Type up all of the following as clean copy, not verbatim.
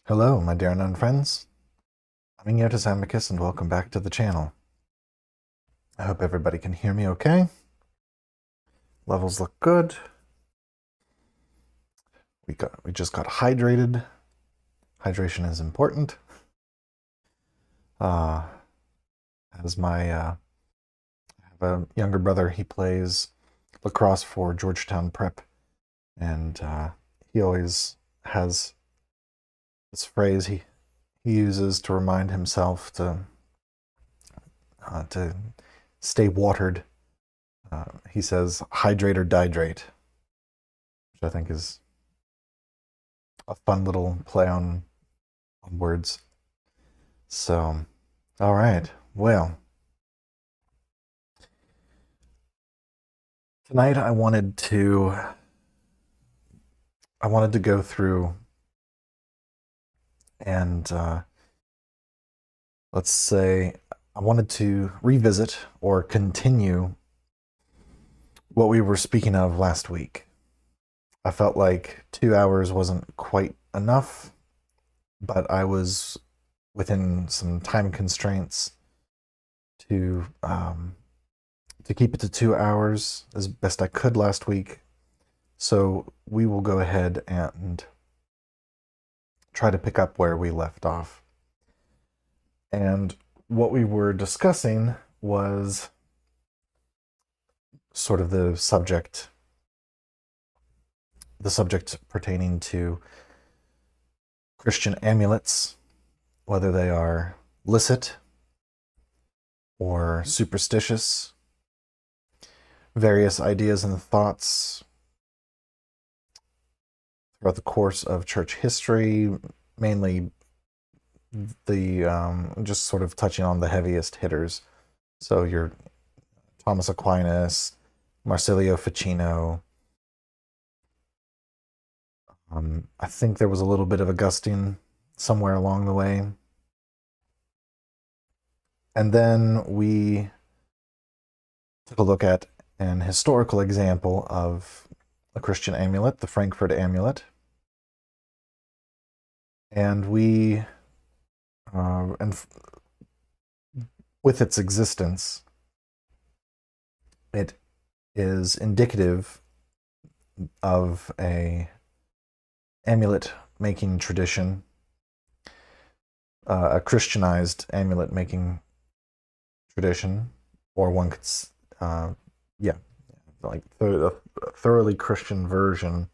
Hello, my dear known friends. I'm Ignotus Amicus, and welcome back to the channel. I hope everybody can hear me okay. Levels look good. We just got hydrated. Hydration is important. As my I have a younger brother. He plays lacrosse for Georgetown Prep, and he always has this phrase he uses to remind himself to stay watered. He says, hydrate or dihydrate, which I think is a fun little play on words. So, all right. Well, tonight I wanted to go through and let's say I wanted to revisit or continue what we were speaking of last week. I felt like 2 hours wasn't quite enough, but I was within some time constraints to keep it to 2 hours as best I could last week. So we will go ahead and try to pick up where we left off. And what we were discussing was sort of the subject pertaining to Christian amulets, whether they are licit or superstitious, various ideas and thoughts throughout the course of church history, mainly the just sort of touching on the heaviest hitters. So your Thomas Aquinas, Marsilio Ficino. I think there was a little bit of Augustine somewhere along the way. And then we took a look at an historical example of a Christian amulet, the Frankfurt amulet. And we, with its existence, it is indicative of a amulet making tradition, a Christianized amulet making tradition, or one could, like a thoroughly Christian version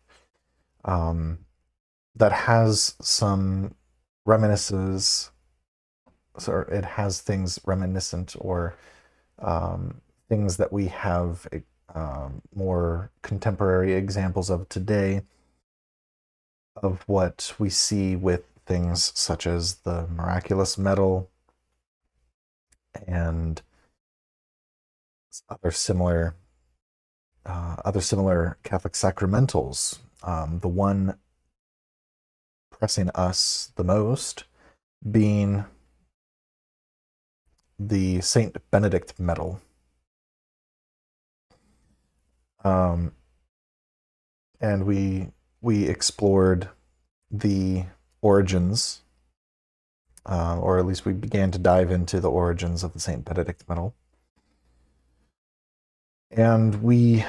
that has some reminiscences, or it has things reminiscent or things that we have more contemporary examples of today, of what we see with things such as the miraculous medal and other similar Catholic sacramentals. The one pressing us the most being the St Benedict Medal. And we explored the origins, or at least we began to dive into the origins of the St Benedict Medal. And we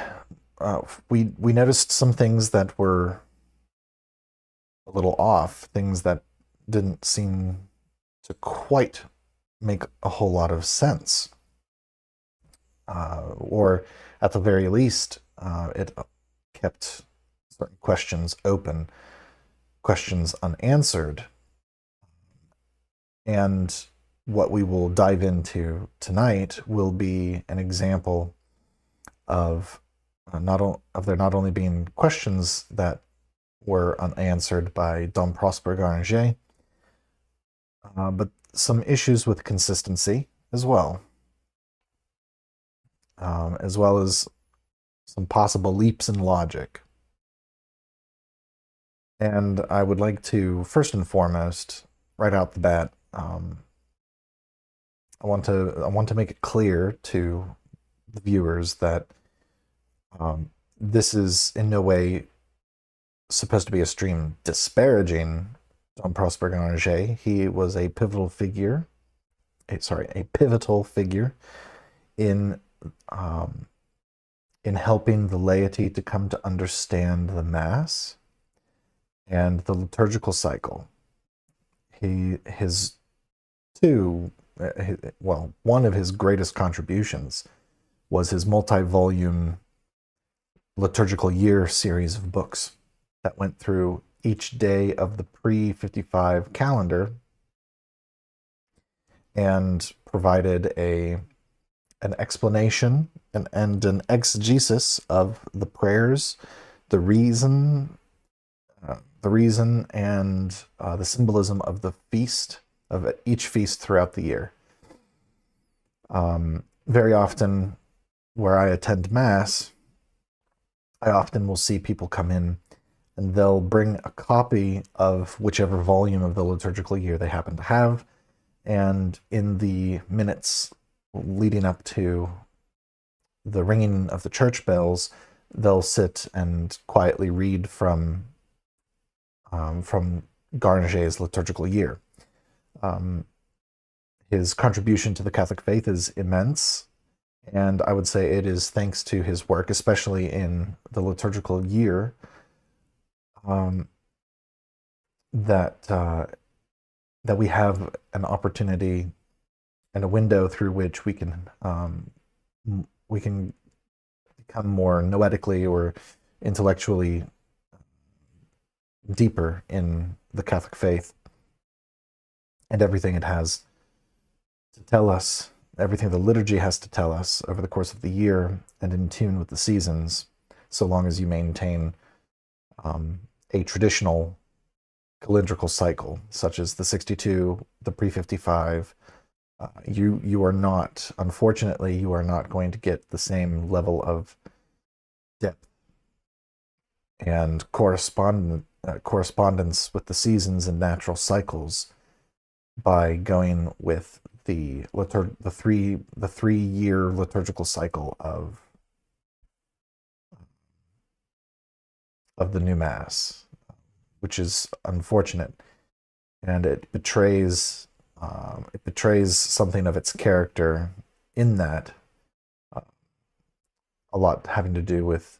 noticed some things that were a little off, things that didn't seem to quite make a whole lot of sense, or at the very least, it kept certain questions open, questions unanswered. And what we will dive into tonight will be an example of there not only being questions that were unanswered by Dom Prosper Gueranger, but some issues with consistency as well as some possible leaps in logic. And I would like to, first and foremost, right out the bat, I want to make it clear to the viewers that this is in no way supposed to be a stream disparaging Dom Prosper Gueranger. He was a pivotal figure, a pivotal figure in helping the laity to come to understand the Mass and the liturgical cycle. One of his greatest contributions was his multi-volume liturgical year series of books that went through each day of the pre-55 calendar and provided an explanation and an exegesis of the prayers, the reason and the symbolism of the feast, of each feast throughout the year. Very often, where I attend Mass, I often will see people come in and they'll bring a copy of whichever volume of the liturgical year they happen to have, and in the minutes leading up to the ringing of the church bells, they'll sit and quietly read from Guéranger's liturgical year. His contribution to the Catholic faith is immense, and I would say it is thanks to his work, especially in the liturgical year, that we have an opportunity and a window through which we can become more noetically or intellectually deeper in the Catholic faith and everything it has to tell us, everything the liturgy has to tell us over the course of the year, and in tune with the seasons, so long as you maintain a traditional calendrical cycle, such as the 62, the pre-55. You are not, unfortunately, you are not going to get the same level of depth and correspondence with the seasons and natural cycles by going with the 3-year liturgical cycle of the new Mass, which is unfortunate, and it betrays something of its character in that, a lot having to do with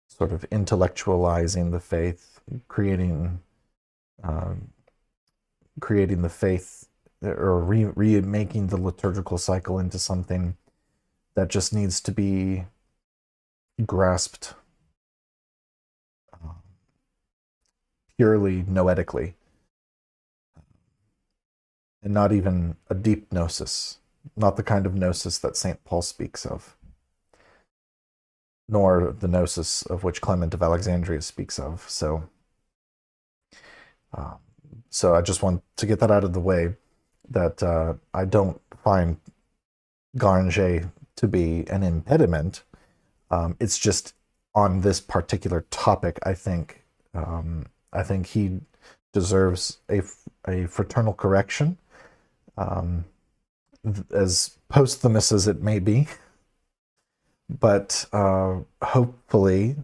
sort of intellectualizing the faith, creating the faith, or remaking the liturgical cycle into something that just needs to be grasped purely noetically, and not even a deep gnosis, not the kind of gnosis that St. Paul speaks of, nor the gnosis of which Clement of Alexandria speaks of. So I just want to get that out of the way, that I don't find Guéranger to be an impediment. It's just on this particular topic, I think he deserves a fraternal correction, as posthumous as it may be. But hopefully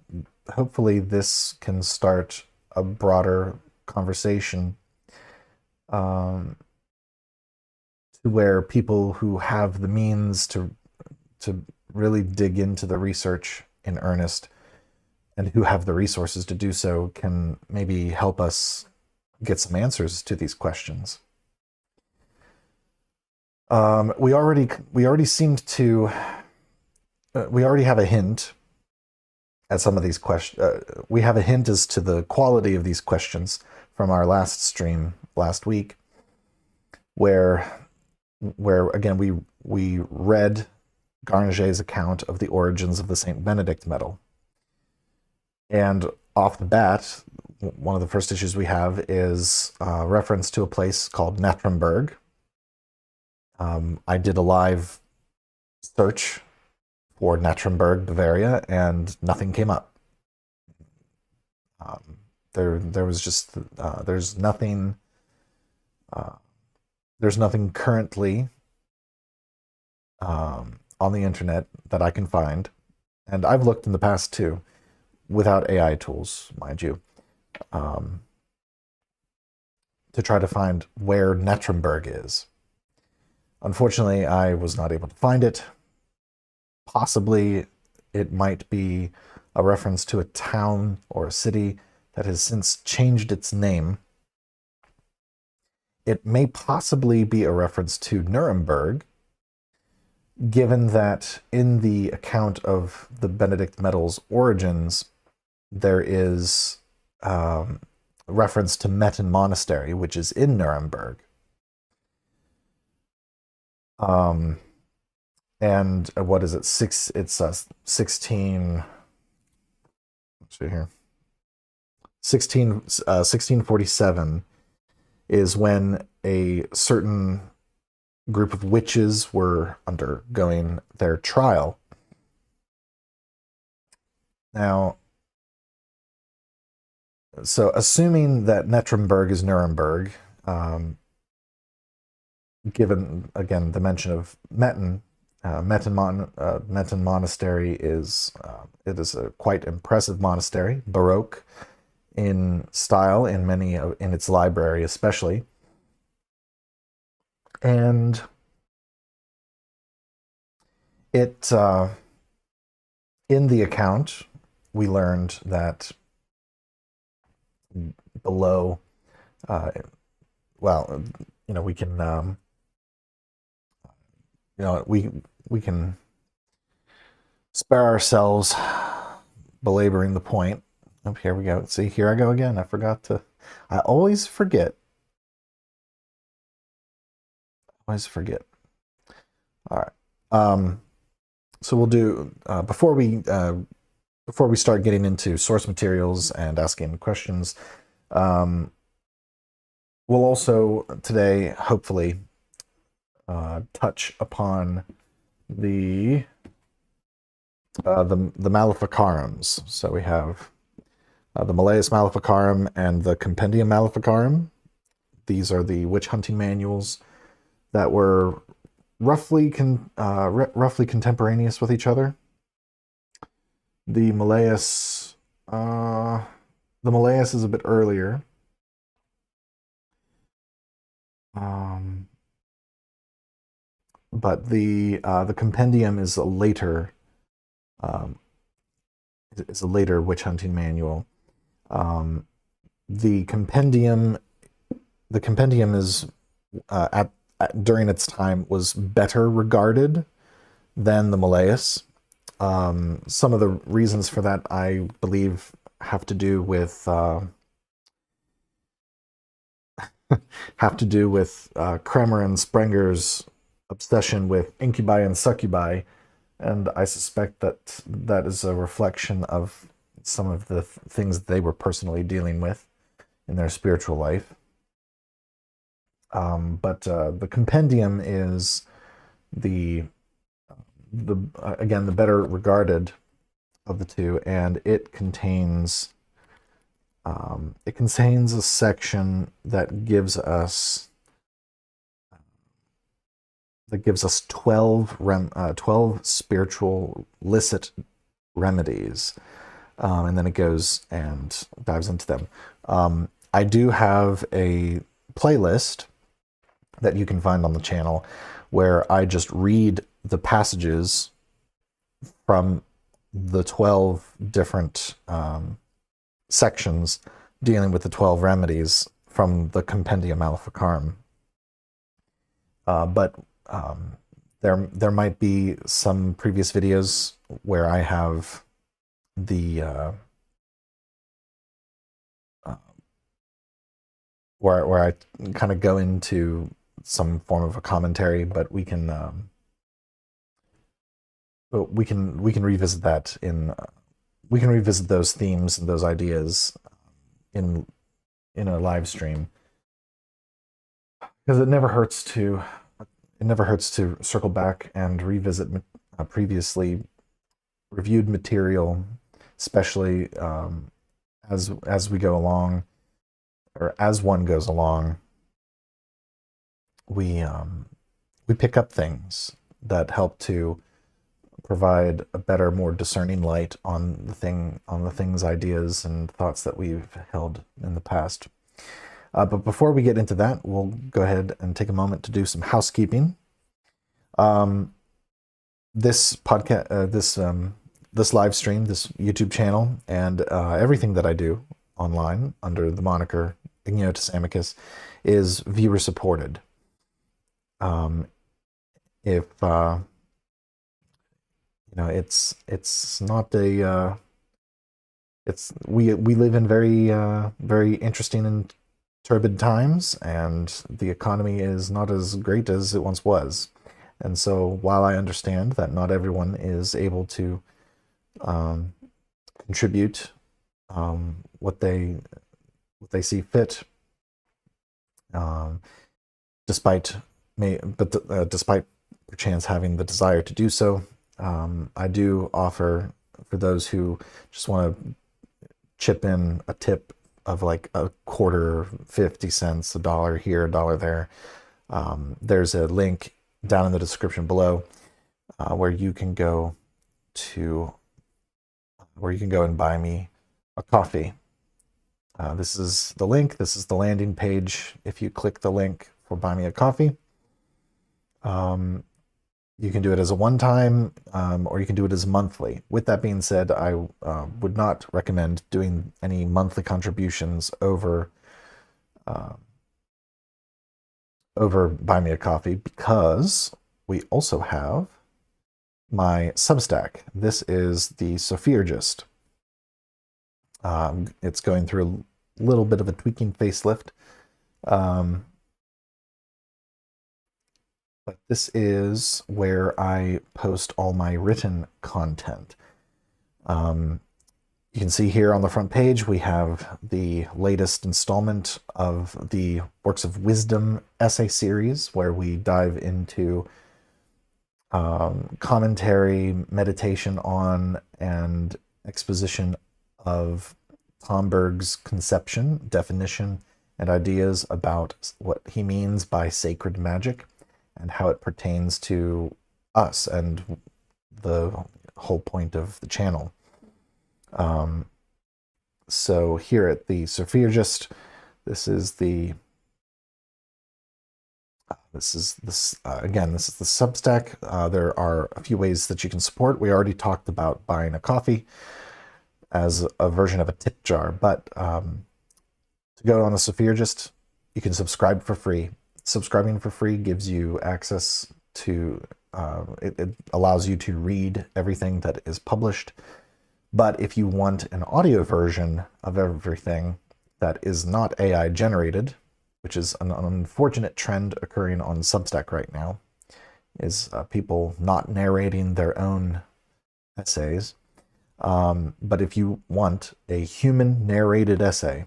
this can start a broader conversation, to where people who have the means to really dig into the research in earnest, and who have the resources to do so, can maybe help us get some answers to these questions. We already seemed to we already have a hint at some of these questions. We have a hint as to the quality of these questions from our last stream last week, where again we read Guéranger's account of the origins of the St Benedict Medal. And off the bat, one of the first issues we have is reference to a place called Natremberg. I did a live search for Natremberg, Bavaria, and nothing came up. There was just there's nothing currently on the internet that I can find, and I've looked in the past too, without AI tools, mind you, to to try to find where Netremberg is. Unfortunately, I was not able to find it. Possibly it might be a reference to a town or a city that has since changed its name. It may possibly be a reference to Nuremberg, given that in the account of the Benedict Medal's origins, there is reference to Metten Monastery, which is in Nuremberg. And what is it? It's 16. Let's see here. 1647 is when a certain group of witches were undergoing their trial. Now, so assuming that Netremberg is Nuremberg, given again the mention of Metten, Metten Monastery is it is a quite impressive monastery, Baroque in style, in its library especially, and it in the account we learned that below, well, you know, we can you know, we can spare ourselves belaboring the point. Oh, here we go. See, here I go again. I always forget. All right. So we'll do, before we start getting into source materials and asking questions, we'll also today, hopefully, touch upon the Maleficarums. So we have the Malleus Maleficarum and the Compendium Maleficarum. These are the witch hunting manuals that were roughly contemporaneous with each other. The Malleus is a bit earlier. But the Compendium is a later witch hunting manual. The Compendium is during its time was better regarded than the Malleus. Some of the reasons for that, I believe, have to do with Kremer and Sprenger's obsession with incubi and succubi, and I suspect that is a reflection of some of the things they were personally dealing with in their spiritual life. But the Compendium is the better regarded of the two, and it contains a section that gives us 12 spiritual licit remedies, and then it goes and dives into them. I do have a playlist that you can find on the channel where I just read the passages from the 12 different sections dealing with the 12 remedies from the Compendium Maleficarum. But there might be some previous videos where I have the where I kind of go into some form of a commentary, but we can revisit that we can revisit those themes and those ideas in a live stream, because it never hurts to circle back and revisit previously reviewed material, especially as we go along, or as one goes along. We pick up things that help to provide a better, more discerning light on the things, ideas, and thoughts that we've held in the past. But before we get into that, we'll go ahead and take a moment to do some housekeeping. This podcast, this live stream, this YouTube channel, and everything that I do online under the moniker Ignotus Amicus is viewer supported. If it's not a we live in very interesting and turbid times, and the economy is not as great as it once was. And so while I understand that not everyone is able to contribute what they see fit, despite perchance having the desire to do so, I do offer, for those who just want to chip in a tip of like a quarter, 50 cents, $1 here, $1 there. There's a link down in the description below where you can go and buy me a coffee. This is the link. This is the landing page. If you click the link for buy me a coffee, you can do it as a one-time, or you can do it as monthly. With that being said, I would not recommend doing any monthly contributions over Buy Me a Coffee, because we also have my Substack. This is the Sophiergist. It's going through a little bit of a tweaking facelift. But this is where I post all my written content. You can see here on the front page, we have the latest installment of the Works of Wisdom essay series, where we dive into commentary, meditation on, and exposition of Tomberg's conception, definition, and ideas about what he means by sacred magic, and how it pertains to us and the whole point of the channel. So here at the Sophiergist, this is the Substack. There are a few ways that you can support. We already talked about buying a coffee as a version of a tip jar, but to go on the Sophiergist, you can subscribe for free. Subscribing for free gives you access to, it allows you to read everything that is published. But if you want an audio version of everything that is not AI generated, which is an unfortunate trend occurring on Substack right now, is people not narrating their own essays. But if you want a human narrated essay,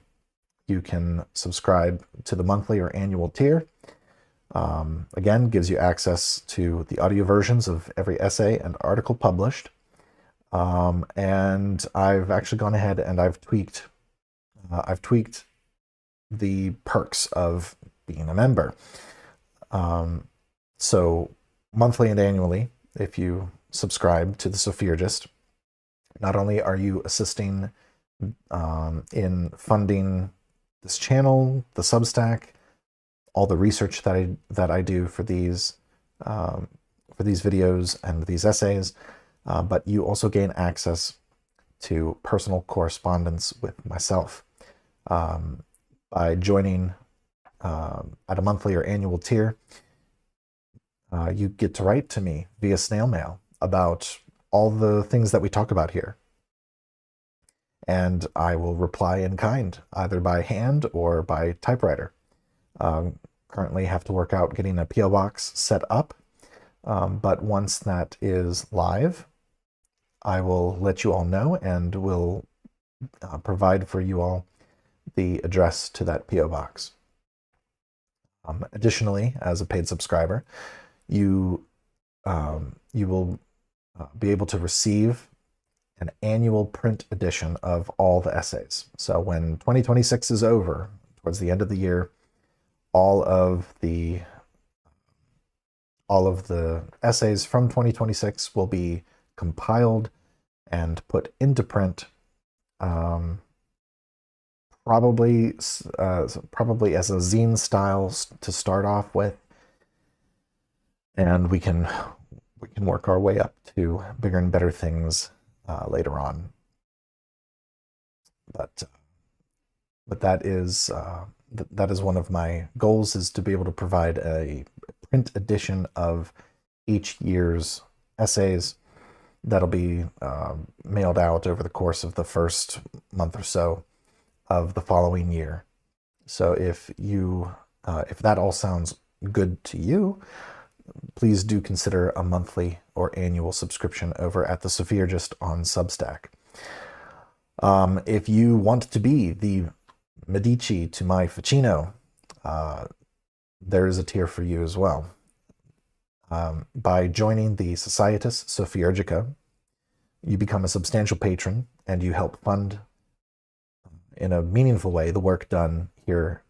you can subscribe to the monthly or annual tier. Again, gives you access to the audio versions of every essay and article published. And I've actually gone ahead and I've tweaked the perks of being a member. So monthly and annually, if you subscribe to the Sophiergist, not only are you assisting in funding this channel, the Substack, all the research that I do for these videos and these essays, but you also gain access to personal correspondence with myself. By joining at a monthly or annual tier, you get to write to me via snail mail about all the things that we talk about here. And I will reply in kind, either by hand or by typewriter. Currently have to work out getting a PO box set up, but once that is live, I will let you all know and will provide for you all the address to that PO box. Additionally, as a paid subscriber, you will be able to receive an annual print edition of all the essays. So when 2026 is over, towards the end of the year, all of the essays from 2026 will be compiled and put into print, probably as a zine style to start off with, and we can work our way up to bigger and better things later on. But that is one of my goals, is to be able to provide a print edition of each year's essays that'll be mailed out over the course of the first month or so of the following year. So if that all sounds good to you, please do consider a monthly or annual subscription over at the Sophiurgist on Substack. If you want to be the Medici to my Ficino, there is a tier for you as well. By joining the Societas Sophiurgica, you become a substantial patron and you help fund in a meaningful way the work done here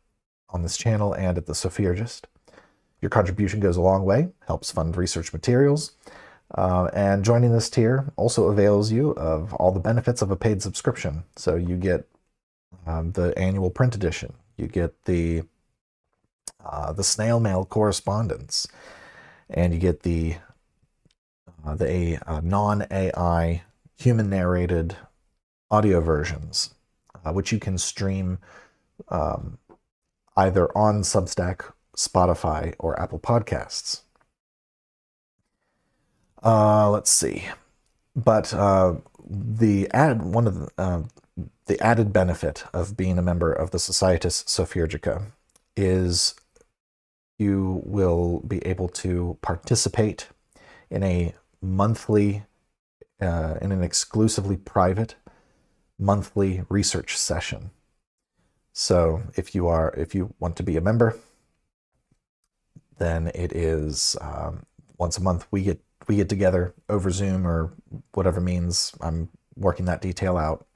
on this channel and at the Sophiurgist. Your contribution goes a long way, helps fund research materials, and joining this tier also avails you of all the benefits of a paid subscription. So you get the annual print edition, you get the snail mail correspondence, and you get the non-AI human narrated audio versions, which you can stream either on Substack, Spotify, or Apple Podcasts. Let's see. But the added benefit of being a member of the Societas Sophiurgica is you will be able to participate in a monthly, in an exclusively private monthly research session. So if you want to be a member, then it is once a month we get together over Zoom or whatever means. I'm working that detail out.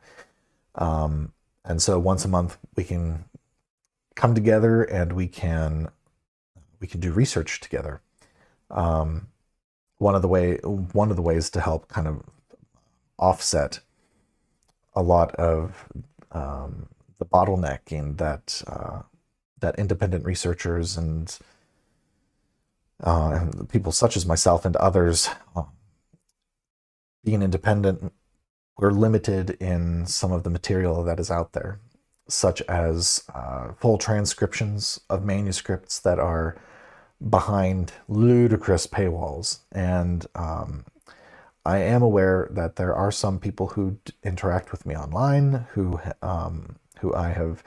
And so once a month we can come together and we can do research together. One of the ways to help kind of offset a lot of the bottlenecking that independent researchers and people such as myself and others, being independent, we're limited in some of the material that is out there, such as full transcriptions of manuscripts that are behind ludicrous paywalls. And I am aware that there are some people who interact with me online whom I have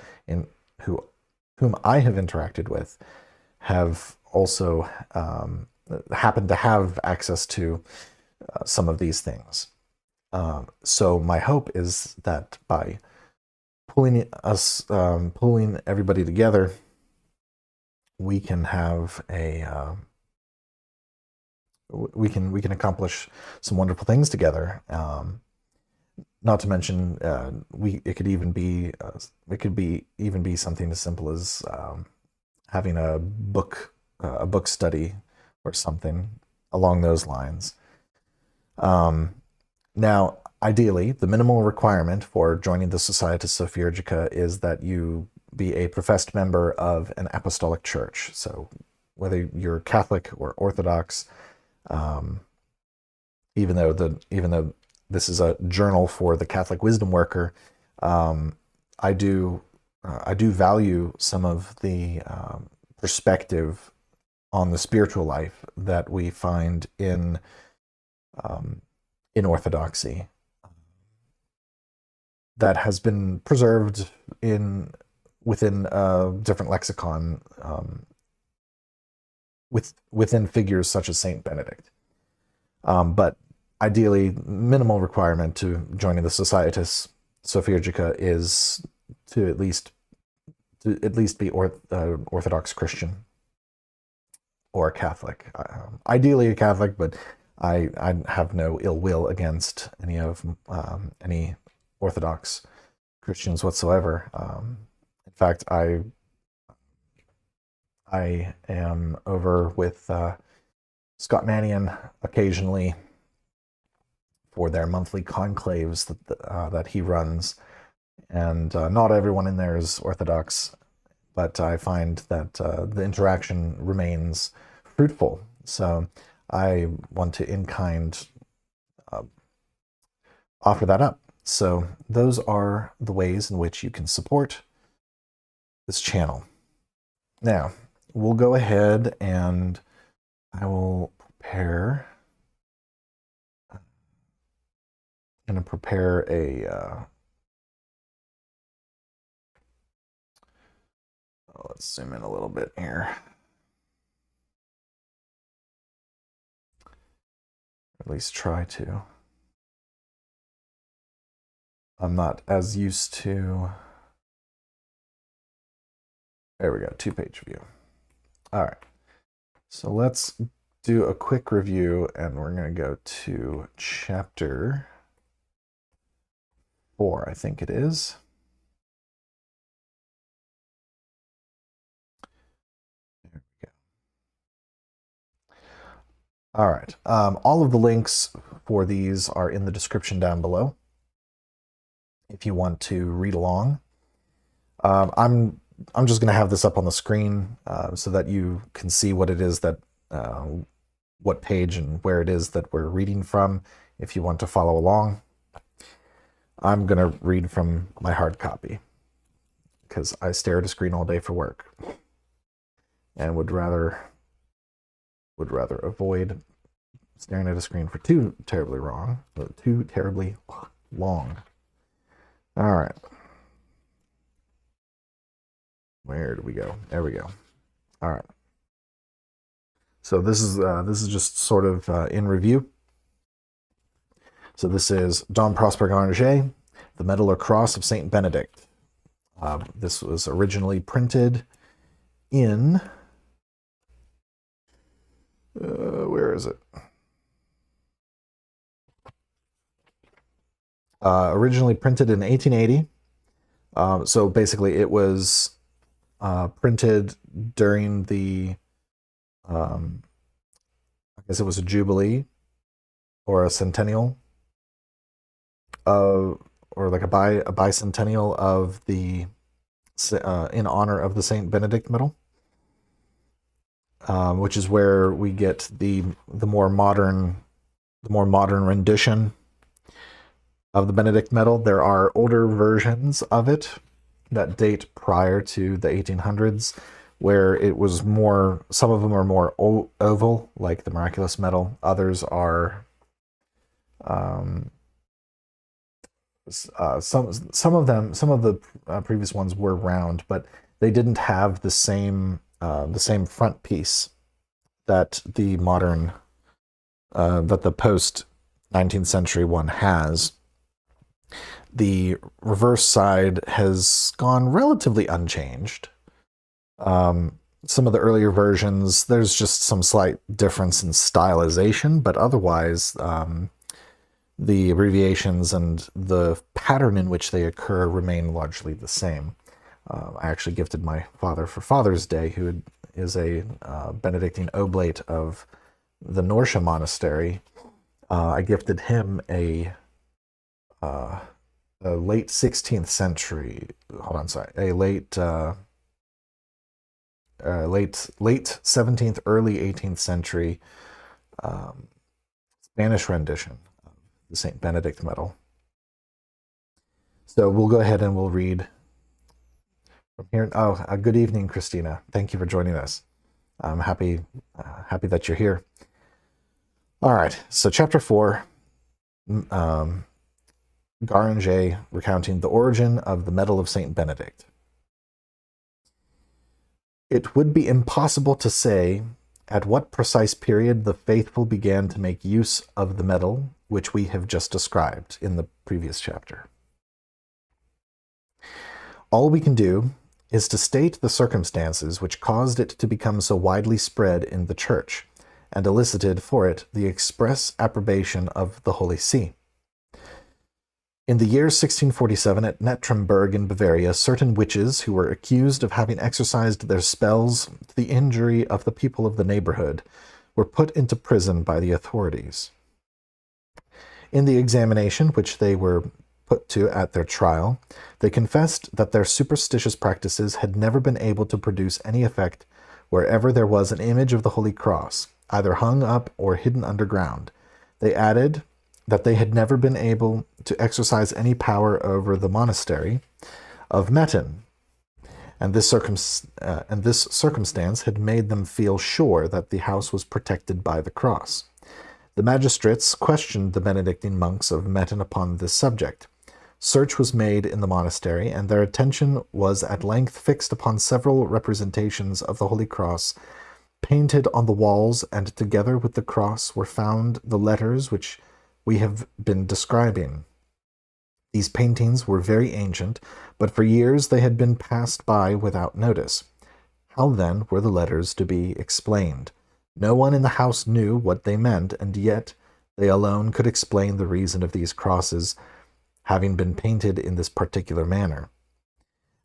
interacted with have also happen to have access to some of these things. So my hope is that by pulling everybody together, we can have we can accomplish some wonderful things together. Not to mention, it could even be something as simple as having a book study or something along those lines. Now, ideally, the minimal requirement for joining the Societas Sophiurgica is that you be a professed member of an apostolic church. So whether you're Catholic or Orthodox, even though this is a journal for the Catholic wisdom worker, I do value some of the perspective on the spiritual life that we find in Orthodoxy, that has been preserved within a different lexicon, within figures such as St Benedict. But ideally, minimal requirement to joining the Societas Sophiurgica is to at least be Orthodox Christian or Catholic. Ideally a Catholic, but I have no ill will against any Orthodox Christians whatsoever. In fact, I am over with Scott Mannion occasionally for their monthly conclaves that he runs, And not everyone in there is Orthodox, but I find that the interaction remains fruitful. So I want to in kind offer that up. So those are the ways in which you can support this channel. Now, we'll go ahead and I will prepare. I'm going to prepare a. Let's zoom in a little bit here. At least try to. I'm not as used to. There we go, 2-page view. All right, so let's do a quick review, and we're going to go to chapter 4, I think it is. There we go. All right, all of the links for these are in the description down below if you want to read along. I'm just going to have this up on the screen so that you can see what it is that, what page and where it is that we're reading from if you want to follow along. I'm going to read from my hard copy because I stare at a screen all day for work and would rather avoid staring at a screen for too terribly long. All right. Where do we go? There we go. All right. So this is just sort of in review. So this is Dom Prosper Gueranger, the Medal or Cross of St Benedict. This was originally printed in where is it? Originally printed in 1880. So basically it was printed during the, I guess it was a jubilee or a centennial of, or like a bicentennial of the, in honor of the St Benedict Medal, which is where we get the more modern rendition of the Benedict Medal. There are older versions of it that date prior to the 1800s, where it was more, some of them are more oval, like the Miraculous Medal. Others are, some of the previous ones were round, but they didn't have the same front piece that the modern, that the post 19th century one has. The reverse side has gone relatively unchanged. Some of the earlier versions, there's just some slight difference in stylization, but otherwise, the abbreviations and the pattern in which they occur remain largely the same. I actually gifted my father for Father's Day, who is a Benedictine oblate of the Norcia Monastery. I gifted him a late 16th century, a late 17th, early 18th century Spanish rendition of the St. Benedict Medal. So we'll go ahead and we'll read from here. Oh, good evening, Christina. Thank you for joining us. I'm happy that you're here. All right, so chapter 4, Gueranger recounting the origin of the Medal of St. Benedict. It would be impossible to say at what precise period the faithful began to make use of the medal which we have just described in the previous chapter. All we can do is to state the circumstances which caused it to become so widely spread in the Church, and elicited for it the express approbation of the Holy See. In the year 1647, at Nettrenberg in Bavaria, certain witches who were accused of having exercised their spells to the injury of the people of the neighborhood were put into prison by the authorities. In the examination which they were put to at their trial, they confessed that their superstitious practices had never been able to produce any effect wherever there was an image of the Holy Cross, either hung up or hidden underground. They added that they had never been able to exercise any power over the monastery of Metten, and this circumstance had made them feel sure that the house was protected by the cross. The magistrates questioned the Benedictine monks of Metten upon this subject. Search was made in the monastery, and their attention was at length fixed upon several representations of the Holy Cross painted on the walls, and together with the cross were found the letters which we have been describing. These paintings were very ancient, but for years they had been passed by without notice. How then were the letters to be explained? No one in the house knew what they meant, and yet they alone could explain the reason of these crosses having been painted in this particular manner.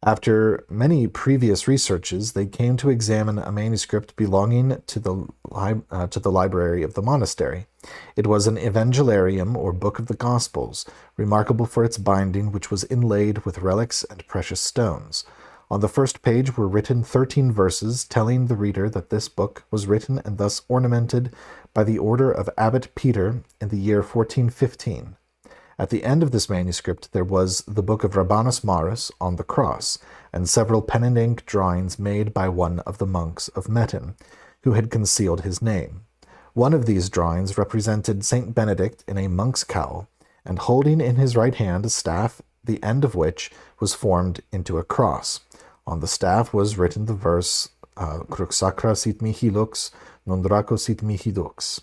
After many previous researches, they came to examine a manuscript belonging to the library of the monastery. It was an Evangeliarium, or Book of the Gospels, remarkable for its binding, which was inlaid with relics and precious stones. On the first page were written 13 verses, telling the reader that this book was written and thus ornamented by the order of Abbot Peter in the year 1415. At the end of this manuscript there was the book of Rabanus Maurus on the cross, and several pen and ink drawings made by one of the monks of Metten, who had concealed his name. One of these drawings represented St Benedict in a monk's cowl, and holding in his right hand a staff, the end of which was formed into a cross. On the staff was written the verse, Crux sacra sit mihi lux, non draco sit mihi dux.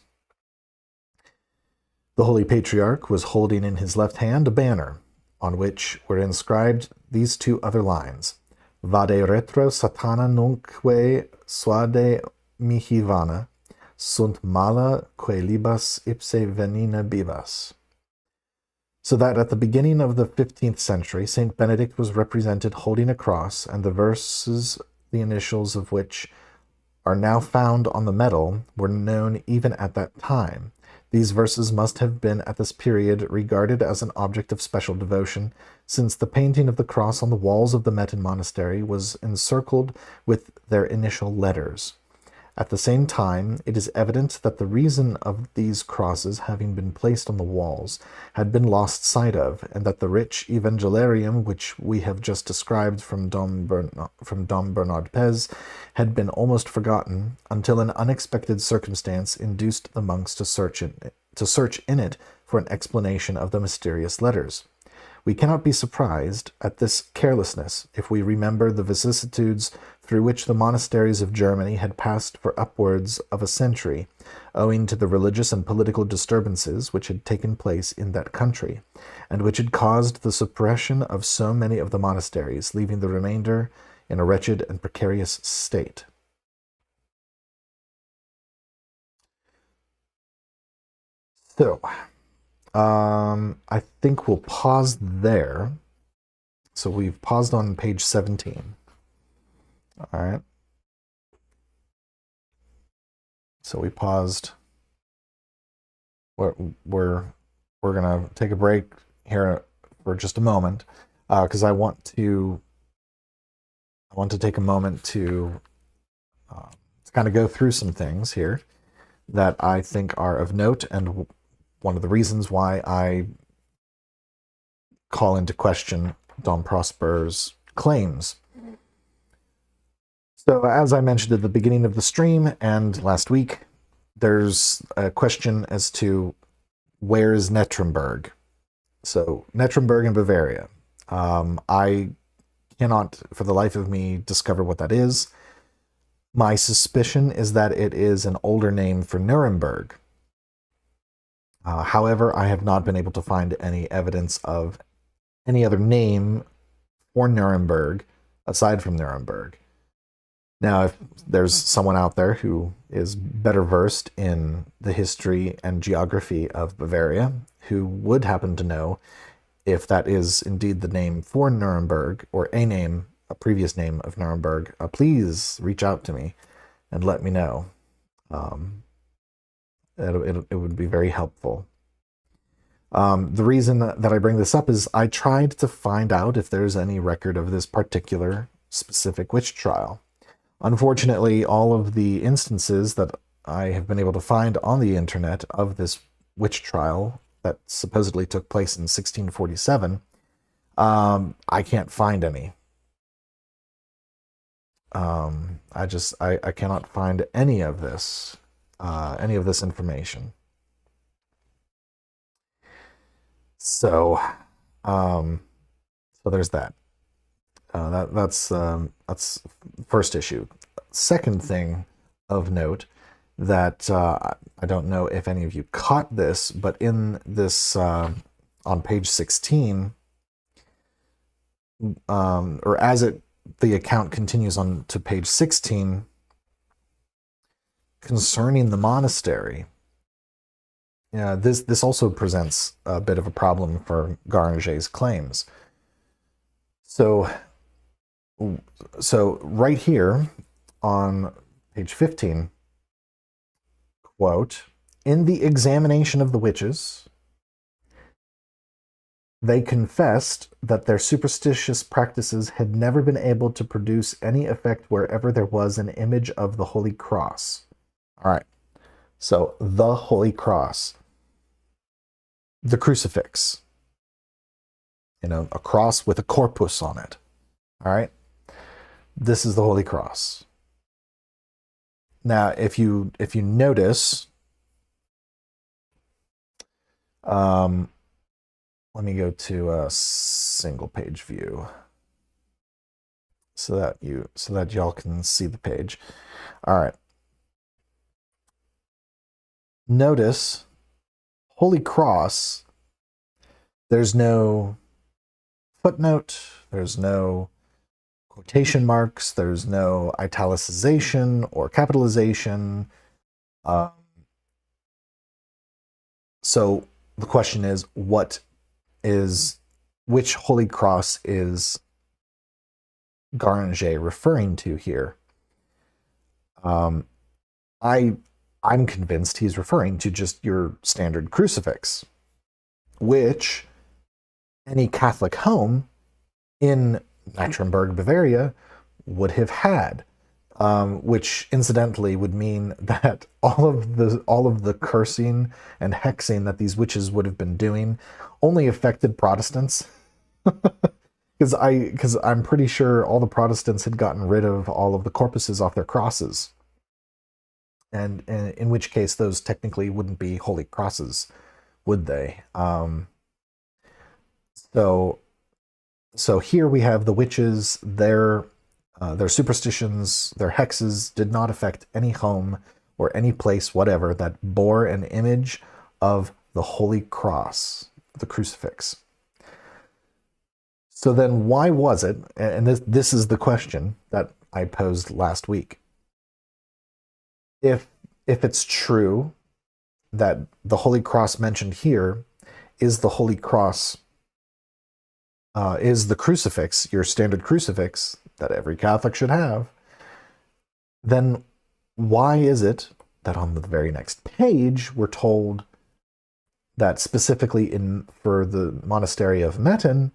The Holy Patriarch was holding in his left hand a banner, on which were inscribed these two other lines, Vade retro satana nunque suade mihi vana, sunt mala que libas ipse venina bibas. So that at the beginning of the 15th century, St. Benedict was represented holding a cross, and the verses, the initials of which are now found on the medal, were known even at that time. These verses must have been at this period regarded as an object of special devotion, since the painting of the cross on the walls of the Metten monastery was encircled with their initial letters. At the same time, it is evident that the reason of these crosses having been placed on the walls had been lost sight of, and that the rich Evangeliarium which we have just described from Dom Bernard Pez had been almost forgotten, until an unexpected circumstance induced the monks to search in it for an explanation of the mysterious letters. We cannot be surprised at this carelessness if we remember the vicissitudes through which the monasteries of Germany had passed for upwards of a century, owing to the religious and political disturbances which had taken place in that country, and which had caused the suppression of so many of the monasteries, leaving the remainder in a wretched and precarious state. So, I think we'll pause there. So we've paused on page 17. All right. So we paused. We're gonna take a break here for just a moment, because I want to take a moment to kind of go through some things here that I think are of note, and one of the reasons why I call into question Dom Prosper's claims. So as I mentioned at the beginning of the stream and last week, there's a question as to where is Netremberg? So Netremberg in Bavaria. I cannot for the life of me discover what that is. My suspicion is that it is an older name for Nuremberg. However, I have not been able to find any evidence of any other name for Nuremberg aside from Nuremberg. Now, if there's someone out there who is better versed in the history and geography of Bavaria, who would happen to know if that is indeed the name for Nuremberg, or a previous name of Nuremberg, please reach out to me and let me know. It would be very helpful. The reason that I bring this up is I tried to find out if there's any record of this particular specific witch trial. Unfortunately, all of the instances that I have been able to find on the internet of this witch trial that supposedly took place in 1647, I can't find any. I cannot find any of this information. So, so there's that. That's first issue. Second thing of note that I don't know if any of you caught this, but in this on page 16, or as the account continues on to page 16, concerning the monastery. Yeah, this also presents a bit of a problem for Guéranger's claims. So right here on page 15, quote, "In the examination of the witches, they confessed that their superstitious practices had never been able to produce any effect wherever there was an image of the Holy Cross." All right, so the Holy Cross, the crucifix, a cross with a corpus on it. All right, this is the Holy Cross. Now, if you notice, let me go to a single page view so that y'all can see the page. All right. Notice Holy Cross, there's no footnote, there's no quotation marks, there's no italicization or capitalization. So the question is, which Holy Cross is Guéranger referring to here? I'm convinced he's referring to just your standard crucifix, which any Catholic home in Mecklenburg, Bavaria would have had, which incidentally would mean that all of the cursing and hexing that these witches would have been doing only affected Protestants. Because I'm pretty sure all the Protestants had gotten rid of all of the corpuses off their crosses. And in which case those technically wouldn't be holy crosses, would they? So here we have the witches, their superstitions, their hexes did not affect any home or any place whatever that bore an image of the Holy Cross, the crucifix. So then why was it, and this is the question that I posed last week, if it's true that the Holy Cross mentioned here is the Holy Cross, is the crucifix, your standard crucifix that every Catholic should have, then why is it that on the very next page we're told that specifically for the monastery of Metten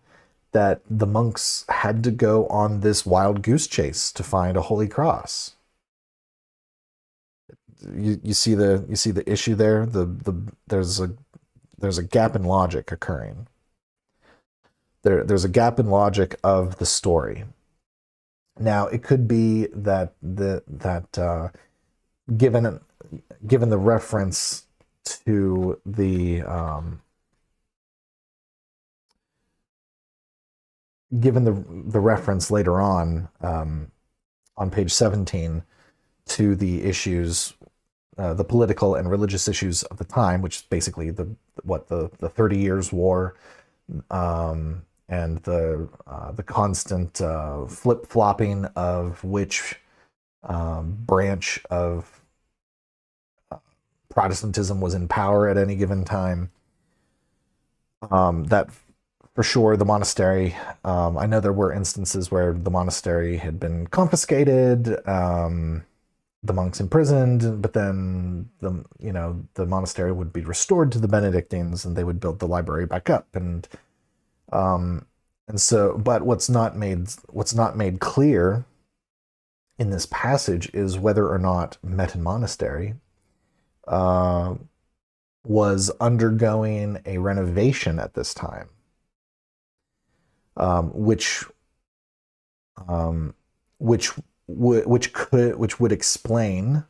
that the monks had to go on this wild goose chase to find a Holy Cross? You see the issue there. There's a gap in logic occurring. There's a gap in logic of the story. Now it could be that given the reference to the given the reference later on page 17 to the issues, the political and religious issues of the time, which is basically the 30 Years' War, and the constant flip-flopping of which branch of Protestantism was in power at any given time. That for sure the monastery, I know there were instances where the monastery had been confiscated, the monks imprisoned, but then the monastery would be restored to the Benedictines, and they would build the library back up, and so, but what's not made clear in this passage is whether or not Metten Monastery was undergoing a renovation at this time, which would explain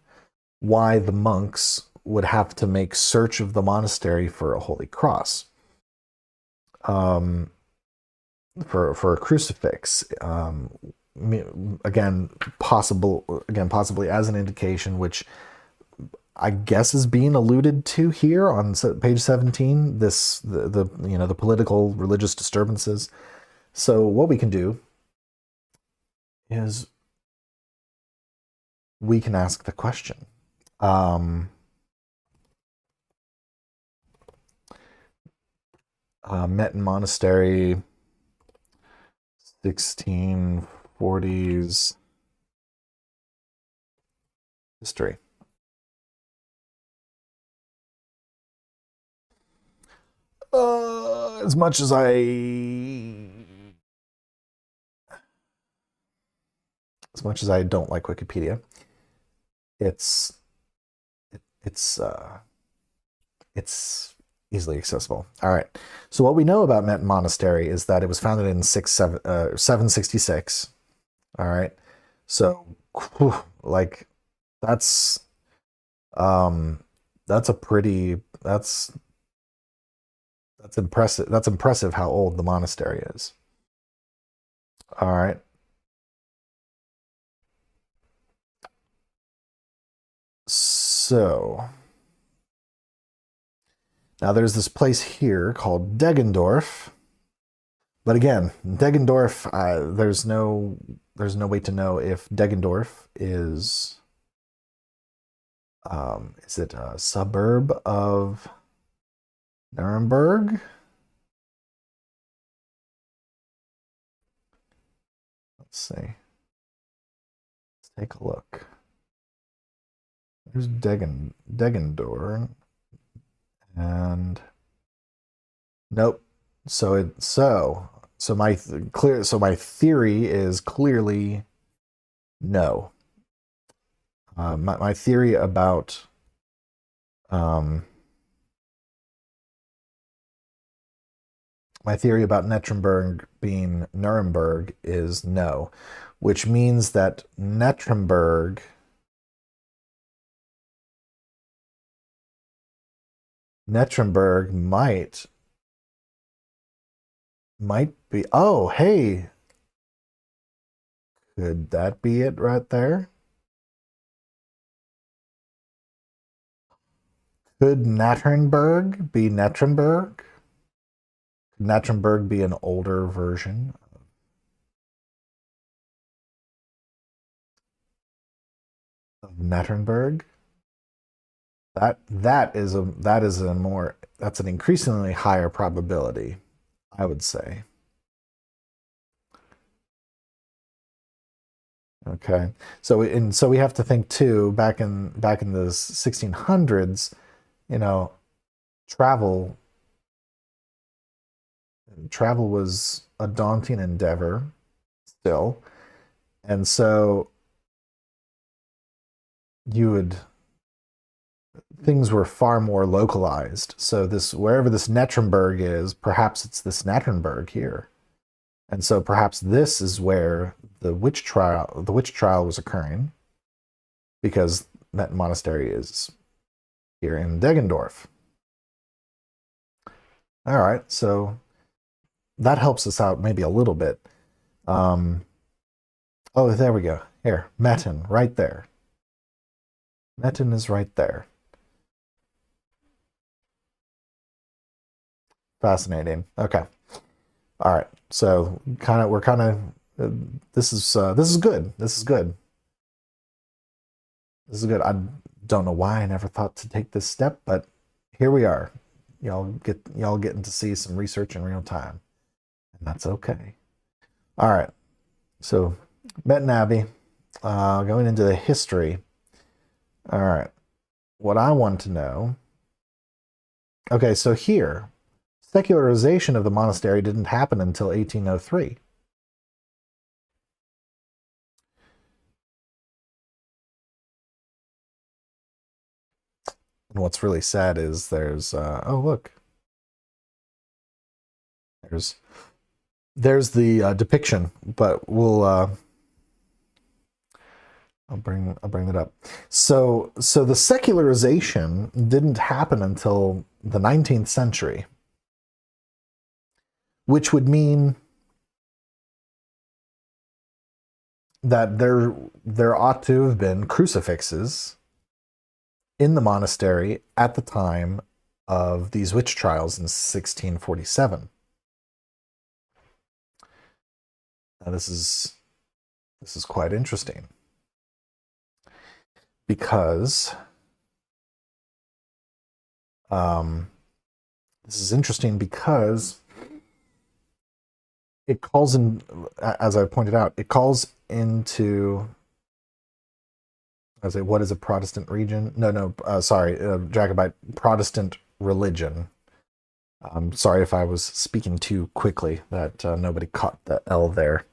why the monks would have to make search of the monastery for a holy cross, for a crucifix. Again, possibly as an indication, which I guess is being alluded to here on page 17. The political religious disturbances. So what we can do is we can ask the question. Metten Monastery, 1640s history. As much as I don't like Wikipedia, it's easily accessible. All right. So what we know about Metten Monastery is that it was founded in 766. All right. So like that's impressive. That's impressive how old the monastery is. All right. So now there's this place here called Deggendorf, but again, Deggendorf, there's no way to know if Deggendorf is it a suburb of Nuremberg? Let's see. Let's take a look. There's Deggendorf, and nope. So my theory is clearly no. My theory about Nettrenberg being Nuremberg is no, which means that Nettrenberg might be. Oh, hey, could that be it right there? Could Nettrenberg be Nettrenberg? Could Nettrenberg be an older version of Nettrenberg? That's an increasingly higher probability, I would say. Okay, so we have to think too. Back in the 1600s, travel was a daunting endeavor still, and so things were far more localized. So wherever this Nettrenberg is, perhaps it's this Nettrenberg here. And so perhaps this is where the witch trial was occurring, because Metten Monastery is here in Deggendorf. All right, so that helps us out maybe a little bit. Oh, there we go. Here, Metten, right there. Metten is right there. Fascinating. Okay. All right. So this is good. This is good. This is good. I don't know why I never thought to take this step, but here we are. Y'all getting to see some research in real time, and that's okay. All right. So Metten Abbey, going into the history. All right. What I want to know. Okay, so here, secularization of the monastery didn't happen until 1803. And what's really sad is there's oh look, there's the depiction, but we'll I'll bring that up. So the secularization didn't happen until the 19th century, which would mean that there ought to have been crucifixes in the monastery at the time of these witch trials in 1647. Now this is quite interesting, because it calls in, as I pointed out, it calls into, I say, what is a Protestant region? Jacobite Protestant religion. I'm sorry if I was speaking too quickly, that nobody caught the L there.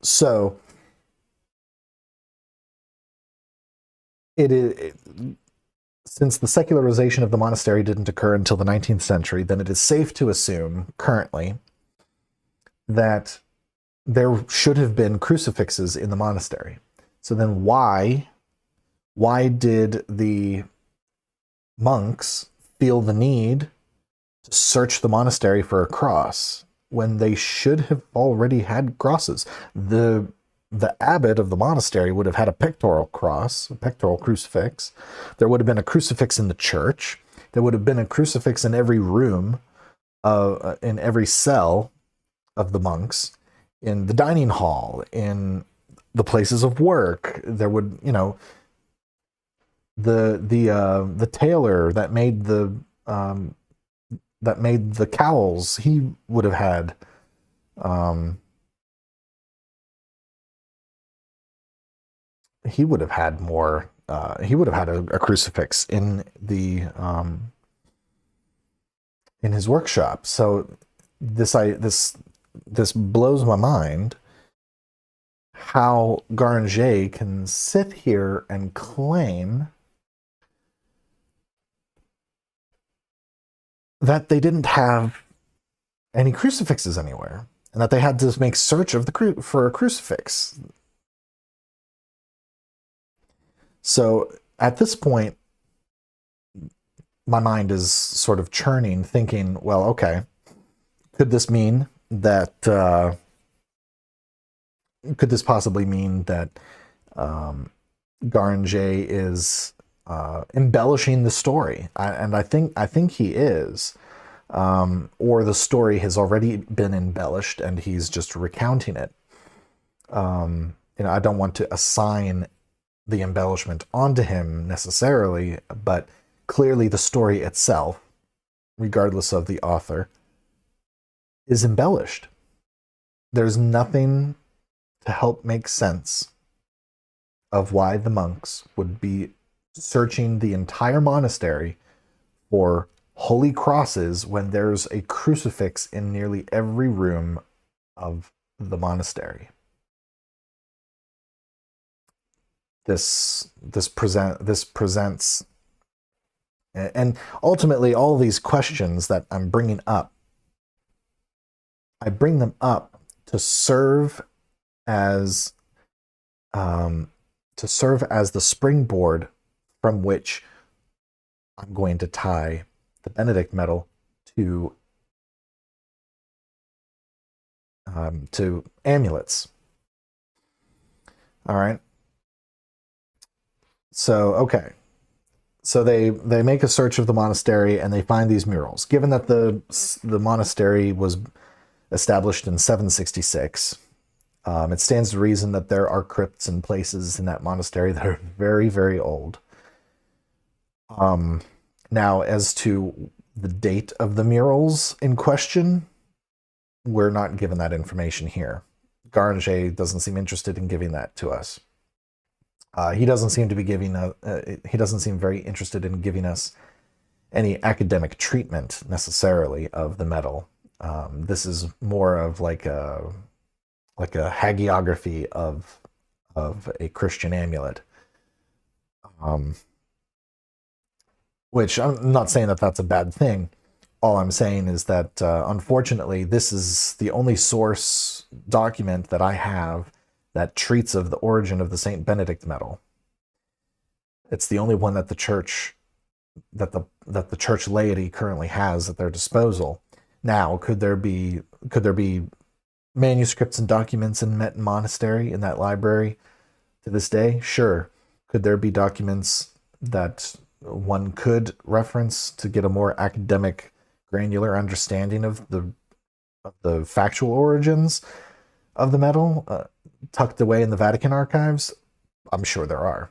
So since the secularization of the monastery didn't occur until the 19th century, then it is safe to assume currently that there should have been crucifixes in the monastery. So then why did the monks feel the need to search the monastery for a cross when they should have already had crosses? The abbot of the monastery would have had a pectoral cross, a pectoral crucifix. There would have been a crucifix in the church. There would have been a crucifix in every room, in every cell of the monks, in the dining hall, in the places of work. There would, the tailor that made the cowls, he would have had more. He would have had a crucifix in the in his workshop. So this blows my mind, how Gueranger can sit here and claim that they didn't have any crucifixes anywhere, and that they had to make search of for a crucifix. So at this point, my mind is sort of churning, thinking, well, okay, could this mean that, could this possibly mean that Gueranger is embellishing the story? And I think he is, or the story has already been embellished and he's just recounting it. I don't want to assign the embellishment onto him necessarily, but clearly the story itself, regardless of the author, is embellished. There's nothing to help make sense of why the monks would be searching the entire monastery for holy crosses when there's a crucifix in nearly every room of the monastery. This presents, and ultimately all these questions that I'm bringing up, I bring them up to serve as the springboard from which I'm going to tie the Benedict Medal to amulets. All right. So, okay. So they make a search of the monastery and they find these murals. Given that the monastery was established in 766, it stands to reason that there are crypts and places in that monastery that are very, very old. Now, as to the date of the murals in question, we're not given that information here. Gueranger doesn't seem interested in giving that to us. He doesn't seem to be giving. He doesn't seem very interested in giving us any academic treatment necessarily of the medal. This is more of like a hagiography of a Christian amulet. Which I'm not saying that that's a bad thing. All I'm saying is that, unfortunately, this is the only source document that I have that treats of the origin of the St Benedict Medal. It's the only one that the church laity currently has at their disposal. Now, could there be manuscripts and documents in Metten Monastery in that library to this day? Sure. Could there be documents that one could reference to get a more academic, granular understanding of the factual origins of the medal tucked away in the Vatican archives? I'm sure there are.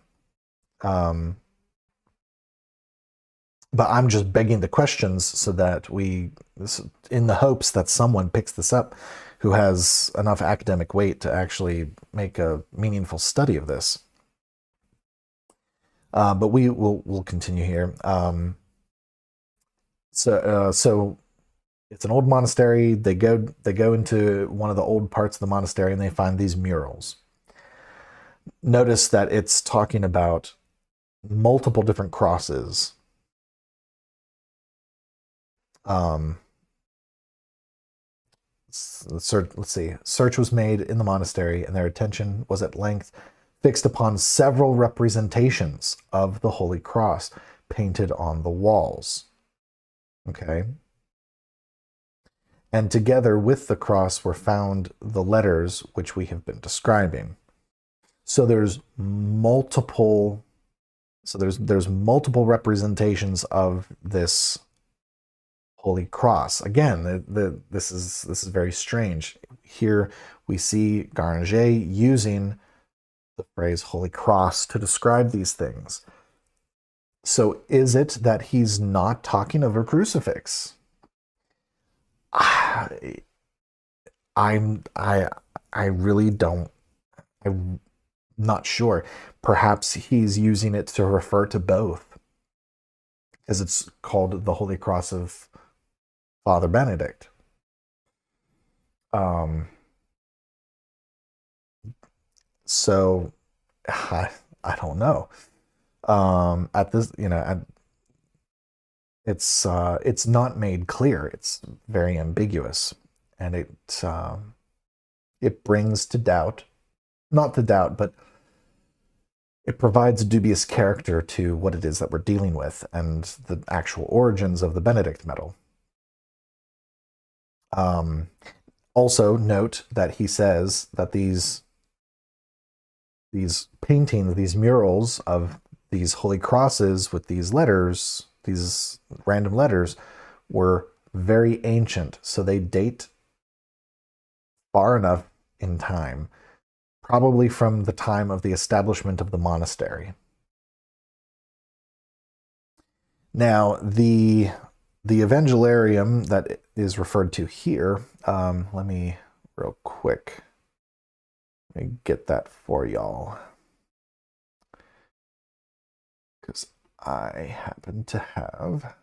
But I'm just begging the questions so that in the hopes that someone picks this up who has enough academic weight to actually make a meaningful study of this. But we'll continue here. So it's an old monastery. They go into one of the old parts of the monastery and they find these murals. Notice that it's talking about multiple different crosses. Let's see. Search was made in the monastery, and their attention was at length fixed upon several representations of the Holy Cross painted on the walls. Okay. And together with the cross were found the letters which we have been describing. So there's multiple representations of this Holy Cross. Again, this is very strange. Here we see Gueranger using the phrase Holy Cross to describe these things. So is it that he's not talking of a crucifix? I really don't. I'm not sure. Perhaps he's using it to refer to both, because it's called the Holy Cross of Father Benedict. So I don't know. At this, it's not made clear. It's very ambiguous, and it brings to doubt, not to doubt, but it provides a dubious character to what it is that we're dealing with and the actual origins of the Benedict Medal. Also note that he says that these paintings, these murals of these holy crosses with these letters, these random letters, were very ancient. So they date far enough in time, probably from the time of the establishment of the monastery. Now, the Evangeliarium that is referred to here, let me real quick, let me get that for y'all, because I happen to have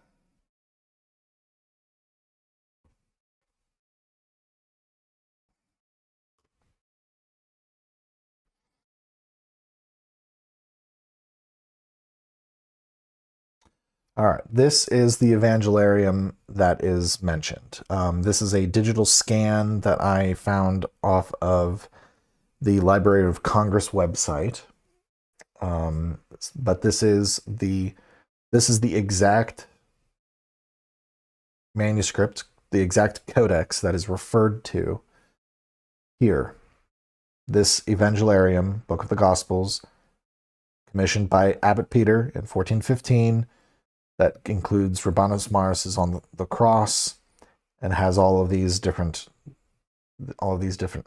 all right, this is the Evangeliarium that is mentioned. This is a digital scan that I found off of the Library of Congress website. But this is the exact manuscript, the exact codex that is referred to here. This Evangeliarium, Book of the Gospels, commissioned by Abbot Peter in 1415, that includes Rabanus Maurus on the cross and has all of these different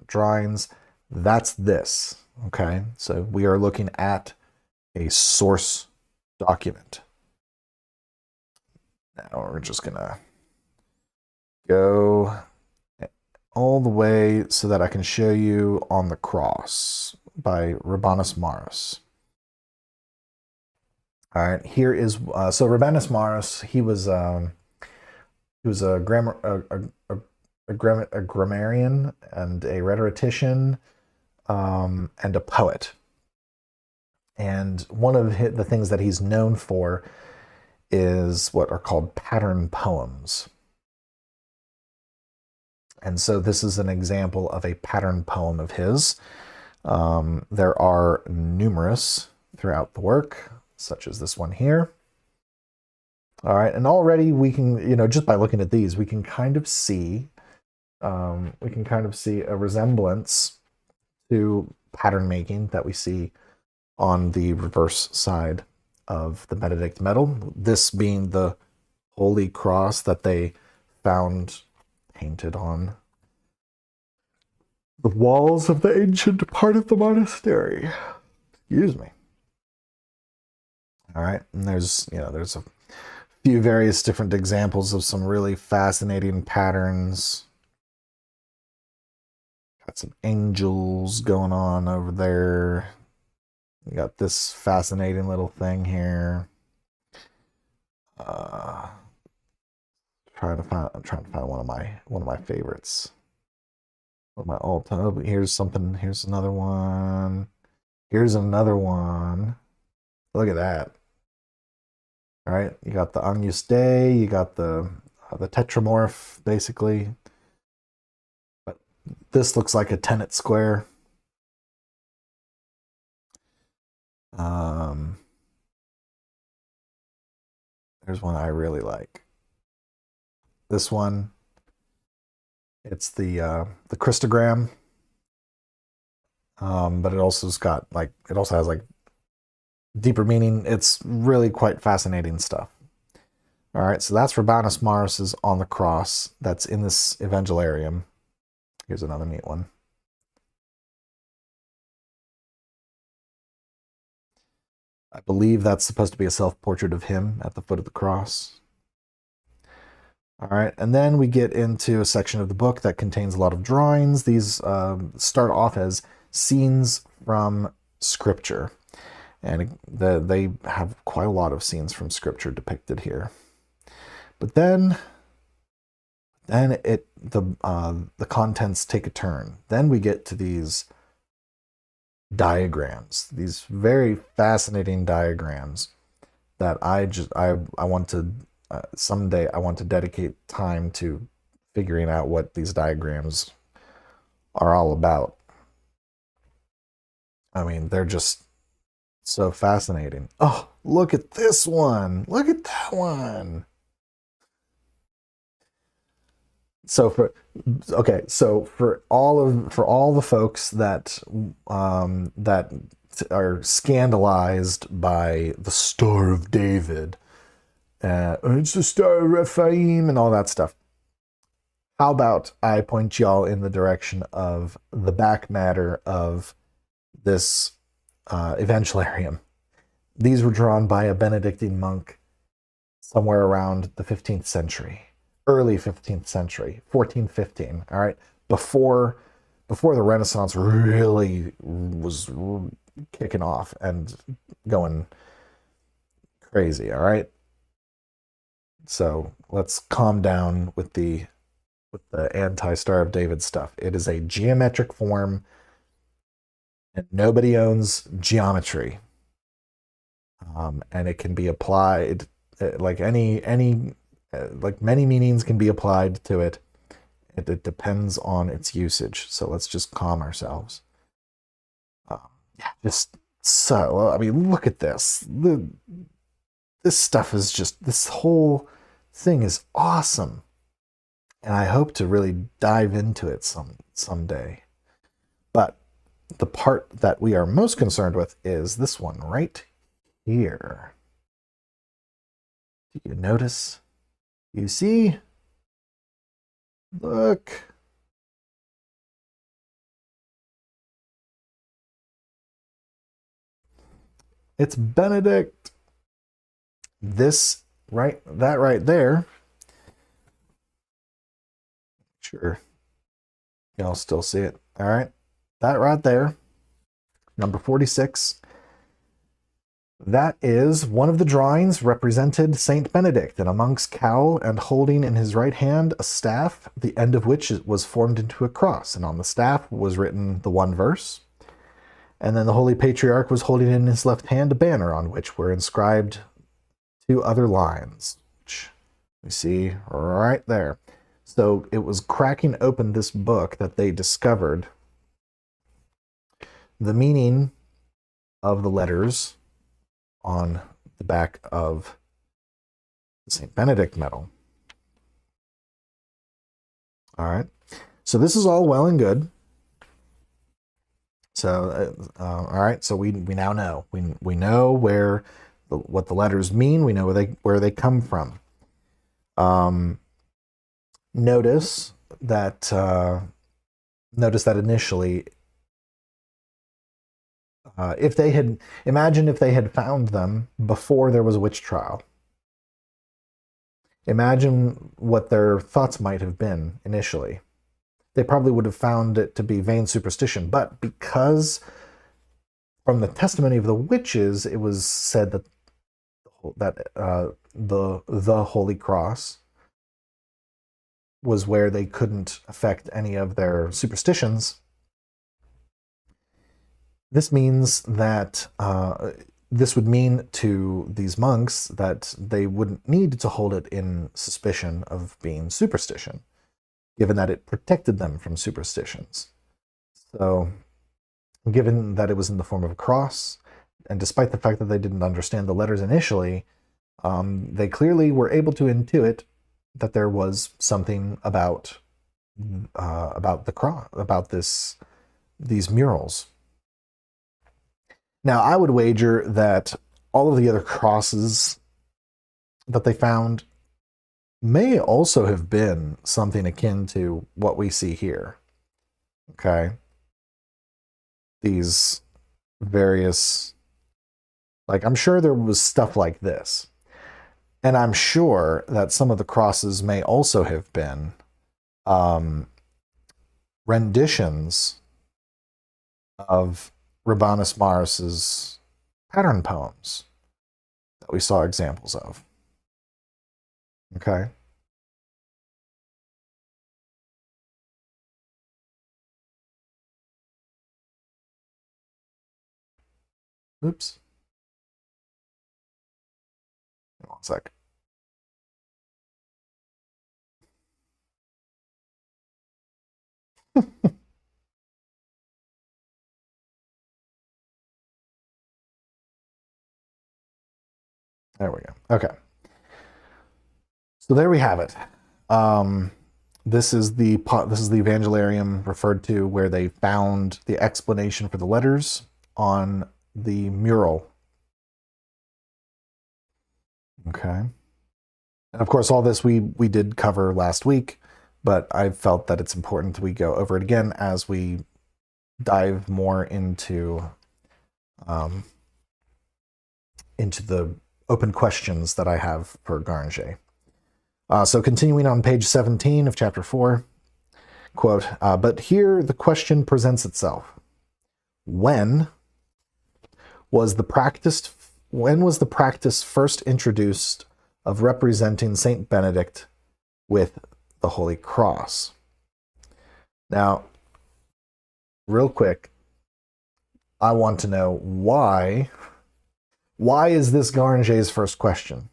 drawings. That's this. Okay, so we are looking at a source document. Now we're just gonna go all the way so that I can show you On the Cross by Rabanus Maurus. All right, here is so Rabanus Maurus. He was a grammarian and a rhetorician and a poet. And one of the things that he's known for is what are called pattern poems. And so this is an example of a pattern poem of his. There are numerous throughout the work, such as this one here. All right, and already we can, just by looking at these, we can kind of see, a resemblance to pattern making that we see on the reverse side of the Benedict Medal. This being the Holy Cross that they found painted on the walls of the ancient part of the monastery. Excuse me. All right, and there's a few various different examples of some really fascinating patterns. Got some angels going on over there. You got this fascinating little thing here. I'm trying to find one of my favorites. One of my all-time. Here's something. Here's another one. Here's another one. Look at that. All right, you got the Agnus Dei. You got the tetramorph, basically. But this looks like a tenet square. There's one I really like. This one. It's the Christogram. But it also has deeper meaning. It's really quite fascinating stuff. All right, so that's Rabanus Maurus's On the Cross. That's in this Evangeliarium. Here's another neat one. I believe that's supposed to be a self-portrait of him at the foot of the cross. All right, and then we get into a section of the book that contains a lot of drawings. These start off as scenes from Scripture, and they have quite a lot of scenes from Scripture depicted here. But then the contents take a turn. Then we get to these diagrams, these very fascinating diagrams that I want to someday I want to dedicate time to figuring out what these diagrams are all about. I mean, they're just so fascinating. Oh, look at this one. Look at that one. So for all the folks that are scandalized by the Star of David, it's the Star of Rephaim and all that stuff. How about I point y'all in the direction of the back matter of this Evangeliarium. These were drawn by a Benedictine monk somewhere around the 15th century. Early 15th century, 1415, all right? Before the Renaissance really was kicking off and going crazy, all right? So let's calm down with the anti-Star of David stuff. It is a geometric form, and nobody owns geometry. And it can be applied like many meanings can be applied to it. It depends on its usage. So let's just calm ourselves. I mean, look at this. This stuff is just, this whole thing is awesome. And I hope to really dive into it someday. But the part that we are most concerned with is this one right here. Do you notice? You see? Look. It's Benedict. That right there. Sure. Y'all still see it. All right. That right there, number 46. That is one of the drawings represented St. Benedict in a monk's cowl and holding in his right hand a staff, the end of which was formed into a cross. And on the staff was written the one verse. And then the Holy Patriarch was holding in his left hand a banner on which were inscribed 2 other lines, which we see right there. So it was cracking open this book that they discovered the meaning of the letters on the back of the St. Benedict Medal. All right. So this is all well and good. So, all right. So we now know. We know what the letters mean. We know where they come from. Notice that initially, imagine if they had found them before there was a witch trial. Imagine what their thoughts might have been initially. They probably would have found it to be vain superstition, but because from the testimony of the witches, it was said that the Holy Cross was where they couldn't affect any of their superstitions. This means that this would mean to these monks that they wouldn't need to hold it in suspicion of being superstition, given that it protected them from superstitions. So, given that it was in the form of a cross, and despite the fact that they didn't understand the letters initially, they clearly were able to intuit that there was something about the cross, about these murals. Now, I would wager that all of the other crosses that they found may also have been something akin to what we see here. Okay? These various, I'm sure there was stuff like this. And I'm sure that some of the crosses may also have been renditions of Rabanus Maurus's pattern poems that we saw examples of. Okay. Oops. One sec. There we go. Okay. So there we have it. This is the Evangeliarium referred to where they found the explanation for the letters on the mural. Okay. And of course, all this we did cover last week, but I felt that it's important we go over it again as we dive more into the open questions that I have for Gueranger. So continuing on page 17 of chapter 4, quote, but here the question presents itself. When was the practice first introduced of representing St. Benedict with the Holy Cross? Now, real quick, I want to know why is this Gueranger's first question?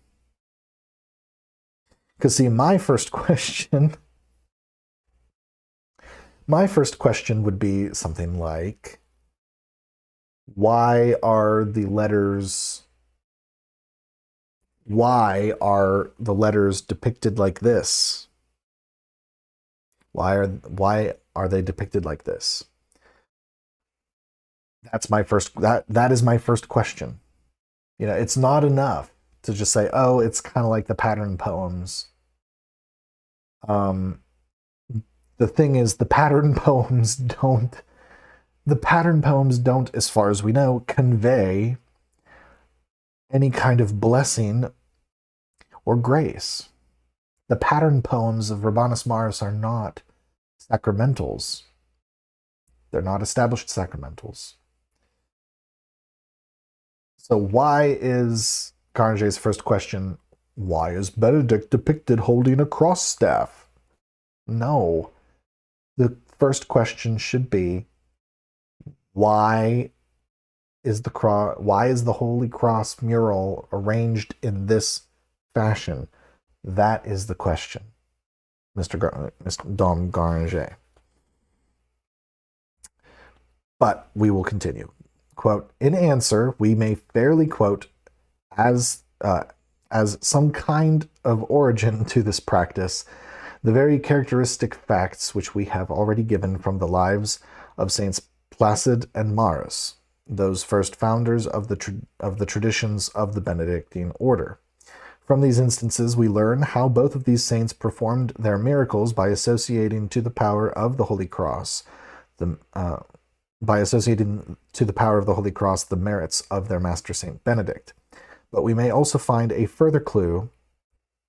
Because see, my first question would be something like, why are the letters depicted like this? Why are they depicted like this? That is my first question. It's not enough to just say, oh, it's kind of like the pattern poems. The thing is, the pattern poems don't, as far as we know, convey any kind of blessing or grace. The pattern poems of Rabanus Maurus are not sacramentals. They're not established sacramentals. So why is Guéranger's first question, why is Benedict depicted holding a cross staff? No. The first question should be, why is the Holy Cross mural arranged in this fashion? That is the question, Mr. Dom Guéranger. But we will continue. Quote, in answer, we may fairly quote as some kind of origin to this practice the very characteristic facts which we have already given from the lives of Saints Placid and Maurus, those first founders of the traditions of the Benedictine order. From these instances, we learn how both of these saints performed their miracles by associating to the power of the Holy Cross the merits of their master St. Benedict. But we may also find a further clue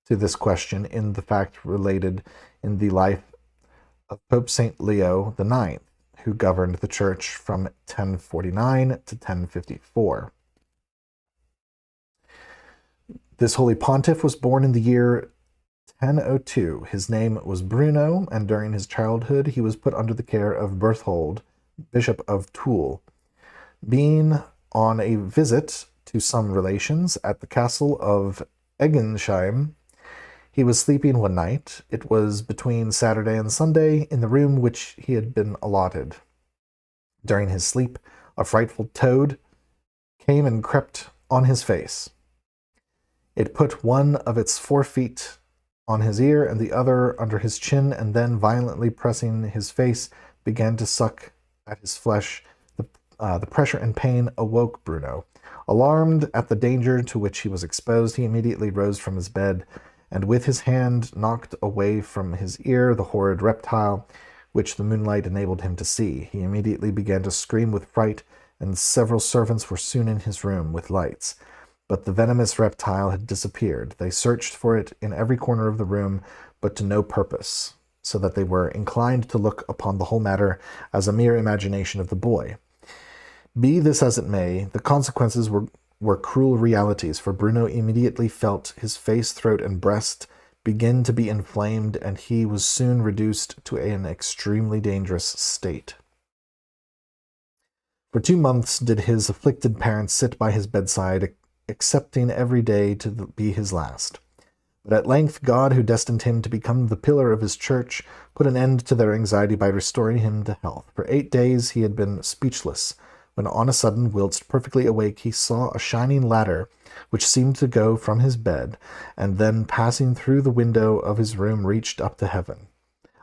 to this question in the fact related in the life of Pope St. Leo IX, who governed the Church from 1049 to 1054. This holy pontiff was born in the year 1002. His name was Bruno, and during his childhood he was put under the care of Berthold, Bishop of Toul. Being on a visit to some relations at the castle of Egensheim, he was sleeping one night. It was between Saturday and Sunday in the room which he had been allotted. During his sleep, a frightful toad came and crept on his face. It put one of its 4 feet on his ear and the other under his chin, and then, violently pressing his face, began to suck at his flesh. The pressure and pain awoke Bruno. Alarmed at the danger to which he was exposed, he immediately rose from his bed, and with his hand knocked away from his ear the horrid reptile, which the moonlight enabled him to see. He immediately began to scream with fright, and several servants were soon in his room with lights. But the venomous reptile had disappeared. They searched for it in every corner of the room, but to no purpose, so that they were inclined to look upon the whole matter as a mere imagination of the boy. Be this as it may, the consequences were cruel realities, for Bruno immediately felt his face, throat, and breast begin to be inflamed, and he was soon reduced to an extremely dangerous state. For 2 months did his afflicted parents sit by his bedside, accepting every day to be his last. But at length God, who destined him to become the pillar of his church, put an end to their anxiety by restoring him to health. For 8 days he had been speechless, when on a sudden, whilst perfectly awake, he saw a shining ladder, which seemed to go from his bed, and then, passing through the window of his room, reached up to heaven.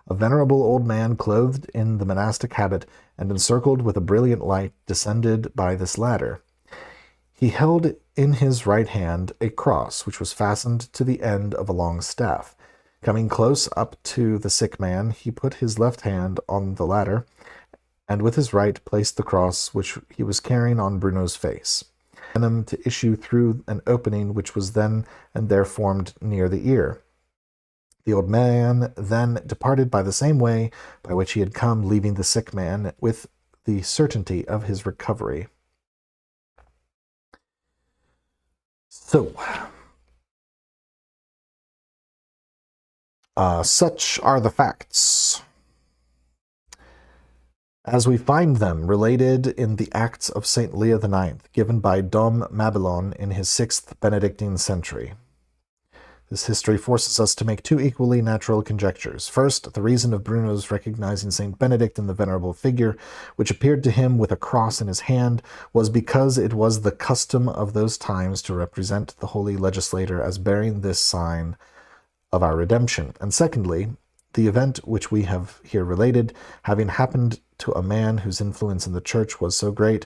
A venerable old man, clothed in the monastic habit and encircled with a brilliant light, descended by this ladder. He held in his right hand a cross, which was fastened to the end of a long staff. Coming close up to the sick man, he put his left hand on the ladder, and with his right placed the cross which he was carrying on Bruno's face, venom to issue through an opening which was then and there formed near the ear. The old man then departed by the same way by which he had come, leaving the sick man with the certainty of his recovery. So, such are the facts, as we find them related in the Acts of St. Leo IX, given by Dom Mabillon in his 6th Benedictine century. This history forces us to make 2 equally natural conjectures. First, the reason of Bruno's recognizing St. Benedict in the venerable figure, which appeared to him with a cross in his hand, was because it was the custom of those times to represent the holy legislator as bearing this sign of our redemption. And secondly, the event which we have here related, having happened to a man whose influence in the church was so great,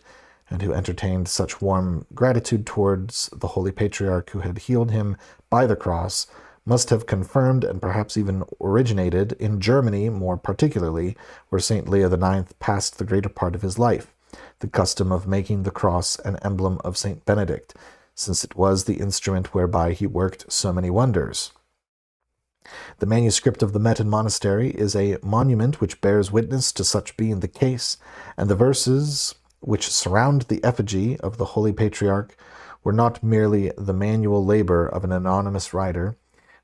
and who entertained such warm gratitude towards the holy patriarch who had healed him by the cross, must have confirmed and perhaps even originated in Germany, more particularly, where St. Leo IX passed the greater part of his life, the custom of making the cross an emblem of St. Benedict, since it was the instrument whereby he worked so many wonders. The manuscript of the Meton monastery is a monument which bears witness to such being the case, and the verses which surround the effigy of the Holy Patriarch were not merely the manual labor of an anonymous writer,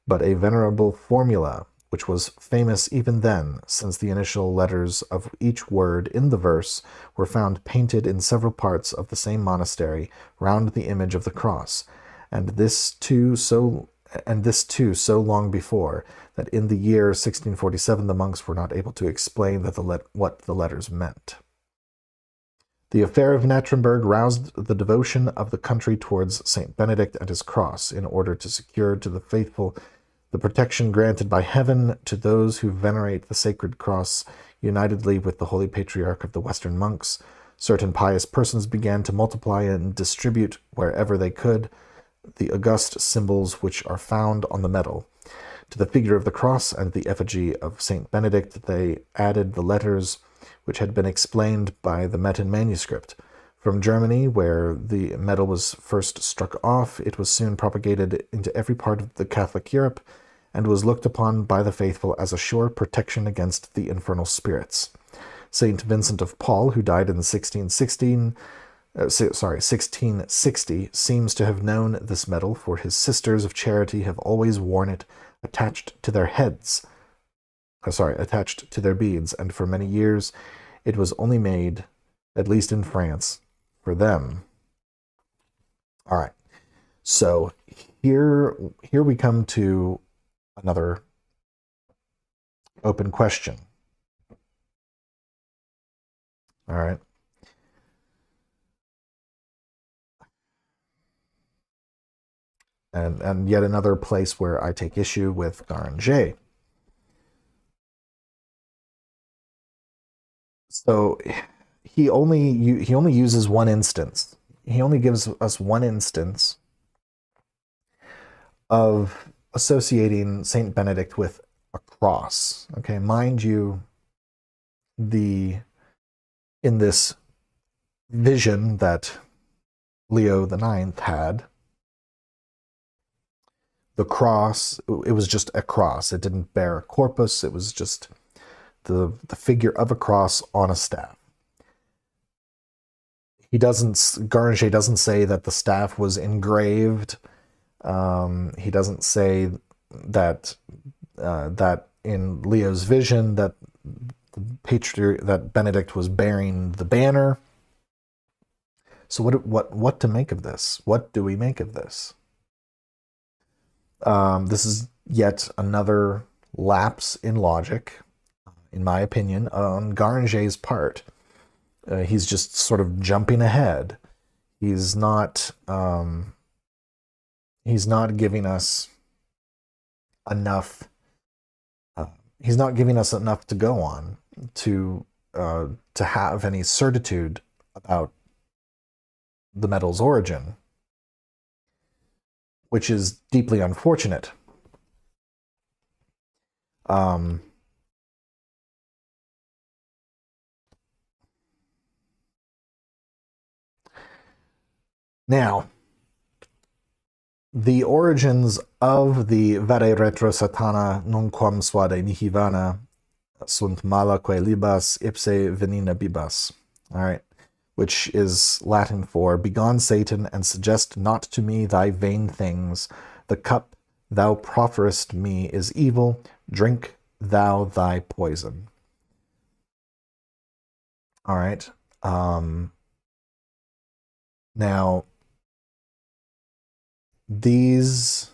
but a venerable formula, which was famous even then, since the initial letters of each word in the verse were found painted in several parts of the same monastery round the image of the cross, and this too so long before that in the year 1647 the monks were not able to explain what the letters meant. The affair of Natremberg roused the devotion of the country towards St. Benedict and his cross, in order to secure to the faithful the protection granted by heaven to those who venerate the sacred cross unitedly with the Holy Patriarch of the Western monks. Certain pious persons began to multiply and distribute wherever they could the august symbols which are found on the medal. To the figure of the cross and the effigy of St. Benedict they added the letters which had been explained by the Meton manuscript. From Germany, where the medal was first struck off, it was soon propagated into every part of the Catholic Europe, and was looked upon by the faithful as a sure protection against the infernal spirits. Saint Vincent of Paul, who died in 1660, seems to have known this medal, for his sisters of charity have always worn it attached to their beads, and for many years it was only made, at least in France, for them. All right, so here we come to another open question. All right. And yet another place where I take issue with Gueranger. So he only uses one instance. He only gives us one instance of associating St. Benedict with a cross. Okay, mind you, in this vision that Leo IX had, the cross, it was just a cross. It didn't bear a corpus. It was just the figure of a cross on a staff. Gueranger doesn't say that the staff was engraved. He doesn't say that that in Leo's vision that that Benedict was bearing the banner. So what to make of this? What do we make of this? This is yet another lapse in logic, in my opinion, on Gueranger's part. He's just sort of jumping ahead. He's not giving us enough. He's not giving us enough to go on to have any certitude about the medal's origin, which is deeply unfortunate. Now, the origins of the Vade retro satana nunquam suade mihi vana sunt malaque libas ipse venina bibas. All right, which is Latin for, "Begone, Satan, and suggest not to me thy vain things. The cup thou profferest me is evil. Drink thou thy poison." All right. Now, this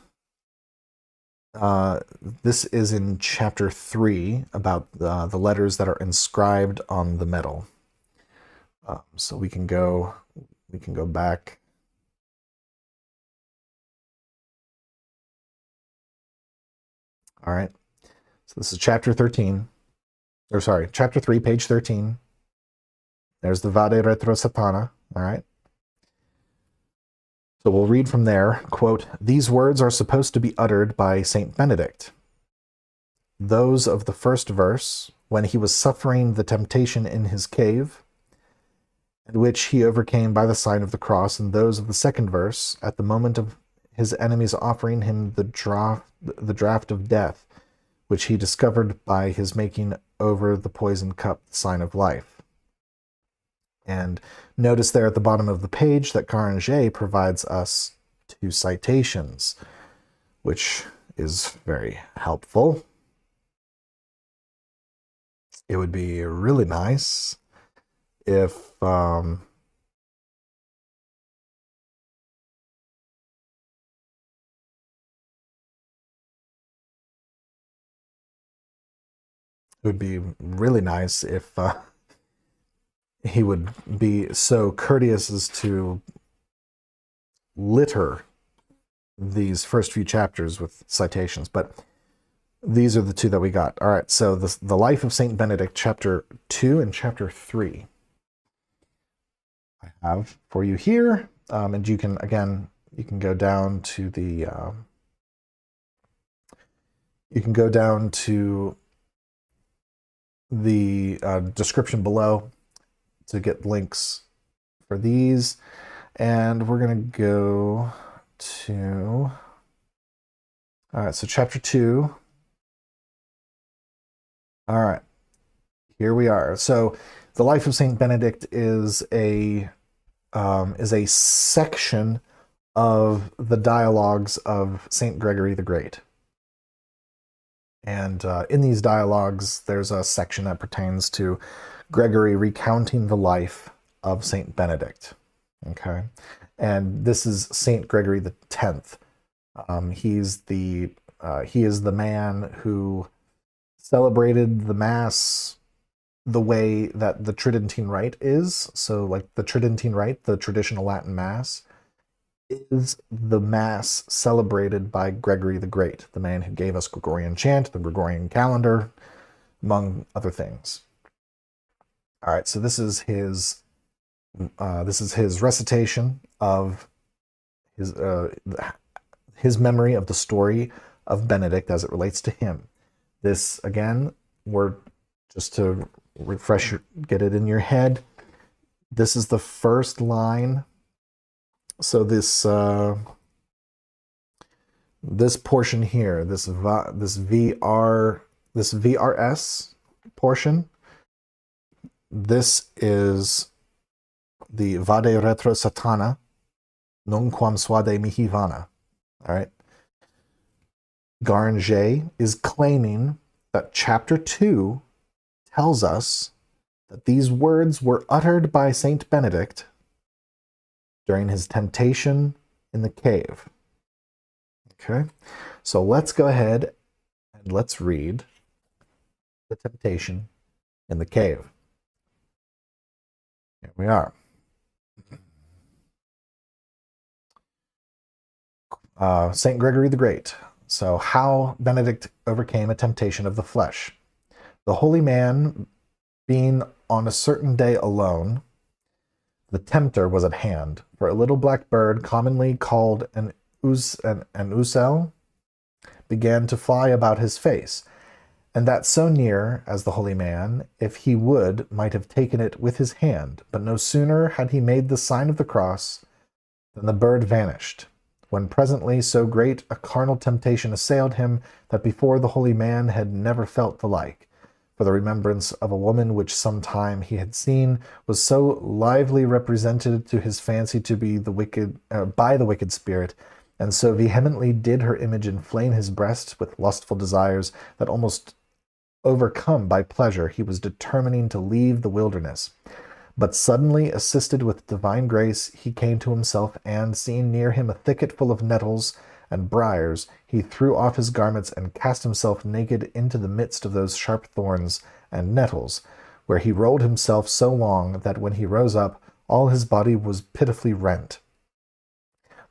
is in chapter 3 about the letters that are inscribed on the medal. So we can go back. All right. So this is chapter 13. Or sorry, chapter 3, page 13. There's the Vade retro satana. All right. So we'll read from there, quote, "These words are supposed to be uttered by St. Benedict. Those of the first verse, when he was suffering the temptation in his cave, and which he overcame by the sign of the cross, and those of the second verse, at the moment of his enemies offering him the draught of death, which he discovered by his making over the poison cup the sign of life. And notice there at the bottom of the page that Gueranger provides us 2 citations, which is very helpful. It would be really nice if it would be really nice if he would be so courteous as to litter these first few chapters with citations, but these are the 2 that we got. All right, so the Life of St. Benedict, chapter 2 and chapter 3. I have for you here, and you can, again, you can go down to the, description below to get links for these. And we're going to go to, all right, so chapter 2. All right, here we are. So the Life of St. Benedict is a section of the dialogues of St. Gregory the Great. And in these dialogues, there's a section that pertains to Gregory recounting the life of St. Benedict. Okay, and this is St. Gregory the 10th. He is the man who celebrated the Mass the way that the Tridentine Rite is. So like the Tridentine Rite, the traditional Latin Mass, is the Mass celebrated by Gregory the Great, the man who gave us Gregorian chant, the Gregorian calendar, among other things. All right, so this is his recitation of his memory of the story of Benedict as it relates to him. This, again, we're just to refresh, get it in your head. This is the first line. So this portion here, this VRS portion, this is the Vade retro Satana, nunquam suade mihi vana. All right. Gueranger is claiming that chapter 2 tells us that these words were uttered by St. Benedict during his temptation in the cave. Okay, so let's go ahead and let's read the temptation in the cave. Here we are. St. Gregory the Great. So how Benedict overcame a temptation of the flesh. The holy man, being on a certain day alone, the tempter was at hand, for a little black bird, commonly called an ousel, began to fly about his face, and that so near as the holy man, if he would, might have taken it with his hand, but no sooner had he made the sign of the cross than the bird vanished, when presently so great a carnal temptation assailed him that before the holy man had never felt the like. For the remembrance of a woman which sometime he had seen was so lively represented to his fancy to be the wicked by the wicked spirit, and so vehemently did her image inflame his breast with lustful desires, that almost overcome by pleasure he was determining to leave the wilderness. But suddenly, assisted with divine grace, he came to himself, and seeing near him a thicket full of nettles and briars, he threw off his garments and cast himself naked into the midst of those sharp thorns and nettles, where he rolled himself so long that when he rose up, all his body was pitifully rent.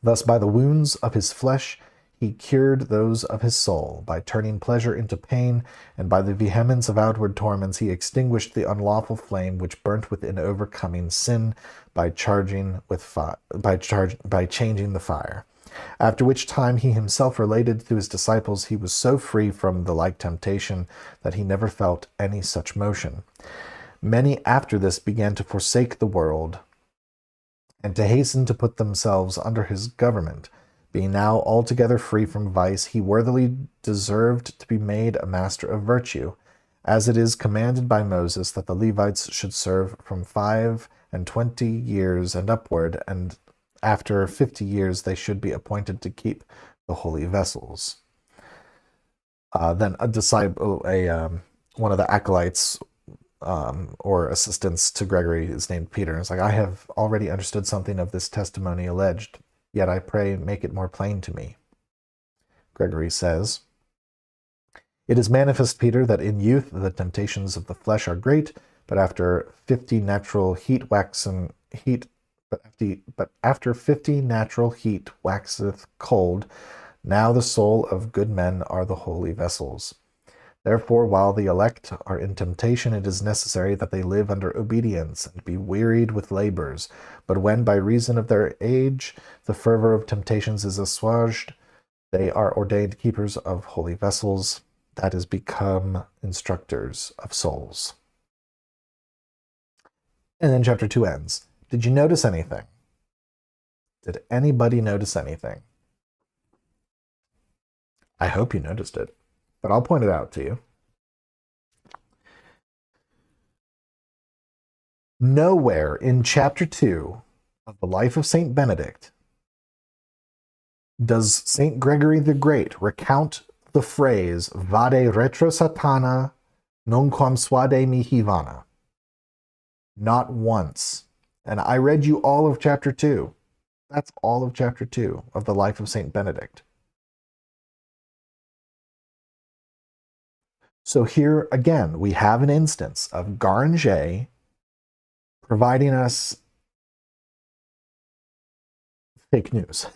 Thus by the wounds of his flesh he cured those of his soul, by turning pleasure into pain, and by the vehemence of outward torments he extinguished the unlawful flame which burnt within, overcoming sin by changing the fire. After which time he himself related to his disciples he was so free from the like temptation that he never felt any such motion. Many after this began to forsake the world, and to hasten to put themselves under his government, Being now altogether free from vice, he worthily deserved to be made a master of virtue, as it is commanded by Moses that the Levites should serve from 25 years and upward, and after 50 years they should be appointed to keep the holy vessels. Then a disciple, one of the acolytes or assistants to Gregory is named Peter. It's like, I have already understood something of this testimony alleged, yet I pray make it more plain to me. Gregory says, it is manifest, Peter, that in youth the temptations of the flesh are great, but after 50 natural heat waxeth cold. Now the soul of good men are the holy vessels. Therefore, while the elect are in temptation, it is necessary that they live under obedience and be wearied with labors. But when, by reason of their age, the fervor of temptations is assuaged, they are ordained keepers of holy vessels, that is, become instructors of souls. And then chapter 2 ends. Did you notice anything? Did anybody notice anything? I hope you noticed it, but I'll point it out to you. Nowhere in chapter 2 of the life of St. Benedict does St. Gregory the Great recount the phrase vade retro satana nunquam suade mihi vana. Not once. And I read you all of chapter 2. That's all of chapter 2 of the life of St. Benedict. So here again, we have an instance of Gueranger providing us fake news.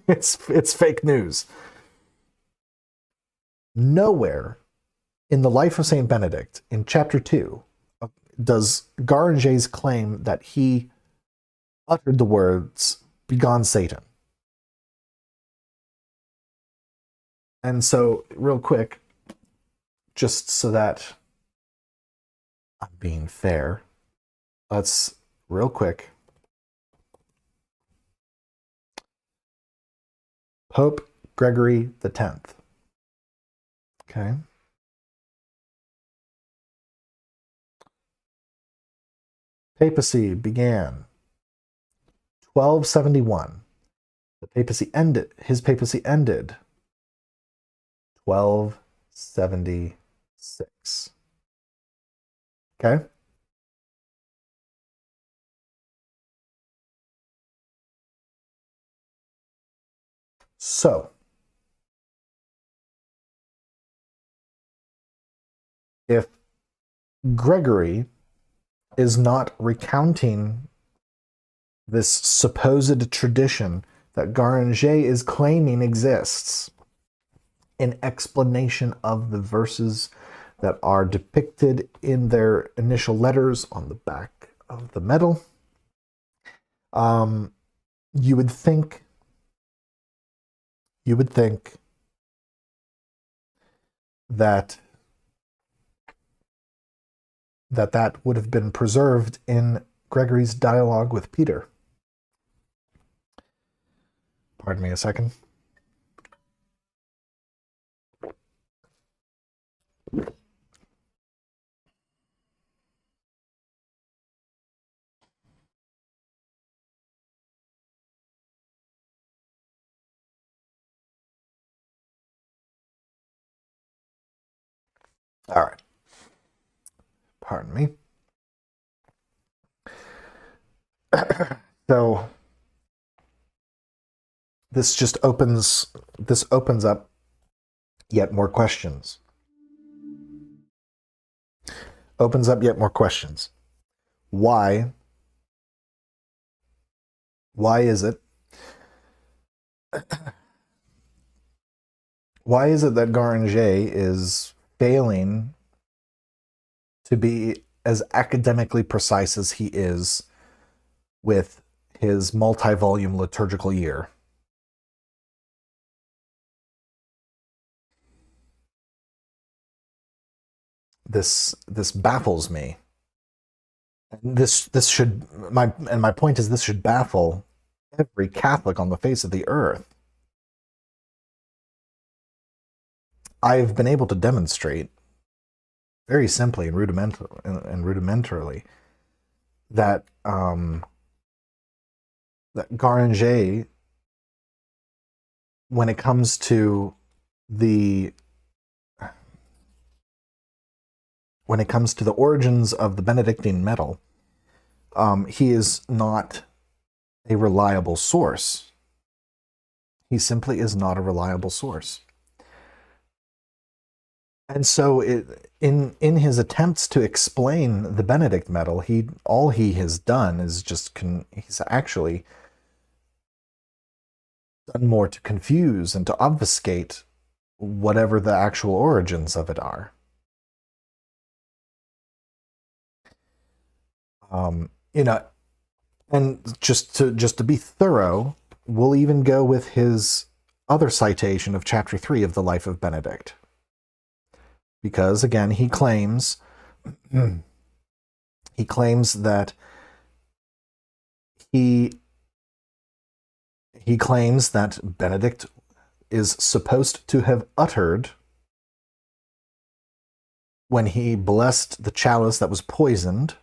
It's fake news. Nowhere in the life of St. Benedict, in chapter 2, does Gueranger's claim that he uttered the words, "Begone Satan." And so, real quick, just so that I'm being fair, let's, real quick, Pope Gregory X. Okay. Papacy began 1271. His papacy ended 1276. Okay? So, if Gregory is not recounting this supposed tradition that Gueranger is claiming exists in explanation of the verses that are depicted in their initial letters on the back of the medal, you would think that that would have been preserved in Gregory's dialogue with Peter. Pardon me a second. All right. Pardon me. So this opens up yet more questions. Opens up yet more questions. Why is it that Gueranger is failing to be as academically precise as he is with his multi-volume liturgical year? This baffles me. My point is, this should baffle every Catholic on the face of the earth. I've been able to demonstrate very simply and rudimentarily that that Gueranger, when it comes to the origins of the Benedictine medal, he is not a reliable source. He simply is not a reliable source. And so in his attempts to explain the Benedict medal, all he has done is he's actually done more to confuse and to obfuscate whatever the actual origins of it are. And just to be thorough, we'll even go with his other citation of chapter 3 of the Life of Benedict. Because again, he claims that he claims that Benedict is supposed to have uttered, when he blessed the chalice that was poisoned,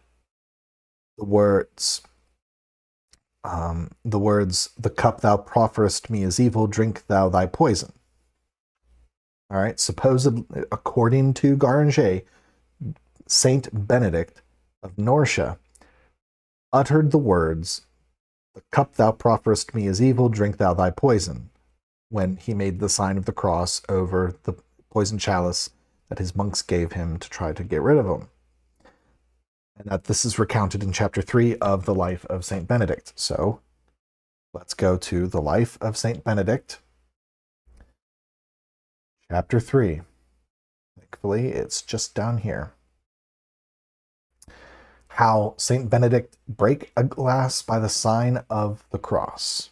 the words, "The cup thou profferest me is evil, drink thou thy poison." All right, supposedly, according to Gueranger, St Benedict of Norcia uttered the words, "The cup thou profferest me is evil, drink thou thy poison," when he made the sign of the cross over the poison chalice that his monks gave him to try to get rid of him. And that this is recounted in chapter 3 of the Life of St. Benedict. So let's go to the Life of St. Benedict, chapter 3. Thankfully, it's just down here. How St. Benedict brake a glass by the sign of the cross.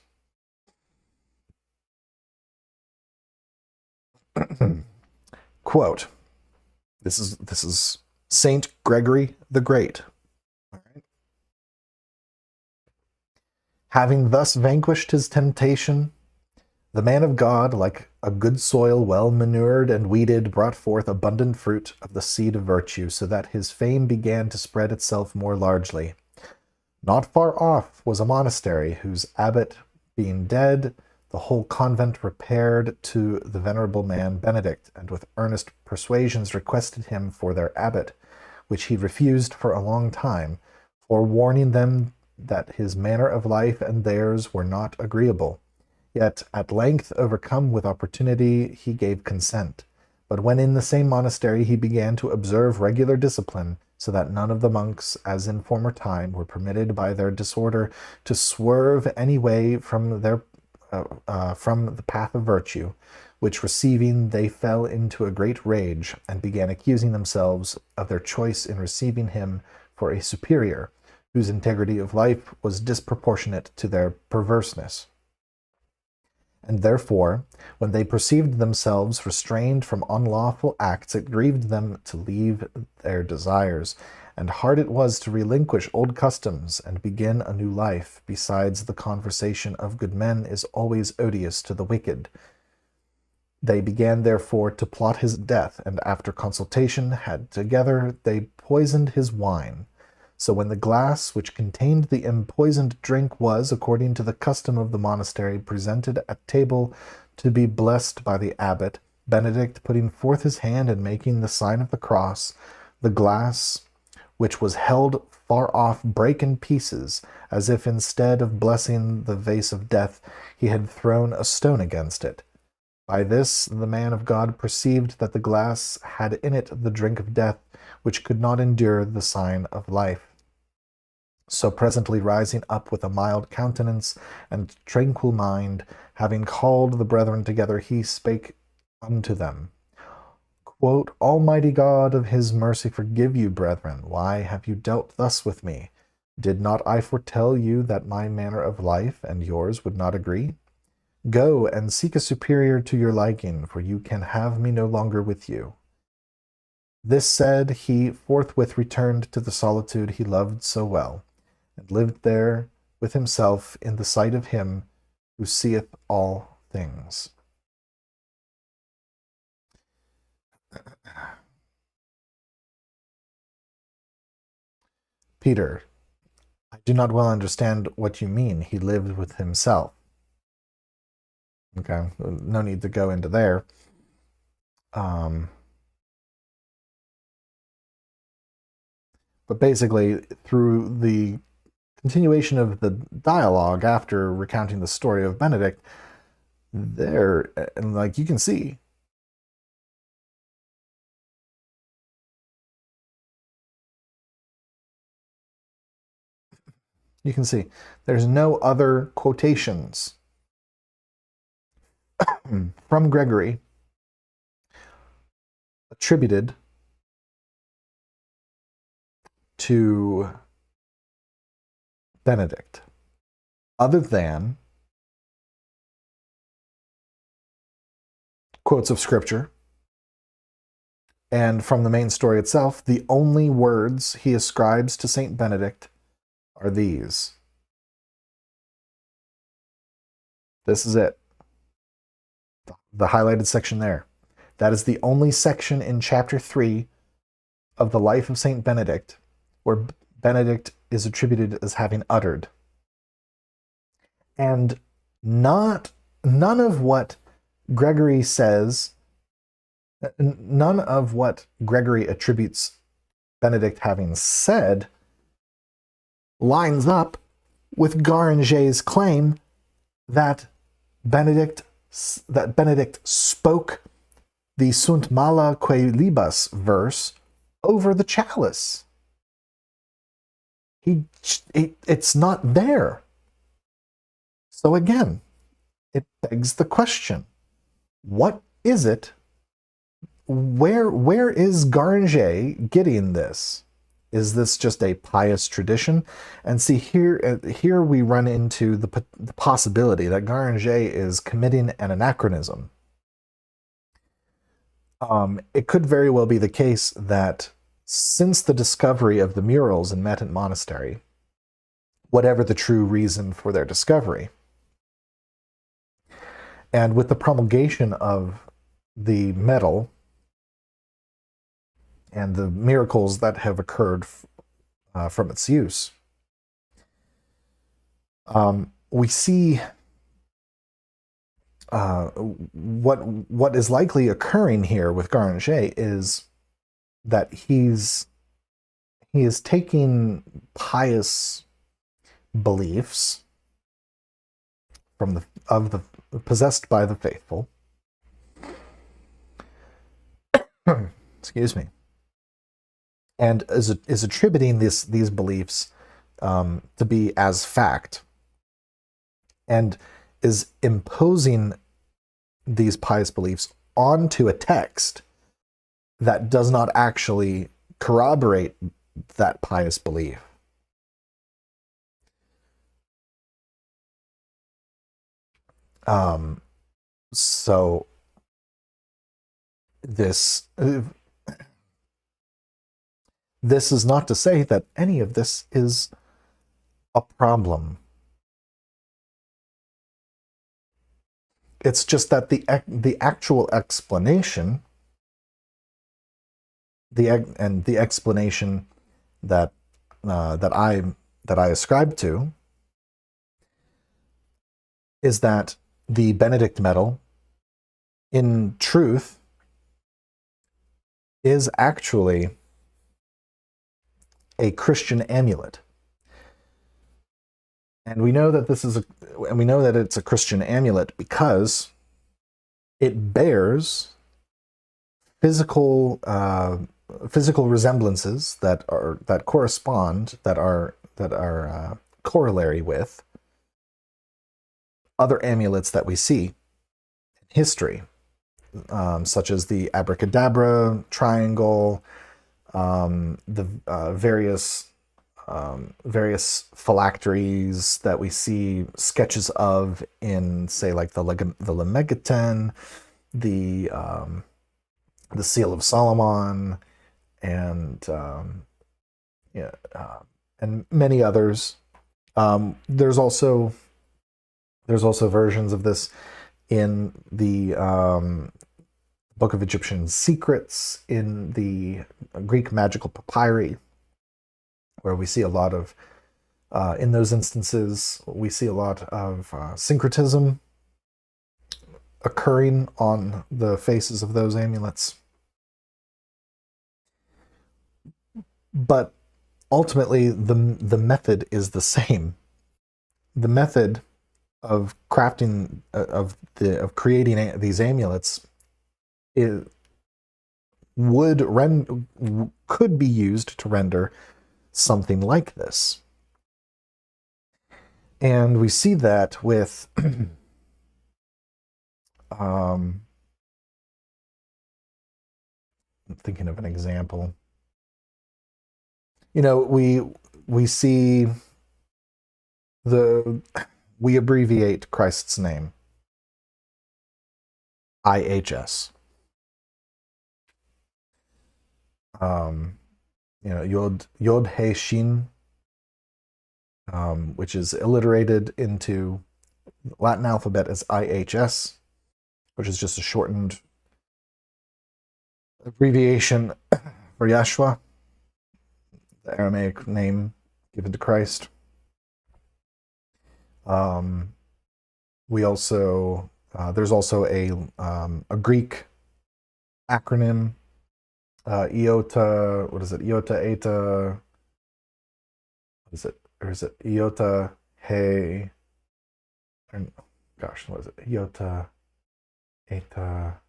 Quote, this is Saint Gregory the Great. All right. Having thus vanquished his temptation, the man of God, like a good soil well manured and weeded, brought forth abundant fruit of the seed of virtue, so that his fame began to spread itself more largely. Not far off was a monastery, whose abbot being dead, the whole convent repaired to the venerable man Benedict, and with earnest persuasions requested him for their abbot, which he refused for a long time, forewarning them that his manner of life and theirs were not agreeable. Yet at length, overcome with opportunity, he gave consent. But when in the same monastery he began to observe regular discipline, so that none of the monks, as in former time, were permitted by their disorder to swerve any way from the path of virtue, which receiving they fell into a great rage, and began accusing themselves of their choice in receiving him for a superior, whose integrity of life was disproportionate to their perverseness. And therefore, when they perceived themselves restrained from unlawful acts, it grieved them to leave their desires, and hard it was to relinquish old customs and begin a new life. Besides, the conversation of good men is always odious to the wicked. They began therefore to plot his death, and after consultation had together they poisoned his wine. So when the glass which contained the empoisoned drink was, according to the custom of the monastery, presented at table to be blessed by the abbot, Benedict, putting forth his hand and making the sign of the cross, the glass, which was held far off, brake in pieces, as if instead of blessing the vase of death, he had thrown a stone against it. By this the man of God perceived that the glass had in it the drink of death, which could not endure the sign of life. So presently rising up with a mild countenance and tranquil mind, having called the brethren together, he spake unto them, quote, Almighty God of his mercy forgive you, brethren. Why have you dealt thus with me? Did not I foretell you that my manner of life and yours would not agree? Go and seek a superior to your liking, for you can have me no longer with you. This said, he forthwith returned to the solitude he loved so well, and lived there with himself in the sight of him who seeth all things. Peter, I do not well understand what you mean. He lived with himself. Okay, no need to go into there. But basically, through the continuation of the dialogue after recounting the story of Benedict, there, and like you can see, there's no other quotations from Gregory attributed to Benedict, other than quotes of scripture. And from the main story itself, the only words he ascribes to St. Benedict are these. This is it. The highlighted section there. That is the only section in chapter 3 of the life of St. Benedict where Benedict is attributed as having uttered. And none of what Gregory says, none of what Gregory attributes Benedict having said lines up with Guéranger's claim that Benedict spoke the Sunt mala que libas verse over the chalice. It's not there. So again, it begs the question, what is it? Where is Guéranger getting this? Is this just a pious tradition? And see, here we run into the possibility that Guéranger is committing an anachronism. It could very well be the case that since the discovery of the murals in Metten Monastery, whatever the true reason for their discovery, and with the promulgation of the medal and the miracles that have occurred from its use, we see what is likely occurring here with Guéranger is that he is taking pious beliefs possessed by the faithful, excuse me, and is attributing these beliefs to be as fact, and is imposing these pious beliefs onto a text that does not actually corroborate that pious belief. So this is not to say that any of this is a problem. It's just that the actual explanation, the explanation that I ascribe to, is that the Benedict Medal, in truth, is actually a Christian amulet. And we know that it's a Christian amulet because it bears physical resemblances that correspond, that are corollary with other amulets that we see in history, such as the abracadabra triangle, the various phylacteries that we see sketches of in, say, like the Lemegeton, the Seal of Solomon, and and many others. There's also versions of this in the Book of Egyptian Secrets, in the Greek magical papyri, where we see a lot of, in those instances, we see a lot of syncretism occurring on the faces of those amulets. But ultimately, the method is the same. The method of crafting, of creating these amulets, could be used to render something like this. And we see that with I'm thinking of an example. You know, we see we abbreviate Christ's name, IHS. You know, Yod He Shin, which is alliterated into Latin alphabet as IHS, which is just a shortened abbreviation for Yahshua, the Aramaic name given to Christ. We also there's also a Greek acronym, Iota. What is it? Iota Eta. What is it? Or is it Iota He? Gosh, what is it? Iota Eta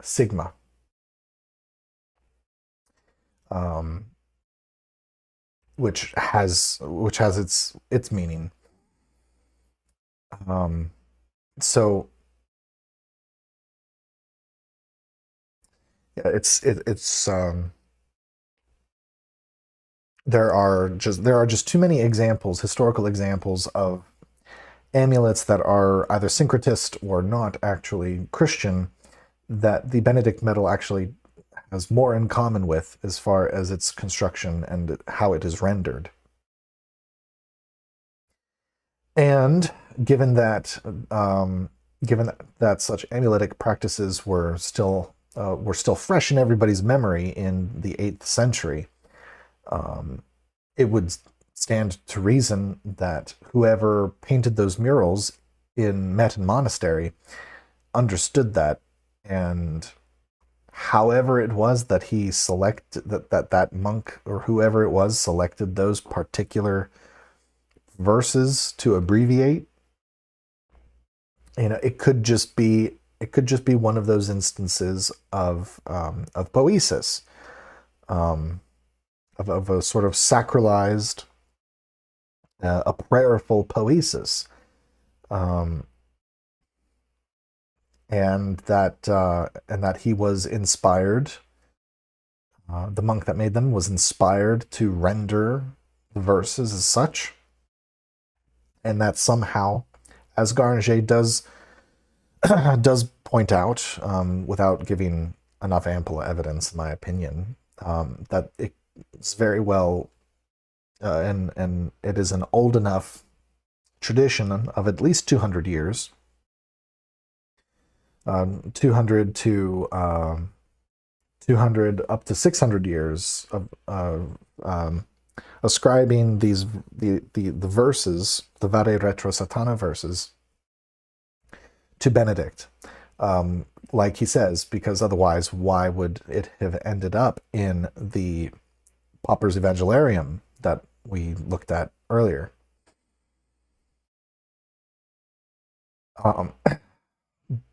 Sigma. Which has its meaning. So yeah, there are just too many examples, historical examples of amulets that are either syncretist or not actually Christian, that the Benedict Medal actually has more in common with as far as its construction and how it is rendered. And given that such amuletic practices were still fresh in everybody's memory in the 8th century, it would stand to reason that whoever painted those murals in Metten Monastery understood that, and however it was that he selected that monk or whoever it was selected those particular verses to abbreviate, you know, it could just be one of those instances of poesis, of a sort of sacralized, a prayerful poesis, and that he was inspired. The monk that made them was inspired to render the verses as such, and that somehow, as Gueranger does point out, without giving enough ample evidence, in my opinion, that it's very well, and it is an old enough tradition of at least 200 years, 200 up to 600 years of ascribing the verses, the Vade Retro Satana verses, to Benedict, like he says, because otherwise, why would it have ended up in the Pauper's Evangeliarium that we looked at earlier?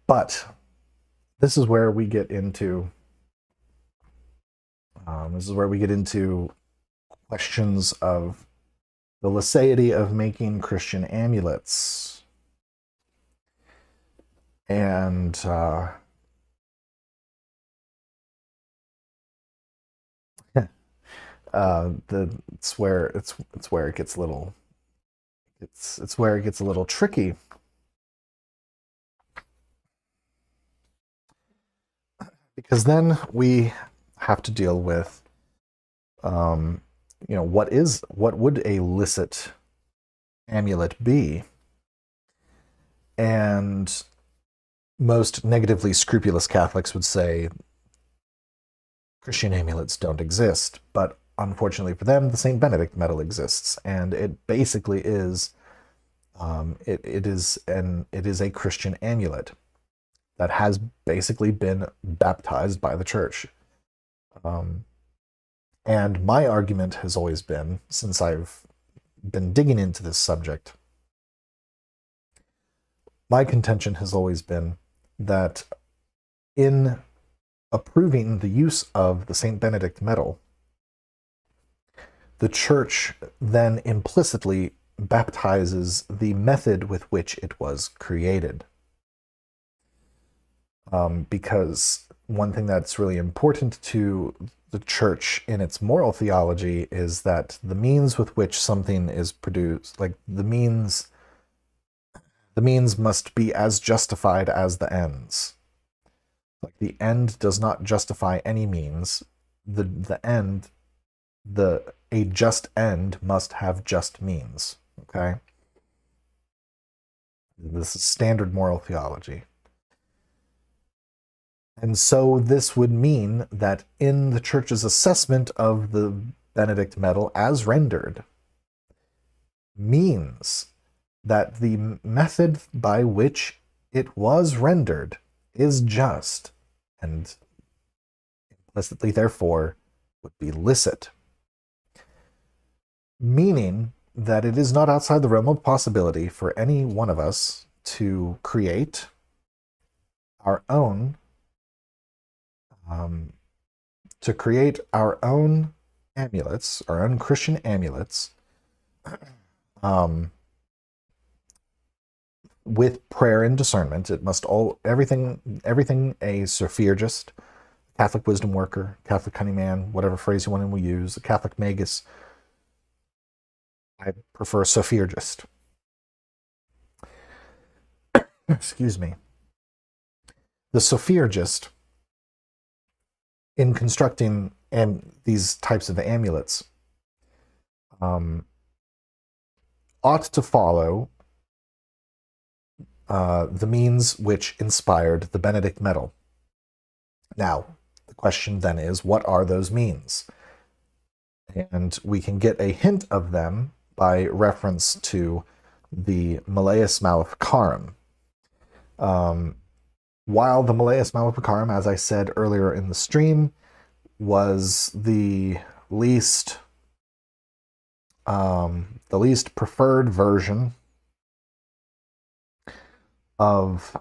But this is where we get into questions of the licity of making Christian amulets. And it's where it gets a little tricky. Because then we have to deal with, you know, what would a licit amulet be? And most negatively scrupulous Catholics would say Christian amulets don't exist, but unfortunately for them, the St Benedict Medal exists, and it basically is it is a Christian amulet that has basically been baptized by the church. And my argument has always been, since I've been digging into this subject, my contention has always been that in approving the use of the St. Benedict Medal, the church then implicitly baptizes the method with which it was created. Because one thing that's really important to the church in its moral theology is that the means with which something is produced, like the means must be as justified as the ends. Like the end does not justify any means. A just end must have just means. Okay? This is standard moral theology. And so this would mean that in the church's assessment of the Benedict Medal as rendered means that the method by which it was rendered is just, and implicitly, therefore, would be licit. Meaning that it is not outside the realm of possibility for any one of us to create our own amulets, our own Christian amulets, with prayer and discernment. It must everything a Sophiergist, Catholic wisdom worker, Catholic cunning man, whatever phrase you want to use, a Catholic magus. I prefer Sophiergist. Excuse me. The Sophiergist, in constructing these types of amulets, ought to follow the means which inspired the Benedict Medal. Now, the question then is, what are those means? And we can get a hint of them by reference to the Malleus Maleficarum. While the Malleus Maleficarum, as I said earlier in the stream, was the least preferred version of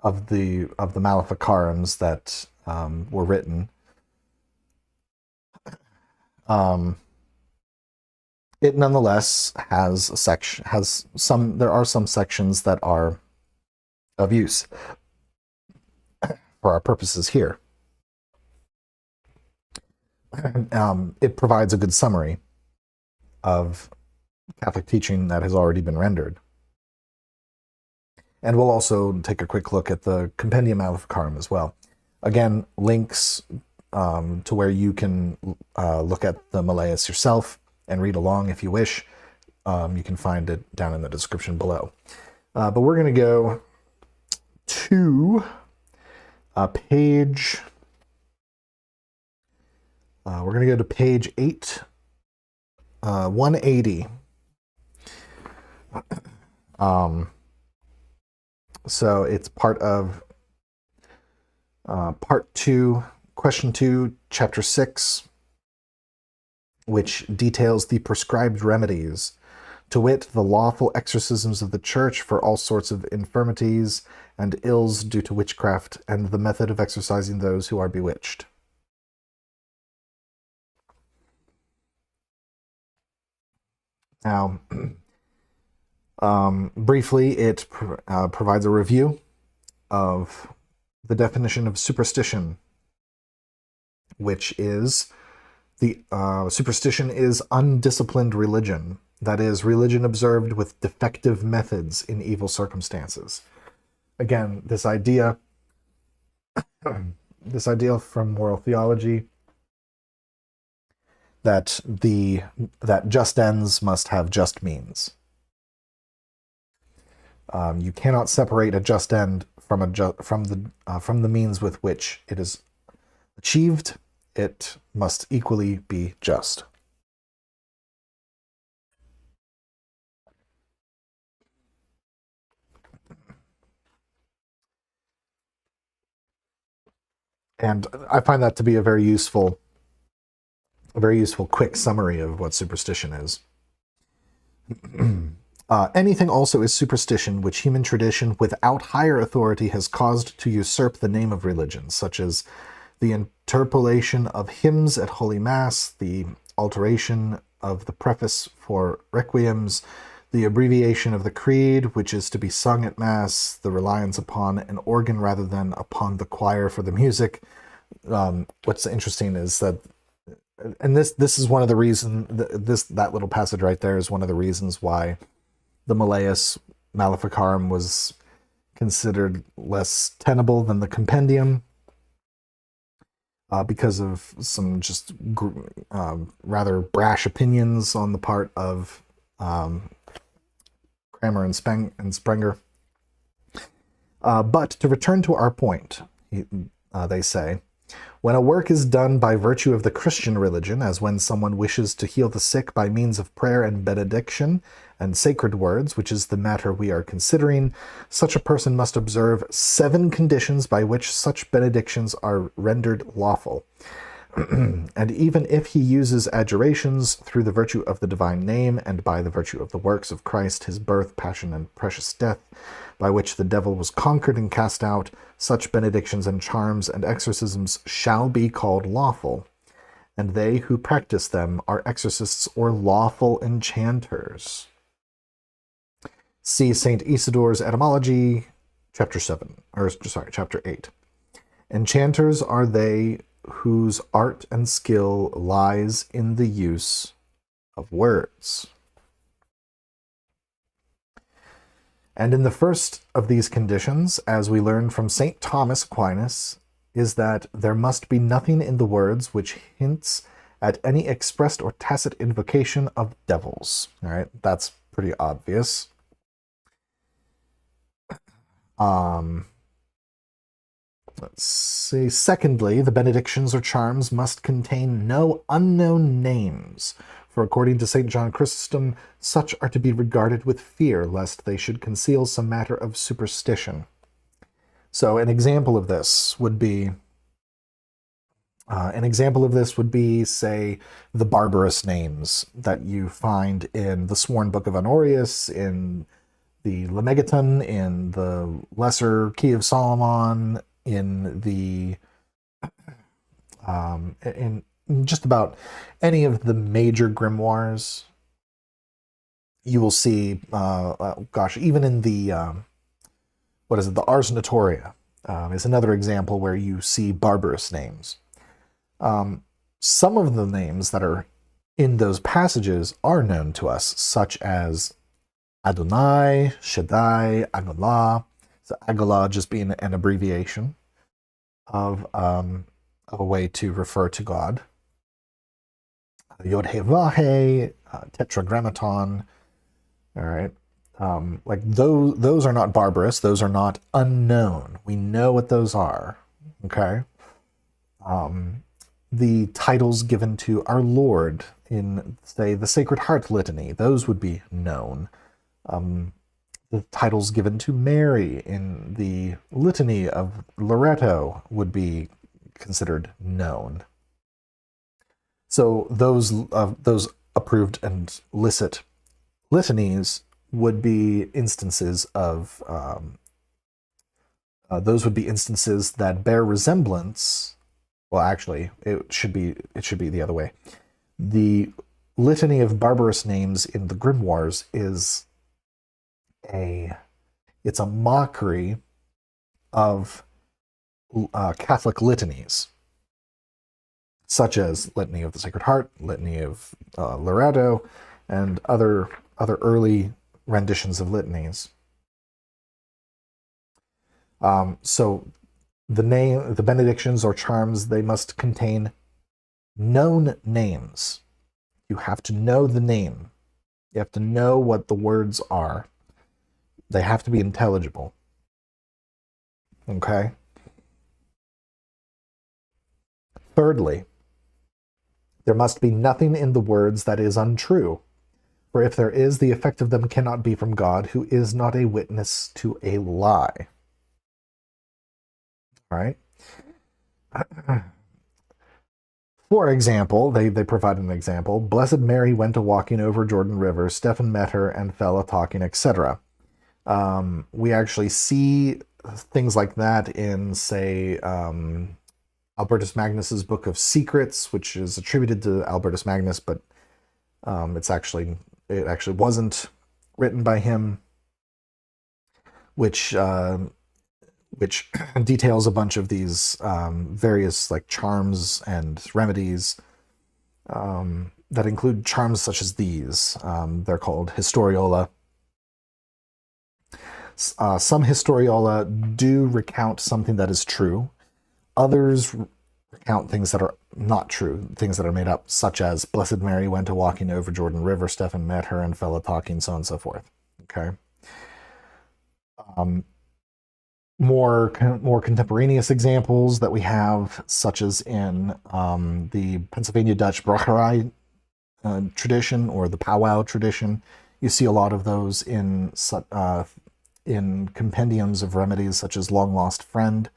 the Maleficarums that were written, it nonetheless has there are some sections that are of use for our purposes here. It provides a good summary of Catholic teaching that has already been rendered. And we'll also take a quick look at the Compendium Maleficarum as well. Again, links to where you can look at the Malleus yourself and read along if you wish. You can find it down in the description below. But we're going to go to page... we're going to go to page 180. So it's part of part 2, question 2, chapter 6, which details the prescribed remedies, to wit, the lawful exorcisms of the church for all sorts of infirmities and ills due to witchcraft, and the method of exorcising those who are bewitched. Now, briefly, it provides a review of the definition of superstition, which is superstition is undisciplined religion. That is, religion observed with defective methods in evil circumstances. Again, this idea from moral theology that just ends must have just means. You cannot separate a just end from the means with which it is achieved, it must equally be just. And I find that to be a very useful quick summary of what superstition is. Anything also is superstition which human tradition without higher authority has caused to usurp the name of religion, such as the interpolation of hymns at Holy Mass, the alteration of the preface for requiems, the abbreviation of the creed, which is to be sung at Mass, the reliance upon an organ rather than upon the choir for the music. What's interesting is that, and this is one of the reasons, that little passage right there is one of the reasons why the Malleus Maleficarum was considered less tenable than the Compendium, because of some just rather brash opinions on the part of Kramer and Sprenger. But to return to our point, they say, when a work is done by virtue of the Christian religion, as when someone wishes to heal the sick by means of prayer and benediction and sacred words, which is the matter we are considering, such a person must observe 7 conditions by which such benedictions are rendered lawful. And even if he uses adjurations through the virtue of the divine name and by the virtue of the works of Christ, his birth, passion, and precious death, by which the devil was conquered and cast out, such benedictions and charms and exorcisms shall be called lawful, and they who practice them are exorcists or lawful enchanters. See St. Isidore's Etymology, chapter 8. Enchanters are they whose art and skill lies in the use of words. And in the first of these conditions, as we learn from St. Thomas Aquinas, is that there must be nothing in the words which hints at any expressed or tacit invocation of devils. All right, that's pretty obvious. Let's see. Secondly, the benedictions or charms must contain no unknown names, for according to St. John Chrysostom, such are to be regarded with fear, lest they should conceal some matter of superstition. So an example of this would be, say, the barbarous names that you find in the Sworn Book of Honorius, in the Lemegeton, in the Lesser Key of Solomon, in just about any of the major grimoires. You will see, even in the, the Ars Notoria is another example where you see barbarous names. Some of the names that are in those passages are known to us, such as Adonai, Shaddai, Agolah. So Agolah just being an abbreviation of a way to refer to God. Yod-Heh-Vah-Heh, Tetragrammaton. All right. Like those are not barbarous. Those are not unknown. We know what those are. Okay. The titles given to our Lord in, say, the Sacred Heart Litany, those would be known. The titles given to Mary in the Litany of Loretto would be considered known. So those approved and licit litanies would be instances of that bear resemblance. Well, actually, it should be the other way. The litany of barbarous names in the grimoires is it's a mockery of Catholic litanies, such as Litany of the Sacred Heart, Litany of Loretto, and other early renditions of litanies. So the benedictions or charms, they must contain known names. You have to know the name. You have to know what the words are. They have to be intelligible. Okay? Thirdly, there must be nothing in the words that is untrue. For if there is, the effect of them cannot be from God, who is not a witness to a lie. All right? For example, they provide an example. Blessed Mary went a walking over Jordan River. Stephen met her and fell a talking, etc. We actually see things like that in, say, Albertus Magnus's Book of Secrets, which is attributed to Albertus Magnus, but it actually wasn't written by him, which details a bunch of these various like charms and remedies that include charms such as these. They're called historiola. Some historiola do recount something that is true. Others recount things that are not true, things that are made up, such as Blessed Mary went a walking over Jordan River, Stephen met her and fell a talking, so on and so forth. Okay. More contemporaneous examples that we have, such as in the Pennsylvania Dutch Bracherij tradition or the powwow tradition. You see a lot of those in compendiums of remedies such as Long Lost Friend.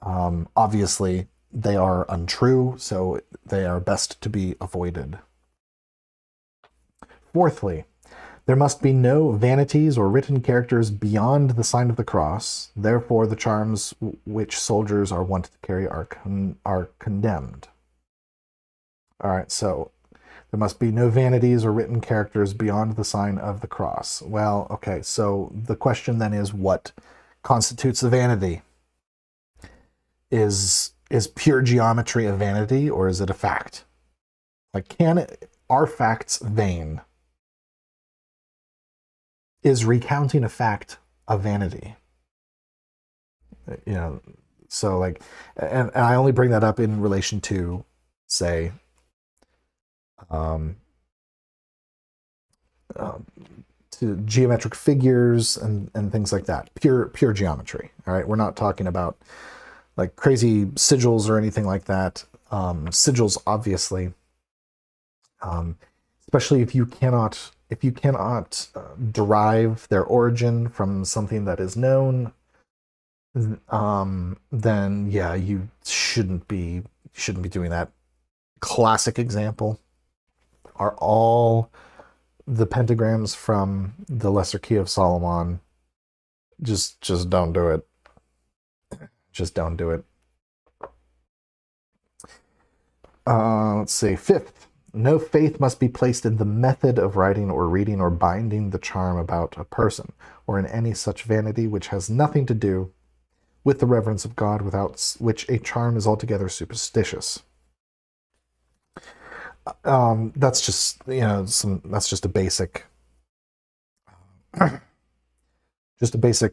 Obviously, they are untrue, so they are best to be avoided. Fourthly, there must be no vanities or written characters beyond the sign of the cross. Therefore, the charms which soldiers are wanted to carry are condemned. All right, so there must be no vanities or written characters beyond the sign of the cross. Well, okay, so the question then is, what constitutes a vanity? Is pure geometry a vanity, or is it a fact? Like, are facts vain? Is recounting a fact a vanity? You know, so like, and I only bring that up in relation to, say, to geometric figures and things like that. Pure geometry. All right, we're not talking about like crazy sigils or anything like that. Sigils, obviously, especially if you cannot derive their origin from something that is known, then yeah, you shouldn't be doing that. Classic example are all the pentagrams from the Lesser Key of Solomon. Just don't do it. Just don't do it. Let's see. Fifth, no faith must be placed in the method of writing or reading or binding the charm about a person, or in any such vanity which has nothing to do with the reverence of God, without which a charm is altogether superstitious. That's just, that's just a basic,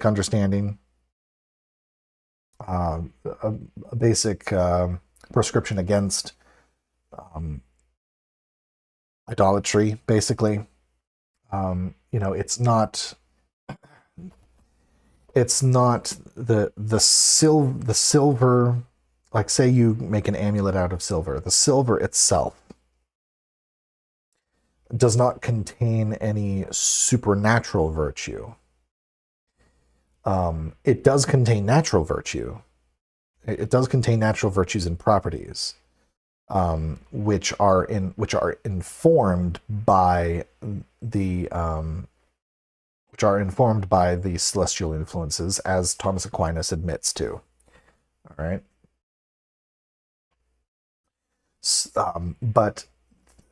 understanding. A basic prescription against idolatry, basically. It's not the silver. Like, say you make an amulet out of silver. The silver itself does not contain any supernatural virtue. It does contain natural virtue. It does contain natural virtues and properties, which are informed by the celestial influences, as Thomas Aquinas admits to. All right. But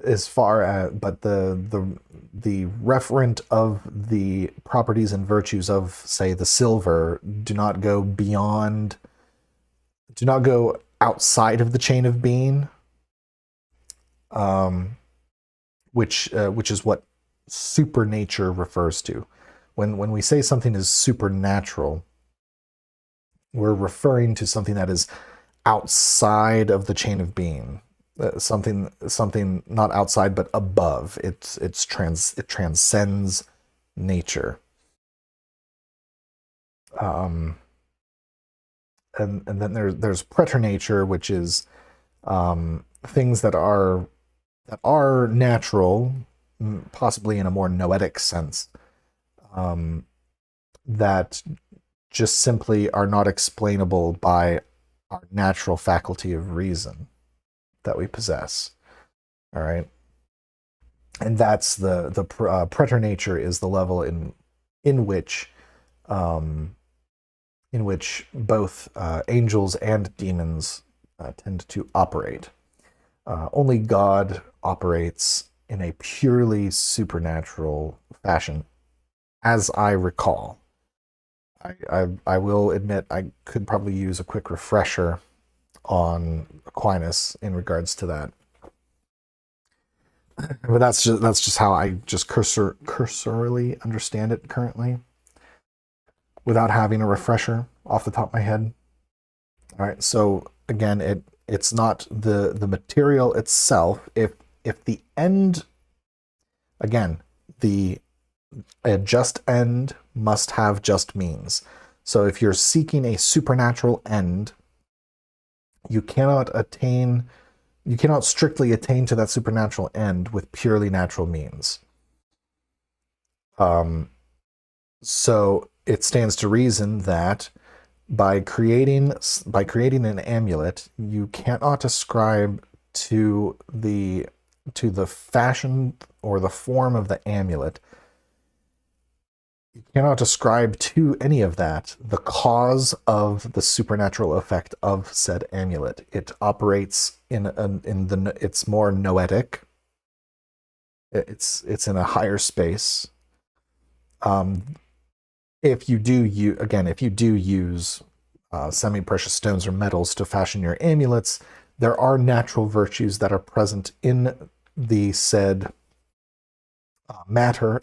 as far as the referent of the properties and virtues of, say, the silver do not go outside of the chain of being, which is what supernature refers to. When we say something is supernatural, we're referring to something that is outside of the chain of being. Something not outside but above. It transcends nature. and then there's preternature, which is things that are natural, possibly in a more noetic sense, that just simply are not explainable by our natural faculty of reason that we possess. All right, and that's the preternature is the level in which both angels and demons tend to operate. Only God operates in a purely supernatural fashion, as I recall. I will admit I could probably use a quick refresher on Aquinas in regards to that. But that's just how I just cursorily understand it currently, without having a refresher off the top of my head. All right, so again, it's not the material itself. If the end, again, a just end must have just means. So if you're seeking a supernatural end, you cannot strictly attain to that supernatural end with purely natural means. So it stands to reason that by creating an amulet, you cannot ascribe to the fashion or the form of the amulet. You cannot ascribe to any of that the cause of the supernatural effect of said amulet. It operates it's more noetic. It's in a higher space. If you do use semi-precious stones or metals to fashion your amulets, there are natural virtues that are present in the said matter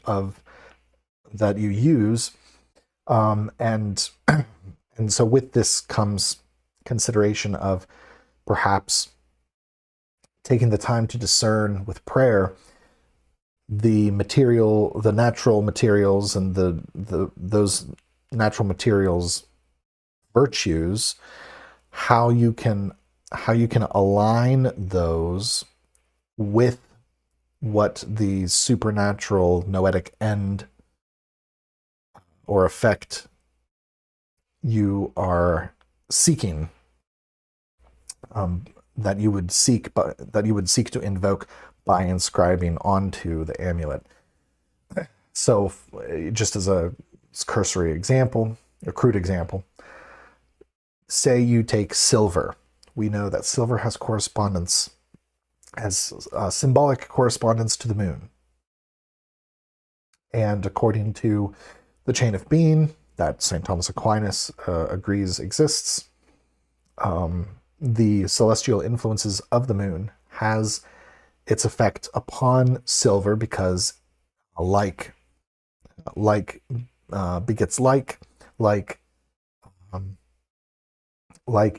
that you use, and so with this comes consideration of perhaps taking the time to discern with prayer the natural materials and those natural materials virtues, how you can align those with what the supernatural noetic end or effect you are seeking, that you would seek to invoke by inscribing onto the amulet. So, just as a cursory example, a crude example, say you take silver. We know that silver has symbolic correspondence to the moon. And according to the chain of being that St. Thomas Aquinas agrees exists, the celestial influences of the moon has its effect upon silver, because like begets like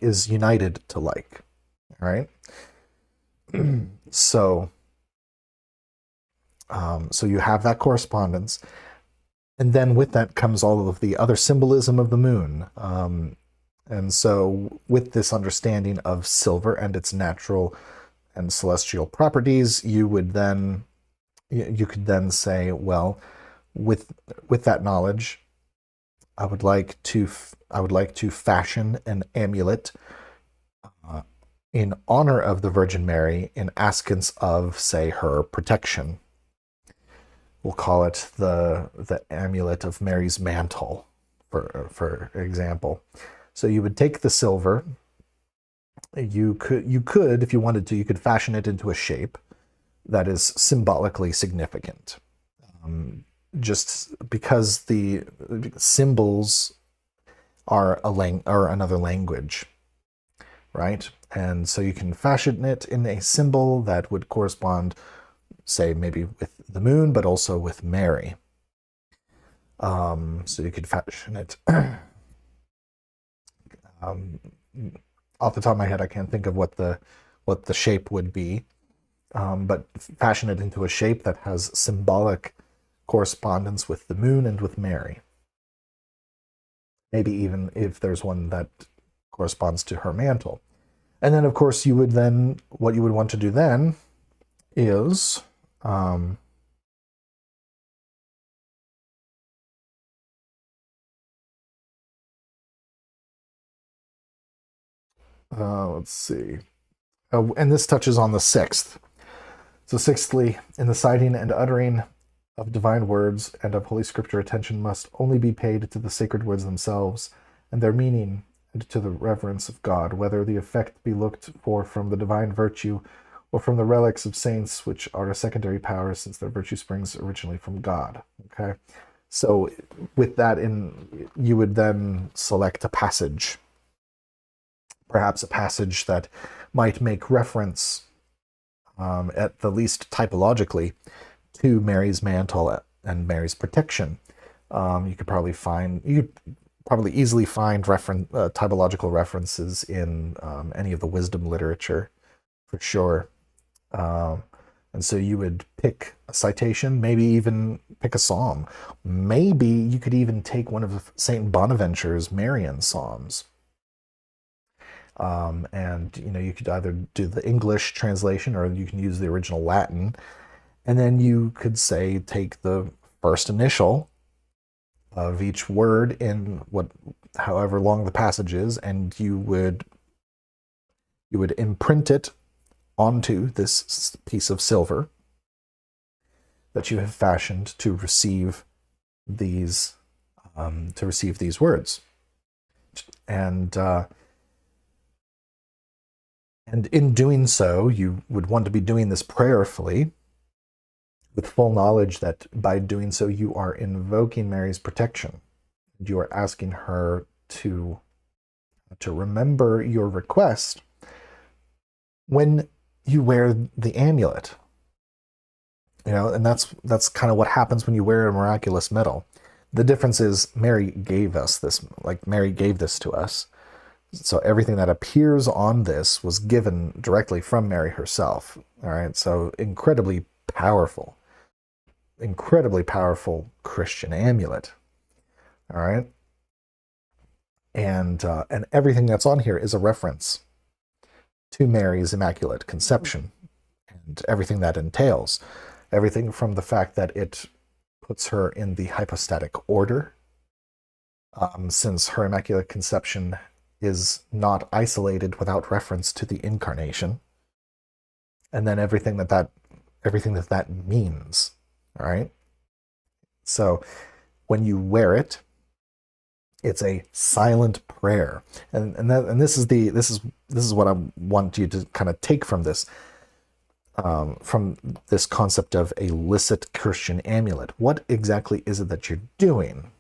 is united to like. All right. So you have that correspondence, and then with that comes all of the other symbolism of the moon. And so with this understanding of silver and its natural and celestial properties, you could then say, well, with that knowledge, I would like to fashion an amulet in honor of the Virgin Mary, in askance of, say, her protection. We'll call it the amulet of Mary's mantle, for example. So you would take the silver. You could, if you wanted to, you could fashion it into a shape that is symbolically significant. Just because the symbols are another language, right? And so you can fashion it in a symbol that would correspond, say, maybe with the moon, but also with Mary. So you could fashion it. Off the top of my head, I can't think of what the shape would be, but fashion it into a shape that has symbolic correspondence with the moon and with Mary. Maybe even if there's one that corresponds to her mantle. And then, of course, you would then, what you would want to do then is, let's see. And this touches on the sixth. So sixthly, in the citing and uttering of divine words and of Holy Scripture, attention must only be paid to the sacred words themselves and their meaning, and to the reverence of God, whether the effect be looked for from the divine virtue or from the relics of saints, which are a secondary power, since their virtue springs originally from God. Okay, so with that you would then select a passage, perhaps a passage that might make reference, at the least typologically, to Mary's mantle and Mary's protection. You could probably easily find typological references in any of the wisdom literature, for sure. And so you would pick a citation, maybe even pick a psalm. Maybe you could even take one of St. Bonaventure's Marian psalms. And you could either do the English translation or you can use the original Latin. And then you could say, take the first initial of each word in however long the passage is, and you would imprint it onto this piece of silver that you have fashioned to receive these words. And in doing so, you would want to be doing this prayerfully, with full knowledge that by doing so, you are invoking Mary's protection. You are asking her to remember your request when you wear the amulet. And that's kind of what happens when you wear a miraculous medal. The difference is Mary gave us this, Mary gave this to us. So everything that appears on this was given directly from Mary herself. All right, so incredibly powerful Christian amulet. All right, and everything that's on here is a reference to Mary's Immaculate Conception and everything that entails. Everything from the fact that it puts her in the hypostatic order, since her Immaculate Conception is not isolated without reference to the Incarnation, and then everything that means. All right. So when you wear it, it's a silent prayer, and this is what I want you to kind of take from this concept of a licit Christian amulet. What exactly is it that you're doing?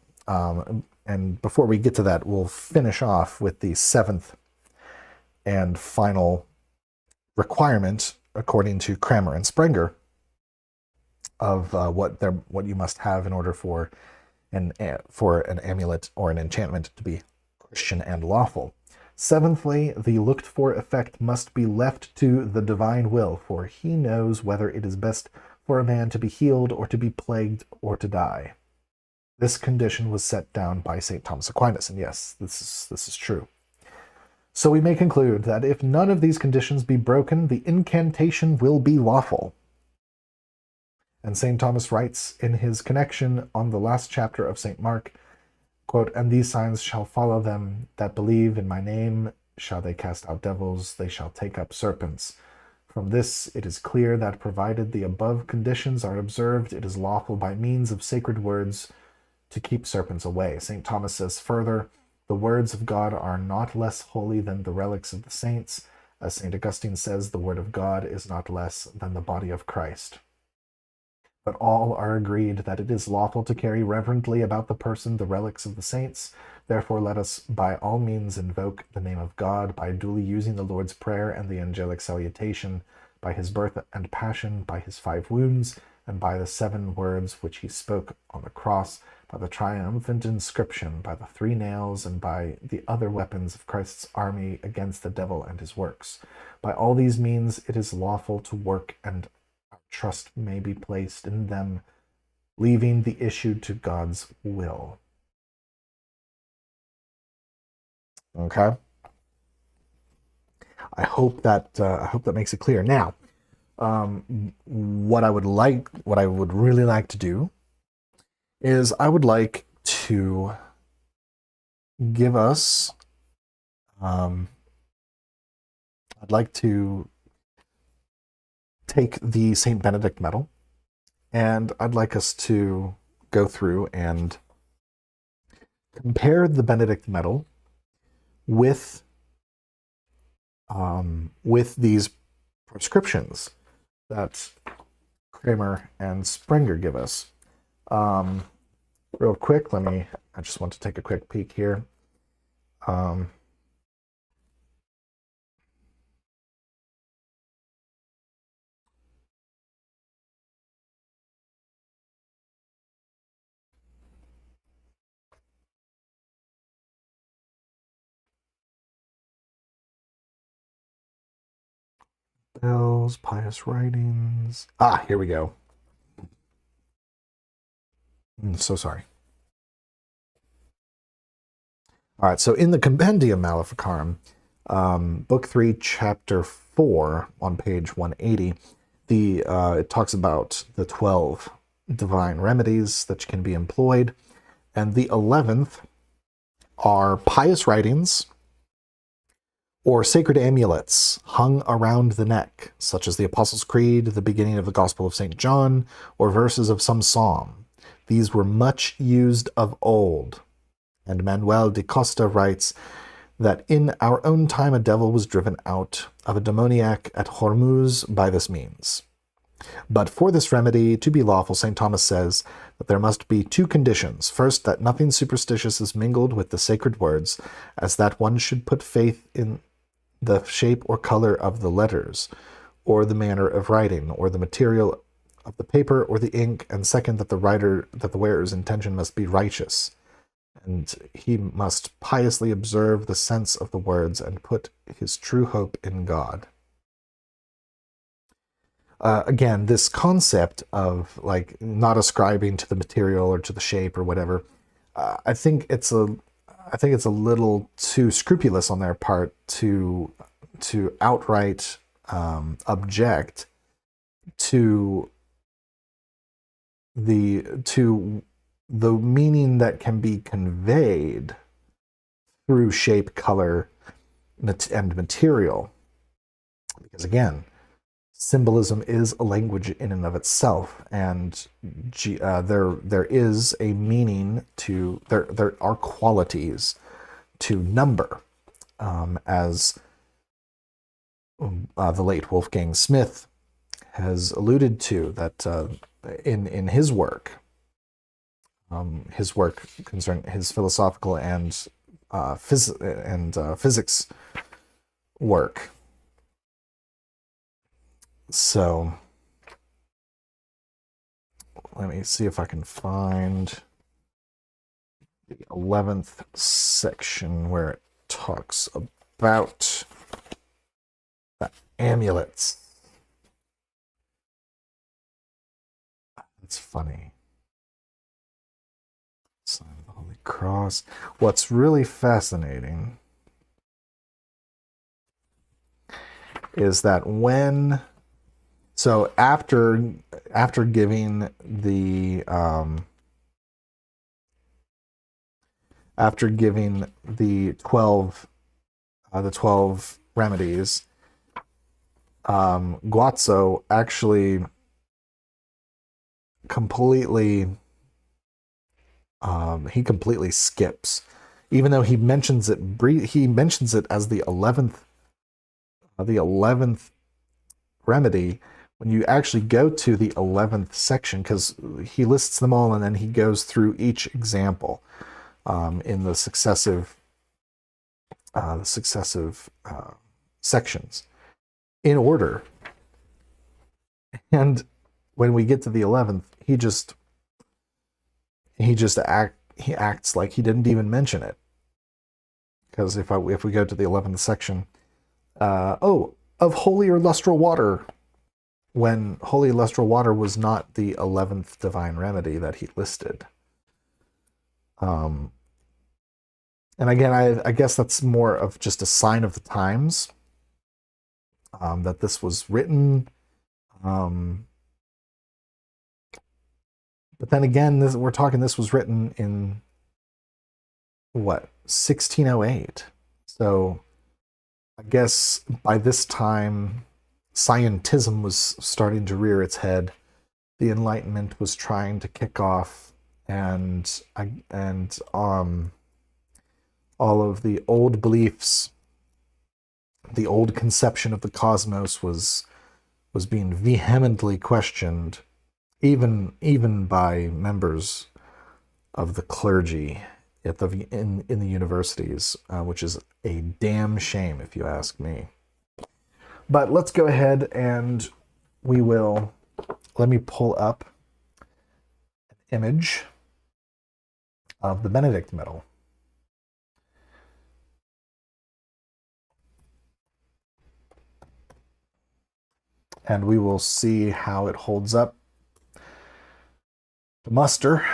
And before we get to that, we'll finish off with the seventh and final requirement, according to Cranmer and Sprenger, of what you must have in order for an amulet or an enchantment to be Christian and lawful. Seventhly, the looked-for effect must be left to the divine will, for he knows whether it is best for a man to be healed or to be plagued or to die. This condition was set down by St. Thomas Aquinas, and yes, this is true. So we may conclude that if none of these conditions be broken, the incantation will be lawful. And St. Thomas writes in his connection on the last chapter of St. Mark, quote, "And these signs shall follow them that believe in my name. Shall they cast out devils, they shall take up serpents. From this it is clear that provided the above conditions are observed, it is lawful by means of sacred words to keep serpents away." St. Thomas says further, "The words of God are not less holy than the relics of the saints. As St. Augustine says, the word of God is not less than the body of Christ." But all are agreed that it is lawful to carry reverently about the person the relics of the saints. Therefore let us by all means invoke the name of God by duly using the Lord's Prayer and the angelic salutation, by his birth and passion, by his 5 wounds, and by the 7 words which he spoke on the cross, by the triumphant inscription, by the 3 nails, and by the other weapons of Christ's army against the devil and his works. By all these means it is lawful to work, and our trust may be placed in them, leaving the issue to God's will. Okay? I hope that makes it clear. Now, what I would really like to do is I would like to give us, I'd like to take the St Benedict Medal, and I'd like us to go through and compare the Benedict Medal with these prescriptions that Kramer and Sprenger give us. Real quick, I just want to take a quick peek here. Bells, pious writings. Here we go. So sorry. All right, so in the Compendium Maleficarum, Book 3, Chapter 4, on page 180, it talks about the 12 divine remedies that can be employed, and the 11th are pious writings or sacred amulets hung around the neck, such as the Apostles' Creed, the beginning of the Gospel of St. John, or verses of some psalm. These were much used of old, and Manuel de Costa writes that in our own time a devil was driven out of a demoniac at Hormuz by this means. But for this remedy to be lawful, St. Thomas says that there must be two conditions. First, that nothing superstitious is mingled with the sacred words, as that one should put faith in the shape or color of the letters, or the manner of writing, or the material of the paper or the ink, and second, that the wearer's intention must be righteous, and he must piously observe the sense of the words and put his true hope in God. Again, this concept of not ascribing to the material or to the shape or whatever, I think it's a little too scrupulous on their part to outright object to the meaning that can be conveyed through shape, color, and material. Because again, symbolism is a language in and of itself, and there is a meaning to, there are qualities to number, as the late Wolfgang Smith has alluded to, that in his work concerning his philosophical and physics work. So let me see if I can find the 11th section where it talks about the amulets. That's funny. Sign of the Holy Cross. What's really fascinating is that after giving the 12 remedies, Guazzo actually completely skips, even though he mentions it as the 11th remedy. When you actually go to the 11th section, because he lists them all and then he goes through each example in the successive sections in order. And when we get to the 11th, he acts like he didn't even mention it. Because if we go to the 11th section, of holy or lustral water, when holy lustral water was not the 11th divine remedy that he listed. And again, I guess that's more of just a sign of the times, that this was written. But then again, we're talking this was written in what, 1608. So I guess by this time, scientism was starting to rear its head. The Enlightenment was trying to kick off, and all of the old beliefs, the old conception of the cosmos was being vehemently questioned, even by members of the clergy in the universities, which is a damn shame if you ask me. But let's go ahead and let me pull up an image of the Benedict Medal. And we will see how it holds up to muster.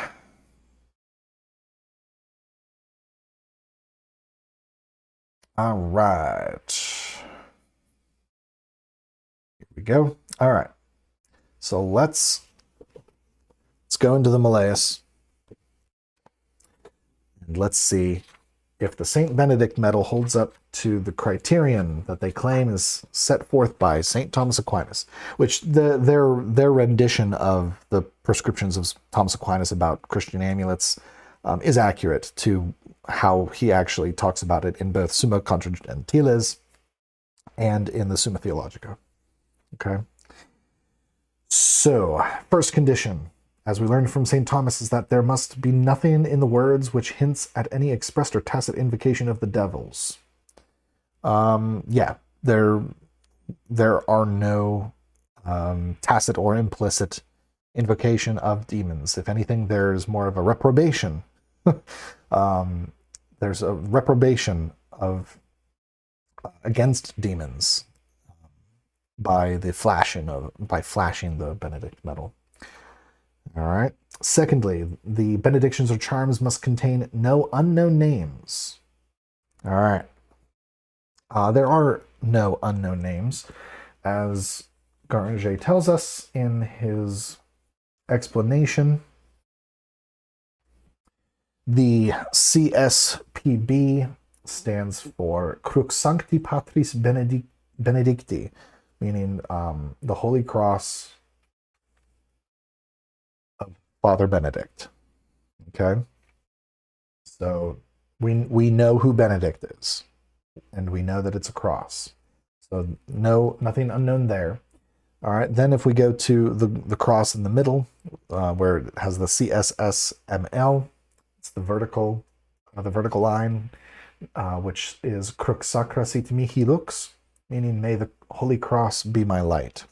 All right. Here we go. All right. So let's go into the Malleus, and let's see if the St. Benedict Medal holds up to the criterion that they claim is set forth by St. Thomas Aquinas, which their rendition of the prescriptions of Thomas Aquinas about Christian amulets is accurate to how he actually talks about it in both Summa Contra Gentiles and in the Summa Theologica. Okay. So, first condition, as we learned from St. Thomas, is that there must be nothing in the words which hints at any expressed or tacit invocation of the devils. Yeah, there are no tacit or implicit invocation of demons. If anything, there's more of a reprobation. There's a reprobation of against demons by flashing the Benedict Medal. All right. Secondly, the benedictions or charms must contain no unknown names. All right. There are no unknown names, as Gueranger tells us in his explanation. The CSPB stands for Crux Sancti Patris Benedicti, meaning the Holy Cross of Father Benedict. Okay? So we know who Benedict is, and we know that it's a cross. So nothing unknown there. All right, then if we go to the cross in the middle, where it has the CSSML, it's the vertical line, which is Crux Sacra sit mihi lux, meaning may the Holy Cross be my light.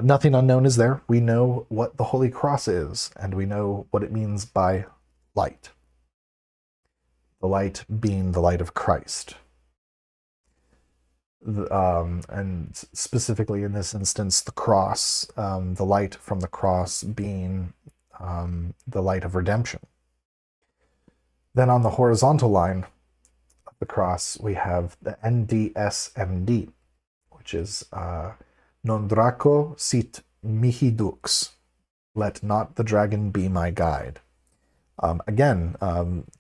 Nothing unknown is there. We know what the Holy Cross is, and we know what it means by light. The light being the light of Christ. And specifically in this instance, the cross, the light from the cross being the light of redemption. Then on the horizontal line of the cross, we have the NDSMD, which is Non Draco sit mihi dux, let not the dragon be my guide. Again,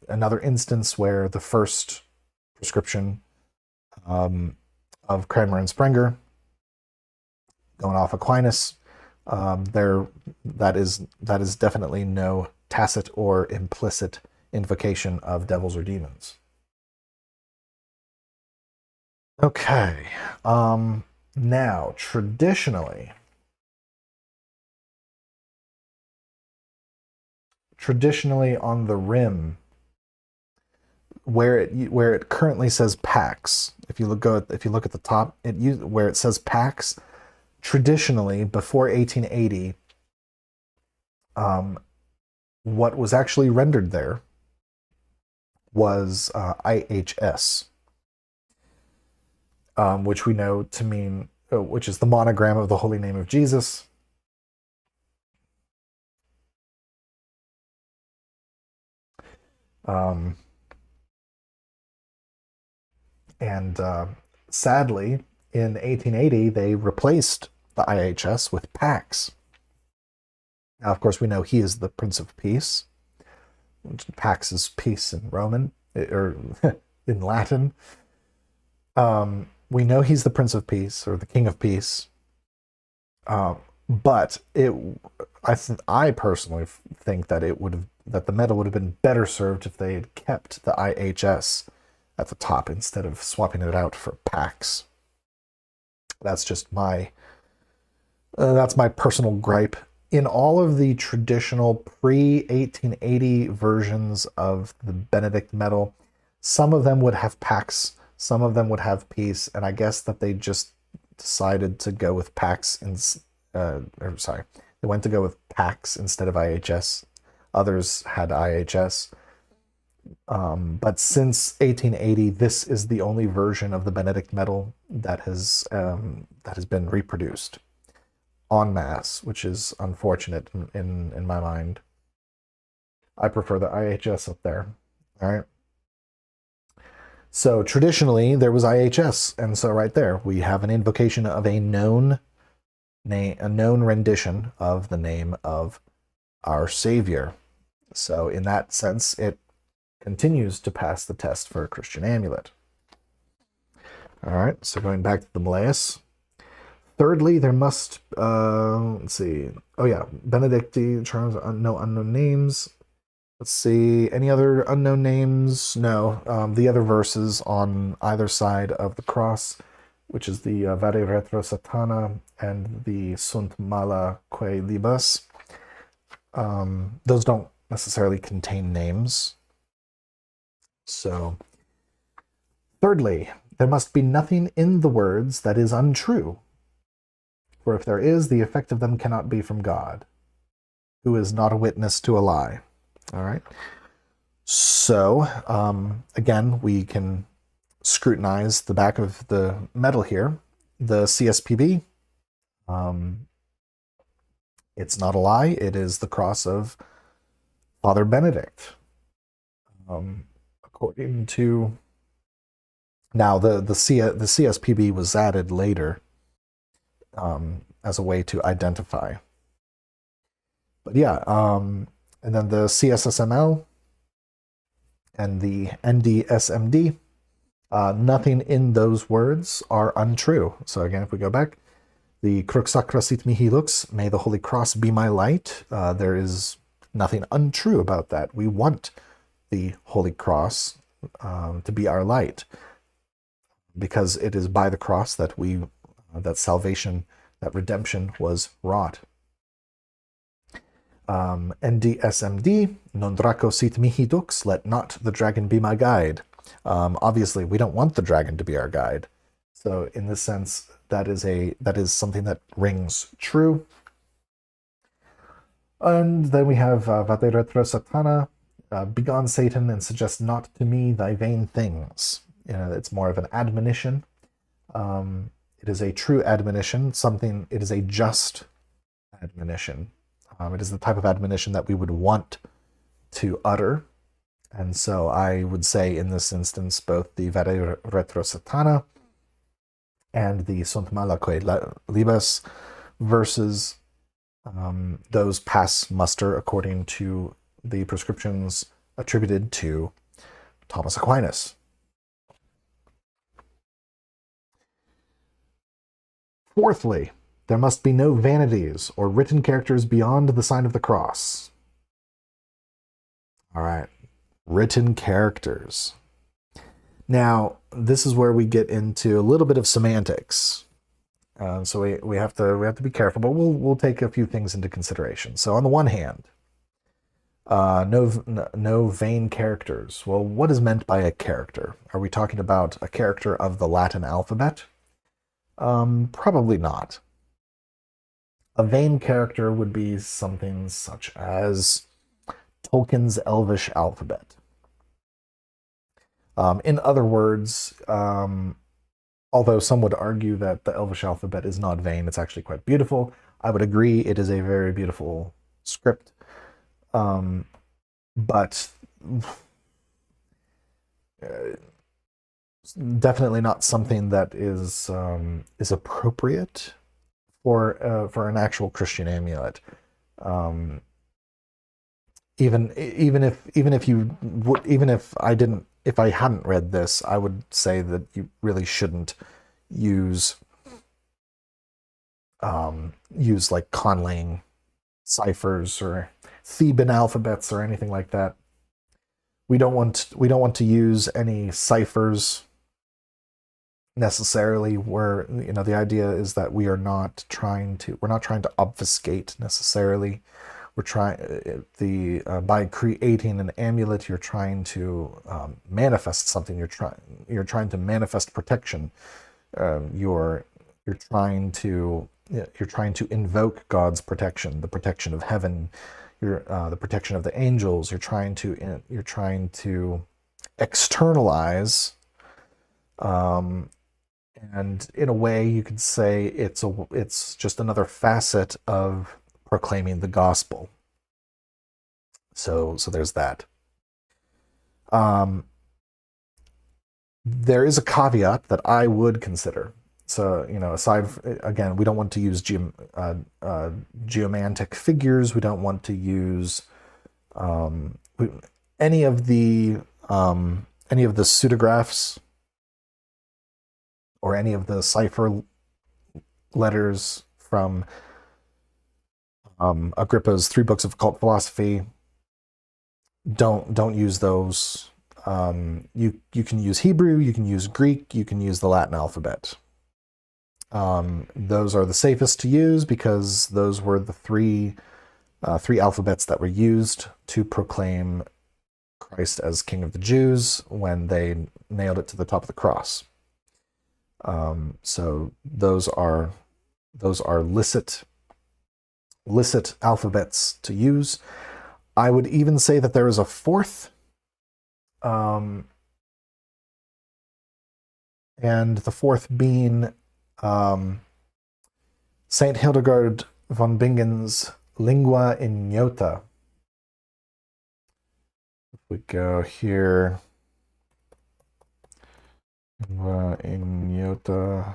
another instance where the first prescription of Kramer and Sprenger, going off Aquinas, that is definitely no tacit or implicit invocation of devils or demons. Okay, now traditionally on the rim, where it currently says Pax, if you look at the top, where it says Pax, traditionally before 1880, what was actually rendered there was IHS, which we know to mean, which is the monogram of the Holy Name of Jesus. And sadly, in 1880, they replaced the IHS with Pax. Now, of course, we know he is the Prince of Peace. Pax is peace in Roman, or in Latin. We know he's the Prince of Peace, or the King of Peace. But I personally think that that the medal would have been better served if they had kept the IHS at the top instead of swapping it out for Pax. That's just that's my personal gripe. In all of the traditional pre-1880 versions of the Benedict Medal, some of them would have Pax, some of them would have Peace, and I guess that they just decided to go with Pax they went to go with Pax instead of IHS. Others had IHS. But since 1880, this is the only version of the Benedict Medal that has been reproduced en masse, which is unfortunate in my mind. I prefer the IHS up there. All right. So traditionally there was IHS, and so right there we have an invocation of a known name, a known rendition of the name of our Savior. So in that sense, it continues to pass the test for a Christian amulet. All right, so going back to the Malleus. Thirdly, there must, let's see. Oh yeah, Benedicti, Charles, no unknown names. Let's see, any other unknown names? No, the other verses on either side of the cross, which is the Vade Retro Satana and the Sunt Mala Quae Libas. Those don't necessarily contain names. So, thirdly, there must be nothing in the words that is untrue. For if there is, the effect of them cannot be from God, who is not a witness to a lie. All right. So, again, we can scrutinize the back of the medal here. The CSPB, it's not a lie. It is the cross of Father Benedict. According to... Now, the CSPB was added later as a way to identify. But yeah, and then the CSSML and the NDSMD, nothing in those words are untrue. So again, if we go back, the Crux Sacra Sit Mihi Lux, may the Holy Cross be my light. There is nothing untrue about that. We want the Holy Cross to be our light, because it is by the cross that that salvation, that redemption was wrought. NDSMD, non draco sit mihi dux, let not the dragon be my guide. Obviously, we don't want the dragon to be our guide. So in this sense, that is something that rings true. And then we have Vade Retro Satana, begone Satan and suggest not to me thy vain things. It's more of an admonition. It is a true admonition, it is a just admonition. It is the type of admonition that we would want to utter. And so I would say in this instance, both the Vade Retro Satana and the Sunt Mala Quae Libas verses, those pass muster according to the prescriptions attributed to Thomas Aquinas. Fourthly, there must be no vanities or written characters beyond the sign of the cross. All right, written characters. Now, this is where we get into a little bit of semantics. So we have to be careful, but we'll take a few things into consideration. So on the one hand, no vain characters. Well, what is meant by a character? Are we talking about a character of the Latin alphabet? Probably not. A vain character would be something such as Tolkien's Elvish alphabet. In other words, although some would argue that the Elvish alphabet is not vain, it's actually quite beautiful. I would agree it is a very beautiful script. But definitely not something that is appropriate for an actual Christian amulet. Um, even if I hadn't read this, I would say that you really shouldn't use use like conlaying ciphers or Theban alphabets or anything like that. We don't want to use any ciphers necessarily, where the idea is that we're not trying to obfuscate necessarily. We're trying by creating an amulet, you're trying to manifest something. You're trying to manifest protection. You're trying to invoke God's protection, the protection of heaven, the protection of the angels. You're trying to externalize, and in a way, you could say it's just another facet of proclaiming the gospel. So there's that. There is a caveat that I would consider. So, aside again, we don't want to use geomantic figures. We don't want to use any of the pseudographs or any of the cipher letters from Agrippa's 3 books of occult philosophy. Don't use those. You can use Hebrew, you can use Greek, you can use the Latin alphabet. Those are the safest to use because those were the three alphabets that were used to proclaim Christ as King of the Jews when they nailed it to the top of the cross. So those are licit alphabets to use. I would even say that there is a fourth, and the fourth being Saint Hildegard von Bingen's Lingua Ignota. If we go here, Lingua Ignota.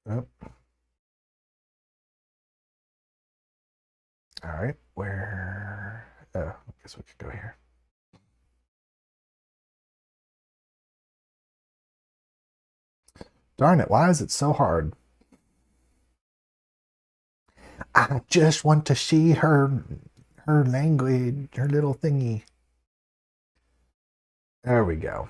Oh. All right, where? Oh, I guess we could go here. Darn it, why is it so hard? I just want to see her language, her little thingy. There we go.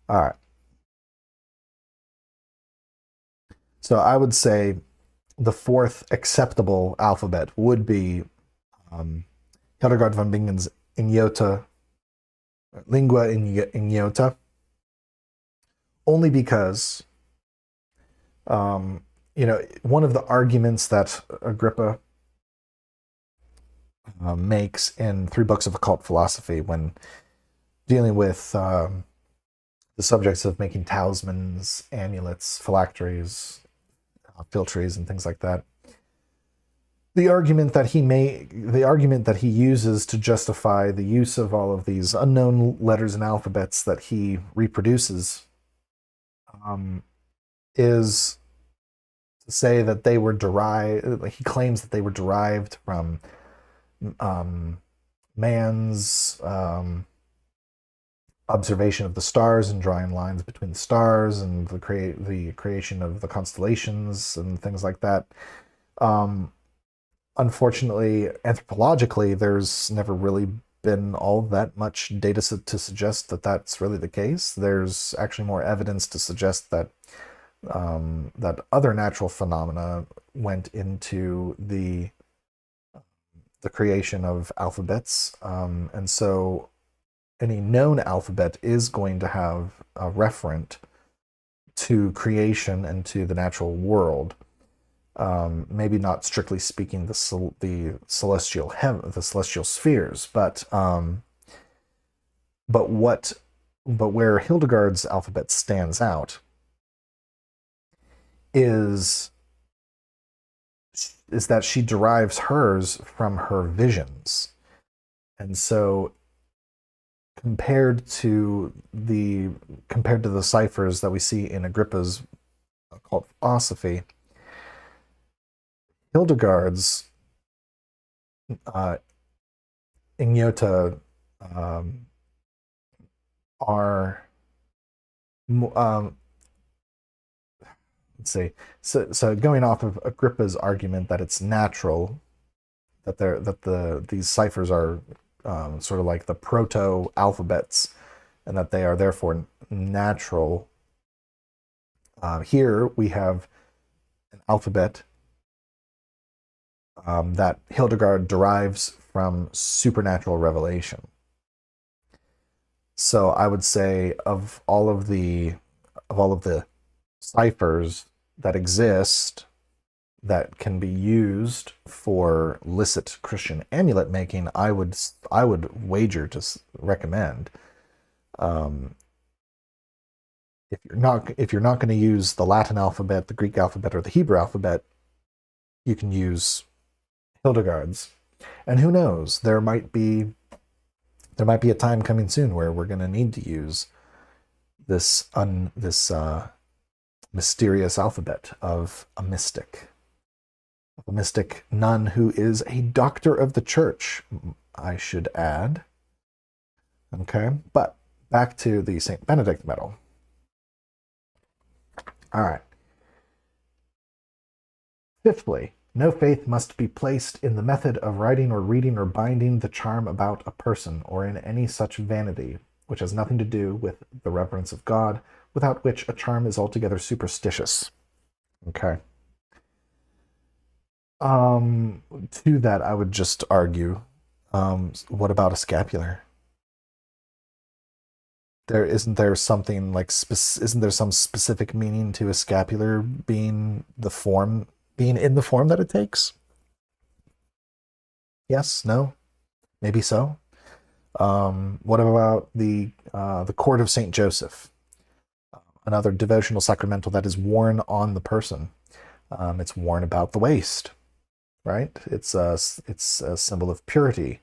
All right. So I would say the fourth acceptable alphabet would be Hildegard von Bingen's Ignota, Lingua Ignota, only because, one of the arguments that Agrippa makes in 3 books of occult philosophy when dealing with the subjects of making talismans, amulets, phylacteries, phylacteries, and things like that. The argument that he uses to justify the use of all of these unknown letters and alphabets that he reproduces is to say that they were derived. He claims that they were derived from man's observation of the stars and drawing lines between the stars and the creation of the constellations and things like that. Unfortunately, anthropologically, there's never really been all that much data to suggest that that's really the case. There's actually more evidence to suggest that that other natural phenomena went into the creation of alphabets, and so any known alphabet is going to have a referent to creation and to the natural world. Maybe not strictly speaking the celestial spheres, but what but where Hildegard's alphabet stands out is that she derives hers from her visions. And so compared to the ciphers that we see in Agrippa's occult philosophy, Hildegard's ignota are let's see. So going off of Agrippa's argument that it's natural that these ciphers are sort of like the proto alphabets, and that they are therefore natural. Here we have an alphabet that Hildegard derives from supernatural revelation. So I would say of all of the ciphers that exist that can be used for licit Christian amulet making, I would wager to recommend, if you're not going to use the Latin alphabet, the Greek alphabet, or the Hebrew alphabet, you can use Hildegard's. And who knows, there might be a time coming soon where we're going to need to use this mysterious alphabet of a mystic nun who is a doctor of the church, I should add. Okay, but back to the St. Benedict Medal. All right. Fifthly, no faith must be placed in the method of writing or reading or binding the charm about a person, or in any such vanity, which has nothing to do with the reverence of God, without which a charm is altogether superstitious. Okay. To that, I would just argue, what about a scapular? Isn't there some specific meaning to a scapular being in the form that it takes? Yes, no, maybe so. What about the cord of Saint Joseph? Another devotional sacramental that is worn on the person. It's worn about the waist, right? It's a symbol of purity,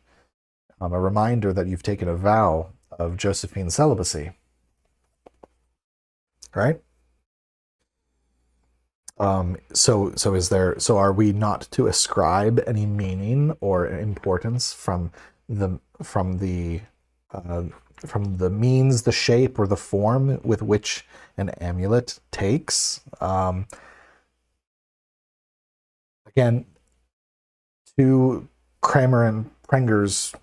a reminder that you've taken a vow of Josephine celibacy, right? So are we not to ascribe any meaning or importance from the means, the shape, or the form with which an amulet takes? Again, to Kramer and Prenger's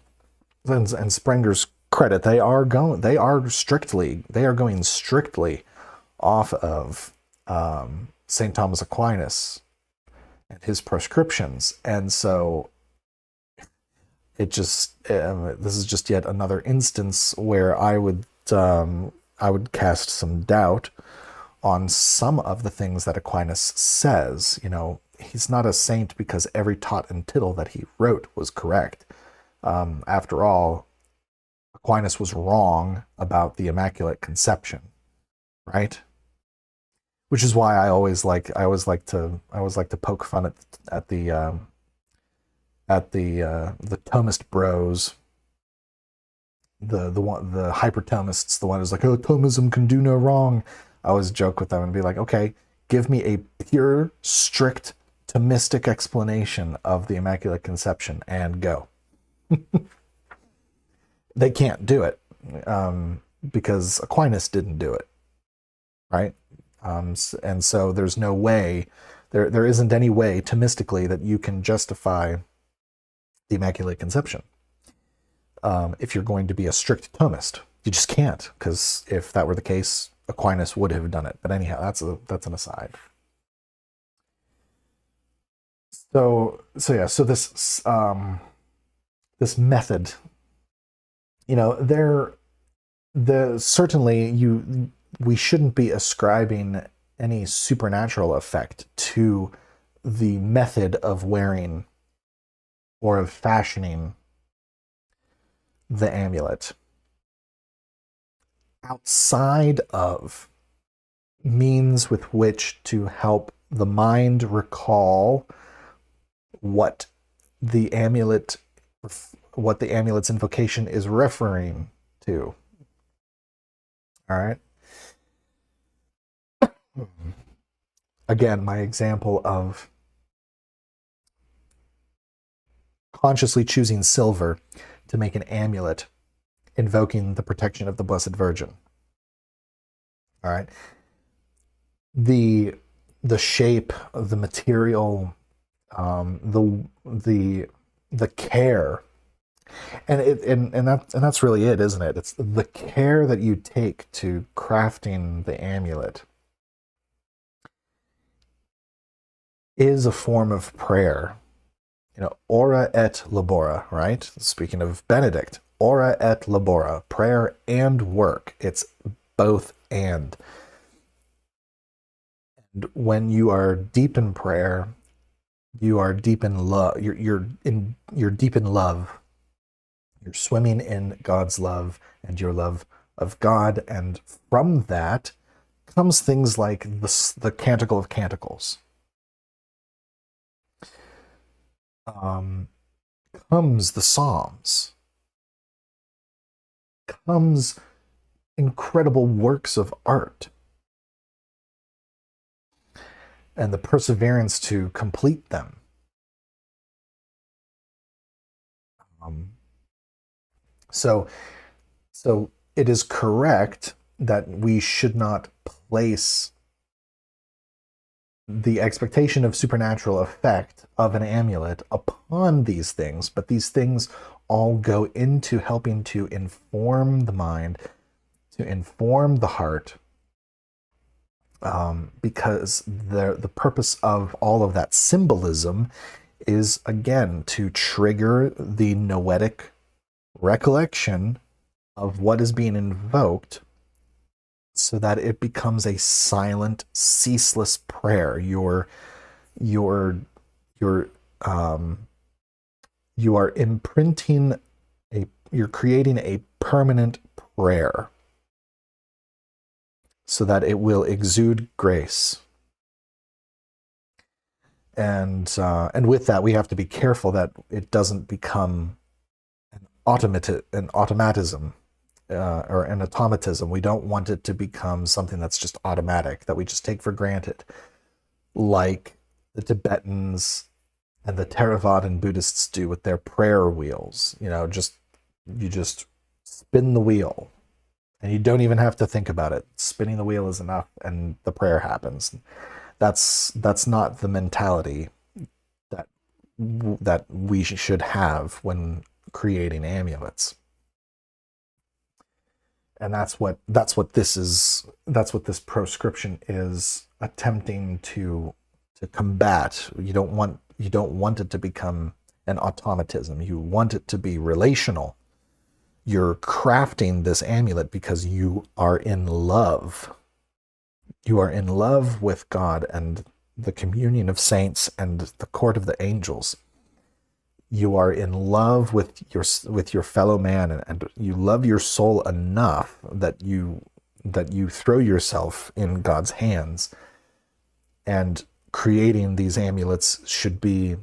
and Sprenger's credit, they are going strictly off of St. Thomas Aquinas and his prescriptions, and so this is just yet another instance where I would cast some doubt on some of the things that Aquinas says. He's not a saint because every tot and tittle that he wrote was correct. After all, Aquinas was wrong about the Immaculate Conception, right? Which is why I always like to poke fun at the Thomist bros, the hyper Thomists, the one who's like, oh, Thomism can do no wrong. I always joke with them and be like, okay, give me a pure, strict Thomistic explanation of the Immaculate Conception and go. They can't do it because Aquinas didn't do it, right? And so there's no way, there isn't any way Thomistically that you can justify the Immaculate Conception if you're going to be a strict Thomist. You just can't, because if that were the case, Aquinas would have done it. But anyhow, that's an aside. So this this method, certainly we shouldn't be ascribing any supernatural effect to the method of wearing or of fashioning the amulet. outside of means with which to help the mind recall what the amulet's invocation is referring to. All right. Again, my example of consciously choosing silver to make an amulet invoking the protection of the Blessed Virgin. All right. The shape of the material, the care, and that's really it, isn't it? It's the care that you take to crafting the amulet is a form of prayer. You know, ora et labora, right? Speaking of Benedict, ora et labora, prayer and work. It's both and. And when you are deep in prayer, you are deep in love. You're deep in love. You're swimming in God's love and your love of God, and from that comes things like the Canticle of Canticles. Comes the Psalms. Comes incredible works of art. And the perseverance to complete them. So it is correct that we should not place the expectation of supernatural effect of an amulet upon these things, but these things all go into helping to inform the mind, to inform the heart, because the purpose of all of that symbolism is, again, to trigger the noetic recollection of what is being invoked, so that it becomes a silent, ceaseless prayer. You are imprinting you're creating a permanent prayer, so that it will exude grace. And with that, we have to be careful that it doesn't become an automatism. Or an automatism. We don't want it to become something that's just automatic, that we just take for granted, like the Tibetans and the Theravadan Buddhists do with their prayer wheels. You know, you just spin the wheel, and you don't even have to think about it. Spinning the wheel is enough, and the prayer happens. That's not the mentality that we should have when creating amulets. And that's what this is. That's what this proscription is attempting to combat. You don't want it to become an automatism. You want it to be relational. You're crafting this amulet because you are in love. You are in love with God and the communion of saints and the court of the angels. You are in love with your fellow man, and you love your soul enough that you throw yourself in God's hands. And creating these amulets should be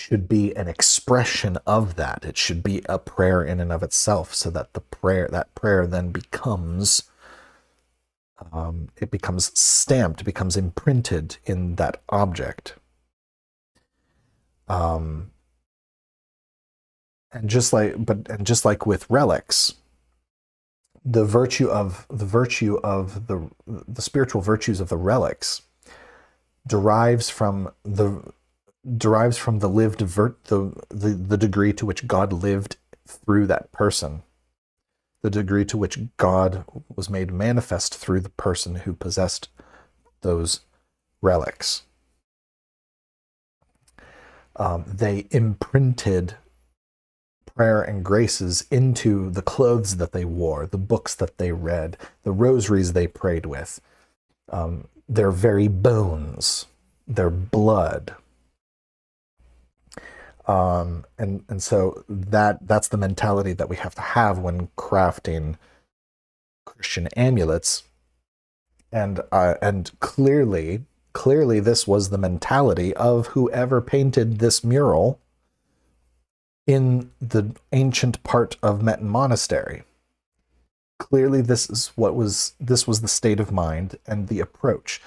an expression of that. It should be a prayer in and of itself, so that that prayer then becomes it becomes stamped, becomes imprinted in that object. And just like with relics, the spiritual virtues of the relics derives from the degree to which God lived through that person, the degree to which God was made manifest through the person who possessed those relics. They imprinted prayer and graces into the clothes that they wore, the books that they read, the rosaries they prayed with, their very bones, their blood. And so that's the mentality that we have to have when crafting Christian amulets, and clearly this was the mentality of whoever painted this mural in the ancient part of Meton Monastery. Clearly this was the state of mind and the approach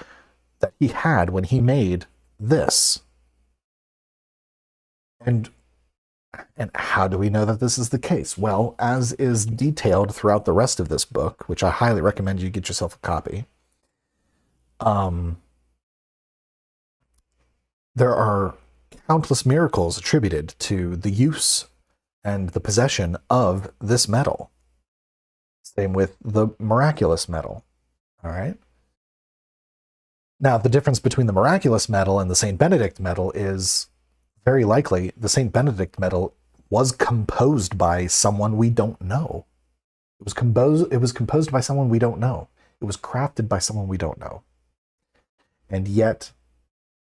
that he had when he made this. And how do we know that this is the case? Well, as is detailed throughout the rest of this book, which I highly recommend you get yourself a copy, there are countless miracles attributed to the use and the possession of this medal. Same with the miraculous medal. All right. Now, the difference between the miraculous medal and the St. Benedict medal is very likely the St. Benedict medal was composed by someone we don't know. It was composed by someone we don't know. It was crafted by someone we don't know. And yet,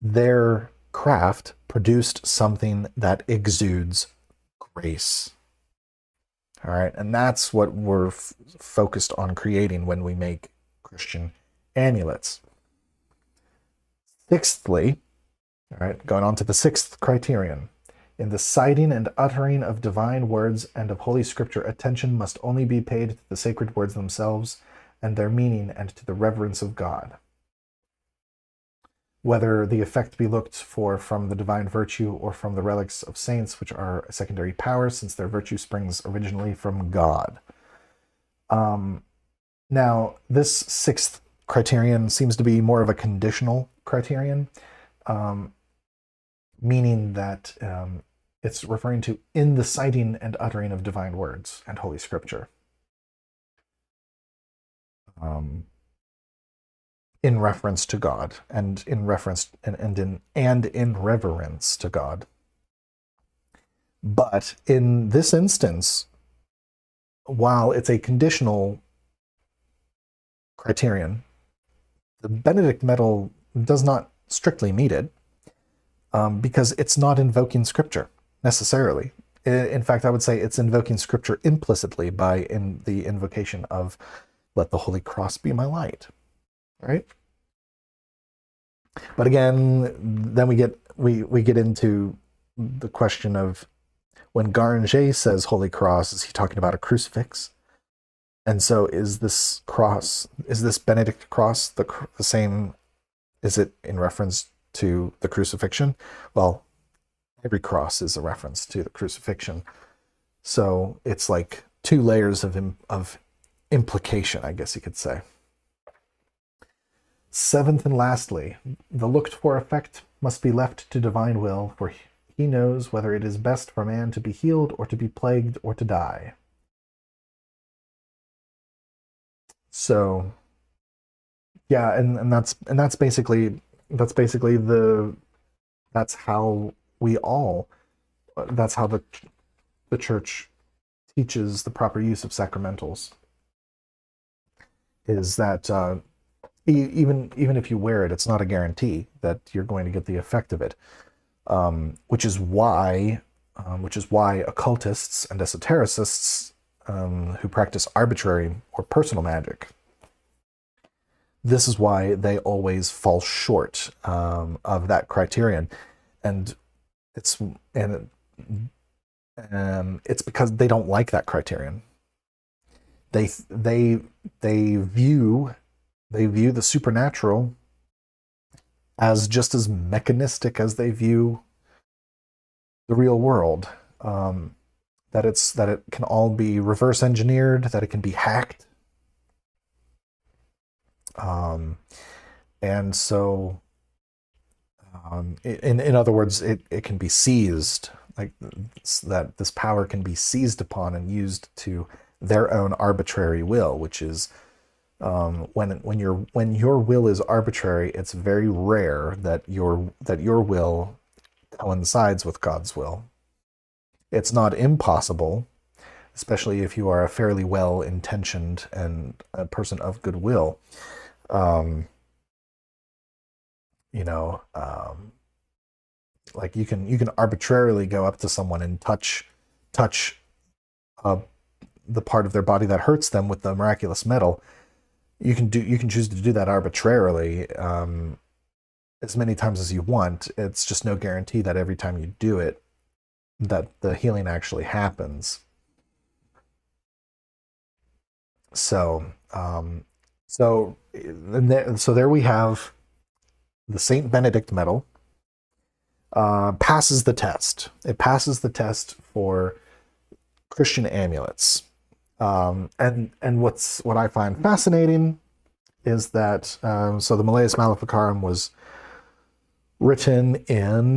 their craft produced something that exudes grace. All right, and that's what we're focused on creating when we make Christian amulets. Sixthly, all right, going on to the sixth criterion. In the citing and uttering of divine words and of Holy Scripture, attention must only be paid to the sacred words themselves and their meaning and to the reverence of God. Whether the effect be looked for from the divine virtue or from the relics of saints, which are a secondary power, since their virtue springs originally from God. Now, this sixth criterion seems to be more of a conditional criterion, meaning that it's referring to in the citing and uttering of divine words and Holy Scripture. In reference to God and in reference and in reverence to God. But in this instance, while it's a conditional criterion, the Benedict Medal does not strictly meet it, because it's not invoking Scripture necessarily. In fact, I would say it's invoking Scripture implicitly by the invocation of "Let the Holy Cross be my light." Right? But again, then we get into the question of when Gueranger says Holy Cross, is he talking about a crucifix? And so is this Benedict cross the same? Is it in reference to the crucifixion? Well, every cross is a reference to the crucifixion. So it's like two layers of implication, I guess you could say. Seventh and lastly, the looked-for effect must be left to divine will, for he knows whether it is best for man to be healed or to be plagued or to die. So, yeah, and that's basically that's how the church teaches the proper use of sacramentals. Is that even if you wear it, it's not a guarantee that you're going to get the effect of it, which is why occultists and esotericists who practice arbitrary or personal magic, this is why they always fall short of that criterion, and it's because they don't like that criterion. They view the supernatural as just as mechanistic as they view the real world. That it can all be reverse engineered, that it can be hacked. And so, in other words, it can be seized, like that this power can be seized upon and used to their own arbitrary will, which is when your will is arbitrary, it's very rare that your will coincides with God's will. It's not impossible, especially if you are a fairly well-intentioned and a person of goodwill. Like you can arbitrarily go up to someone and touch the part of their body that hurts them with the miraculous medal, you can choose to do that arbitrarily, as many times as you want. It's just no guarantee that every time you do it, that the healing actually happens. So, so there we have the St Benedict Medal. Passes the test. It passes the test for Christian amulets. And what I find fascinating is that so the Malleus Maleficarum was written in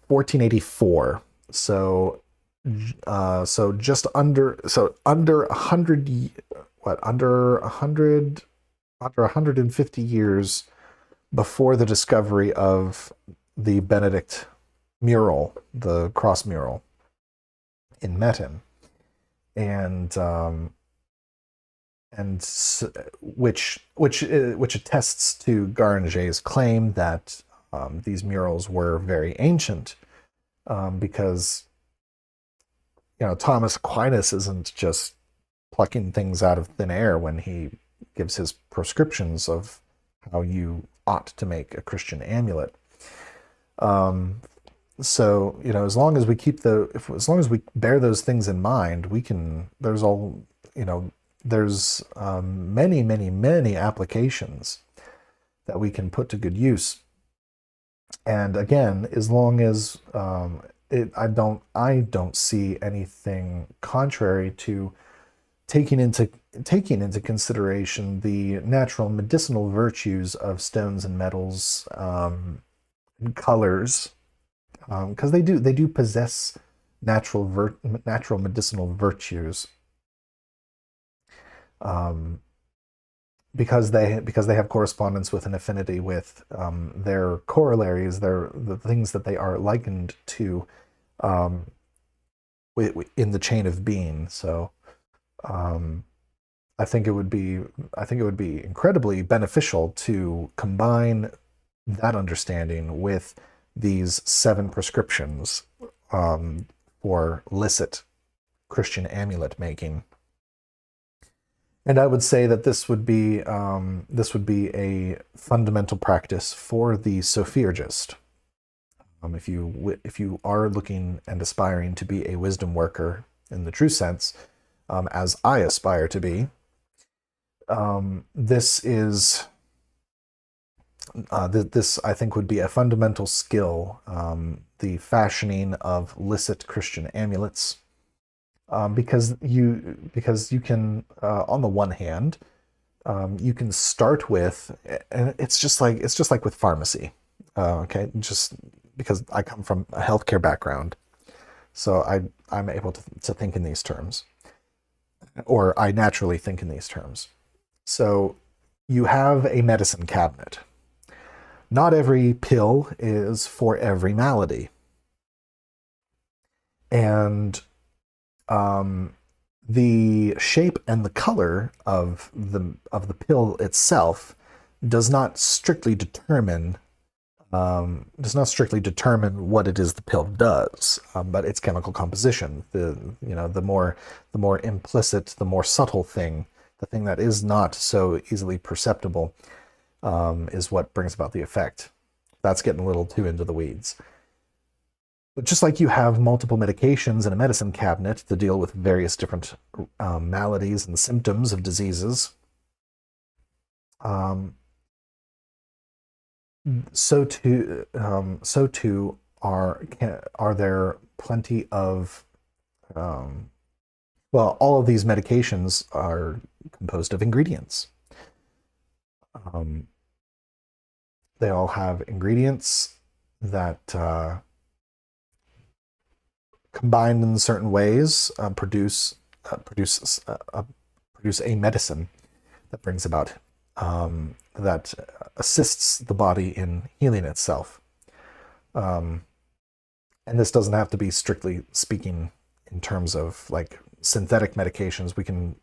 1484. So just under 100, under 150 years before the discovery of the Benedict mural, the cross mural in Metten, and which attests to Guéranger's claim that these murals were very ancient, because Thomas Aquinas isn't just plucking things out of thin air when he gives his prescriptions of how you ought to make a Christian amulet. So as long as we as long as we bear those things in mind, we can. There's many applications that we can put to good use. And again, as long as I don't see anything contrary to taking into consideration the natural medicinal virtues of stones and metals, and colors, because they do possess natural medicinal virtues, because they have correspondence with an affinity with their corollaries, the things that they are likened to in the chain of being. So I think it would be incredibly beneficial to combine that understanding with these 7 prescriptions for licit Christian amulet making. And I would say that this would be a fundamental practice for the Sophiergist. If you are looking and aspiring to be a wisdom worker in the true sense, as I aspire to be, this I think would be a fundamental skill, the fashioning of licit Christian amulets, because you can, on the one hand, you can start with, and it's just like with pharmacy, okay, just because I come from a healthcare background, so I'm able to think in these terms, or I naturally think in these terms. So you have a medicine cabinet. Not every pill is for every malady. And the shape and the color of the pill itself does not strictly determine what it is the pill does, but its chemical composition. The more implicit, the more subtle thing, the thing that is not so easily perceptible, is what brings about the effect. That's getting a little too into the weeds. But just like you have multiple medications in a medicine cabinet to deal with various different maladies and symptoms of diseases, so too are there plenty of all of these medications are composed of ingredients. They all have ingredients that combined in certain ways produce a medicine that brings about that assists the body in healing itself. And this doesn't have to be, strictly speaking, in terms of like synthetic medications. We can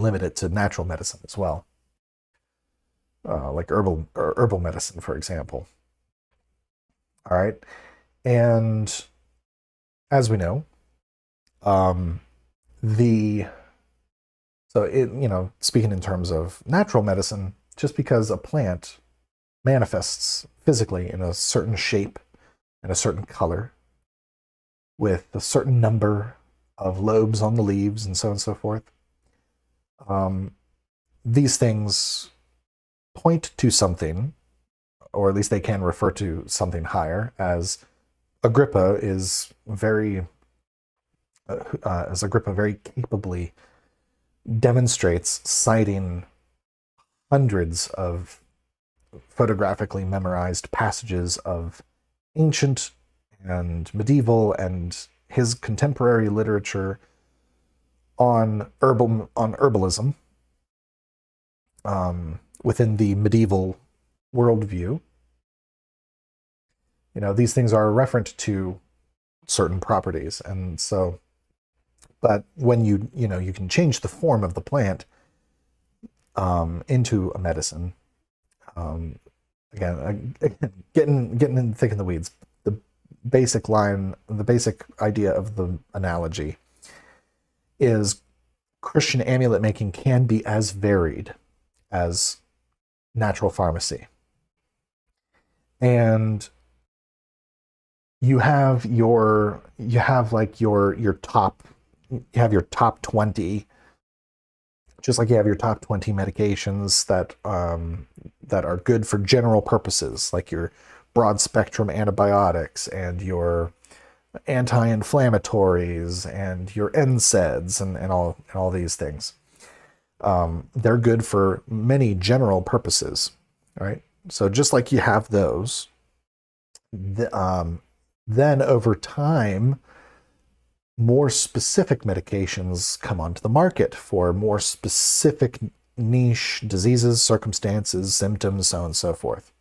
limit it to natural medicine as well, like herbal medicine, for example. All right, and as we know, the So speaking in terms of natural medicine, just because a plant manifests physically in a certain shape and a certain color with a certain number of lobes on the leaves and so on and so forth, these things point to something, or at least they can refer to something higher, as Agrippa very capably demonstrates, citing hundreds of photographically memorized passages of ancient and medieval and his contemporary literature on herbalism within the medieval worldview. These things are referent to certain properties, and so, but when you can change the form of the plant into a medicine. Again, getting in thick in the weeds. The basic idea of the analogy is Christian amulet making can be as varied as natural pharmacy. And you have your top 20, just like you have your top 20 medications that are good for general purposes, like your broad spectrum antibiotics and your anti-inflammatories and your NSAIDs and all these things. They're good for many general purposes, right? So just like you have those, then over time, more specific medications come onto the market for more specific niche diseases, circumstances, symptoms, so on and so forth.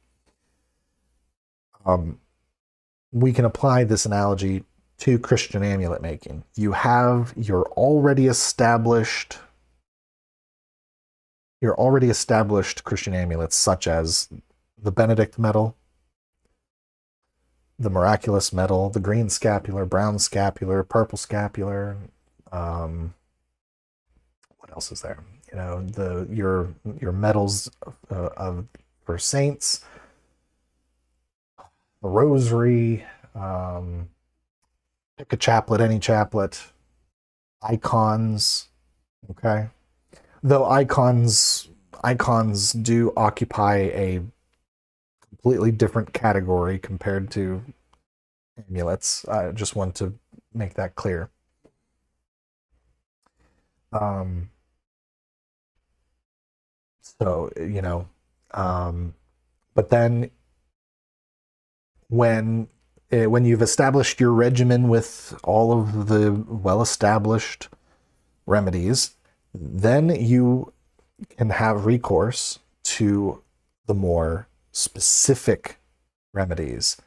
We can apply this analogy to Christian amulet making. You have your already established Christian amulets, such as the Benedict Medal, the miraculous medal, the green scapular, brown scapular, purple scapular. What else is there? Your medals for saints, the rosary, pick a chaplet, any chaplet, icons. Okay, though icons do occupy a completely different category compared to amulets. I just want to make that clear. But then when you've established your regimen with all of the well-established remedies, then you can have recourse to the more specific remedies.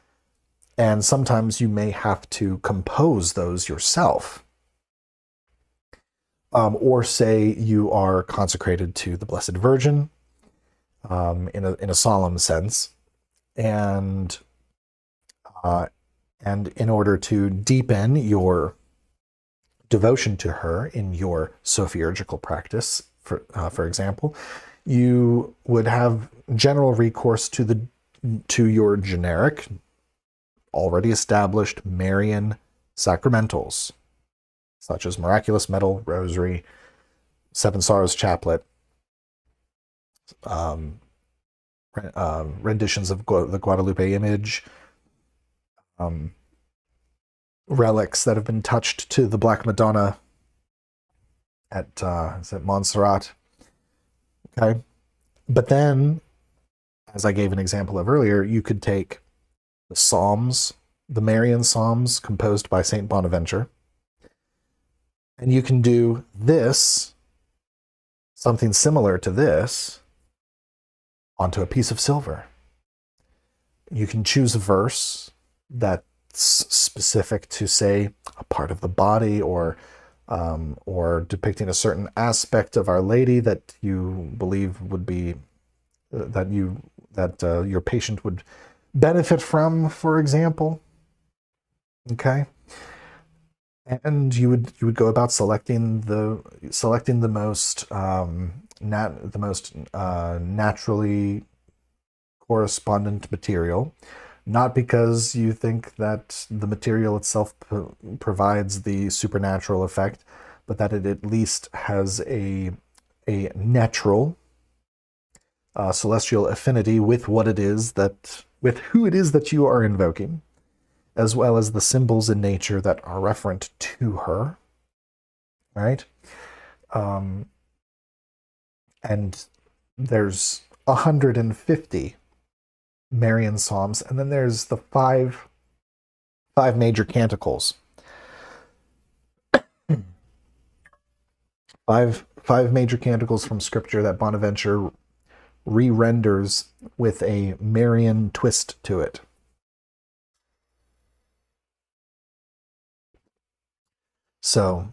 And sometimes you may have to compose those yourself. Or say you are consecrated to the Blessed Virgin in a solemn sense. And in order to deepen your devotion to her in your sophurgical practice, for example, you would have general recourse to your generic, already established Marian sacramentals, such as miraculous medal, rosary, Seven Sorrows chaplet, renditions of the Guadalupe image, relics that have been touched to the Black Madonna at Montserrat. Okay, but then, as I gave an example of earlier, you could take the Psalms, the Marian Psalms composed by St. Bonaventure, and you can do something similar to this, onto a piece of silver. You can choose a verse that's specific to, say, a part of the body, or depicting a certain aspect of Our Lady that you believe would be that your patient would benefit from, for example. Okay, and you would go about selecting the most naturally correspondent material, not because you think that the material itself provides the supernatural effect, but that it at least has a natural celestial affinity with what it is that with who it is that you are invoking, as well as the symbols in nature that are referent to her, right? And there's 150 Marian Psalms, and then there's the five major canticles. Five major canticles from Scripture that Bonaventure re-renders with a Marian twist to it. So,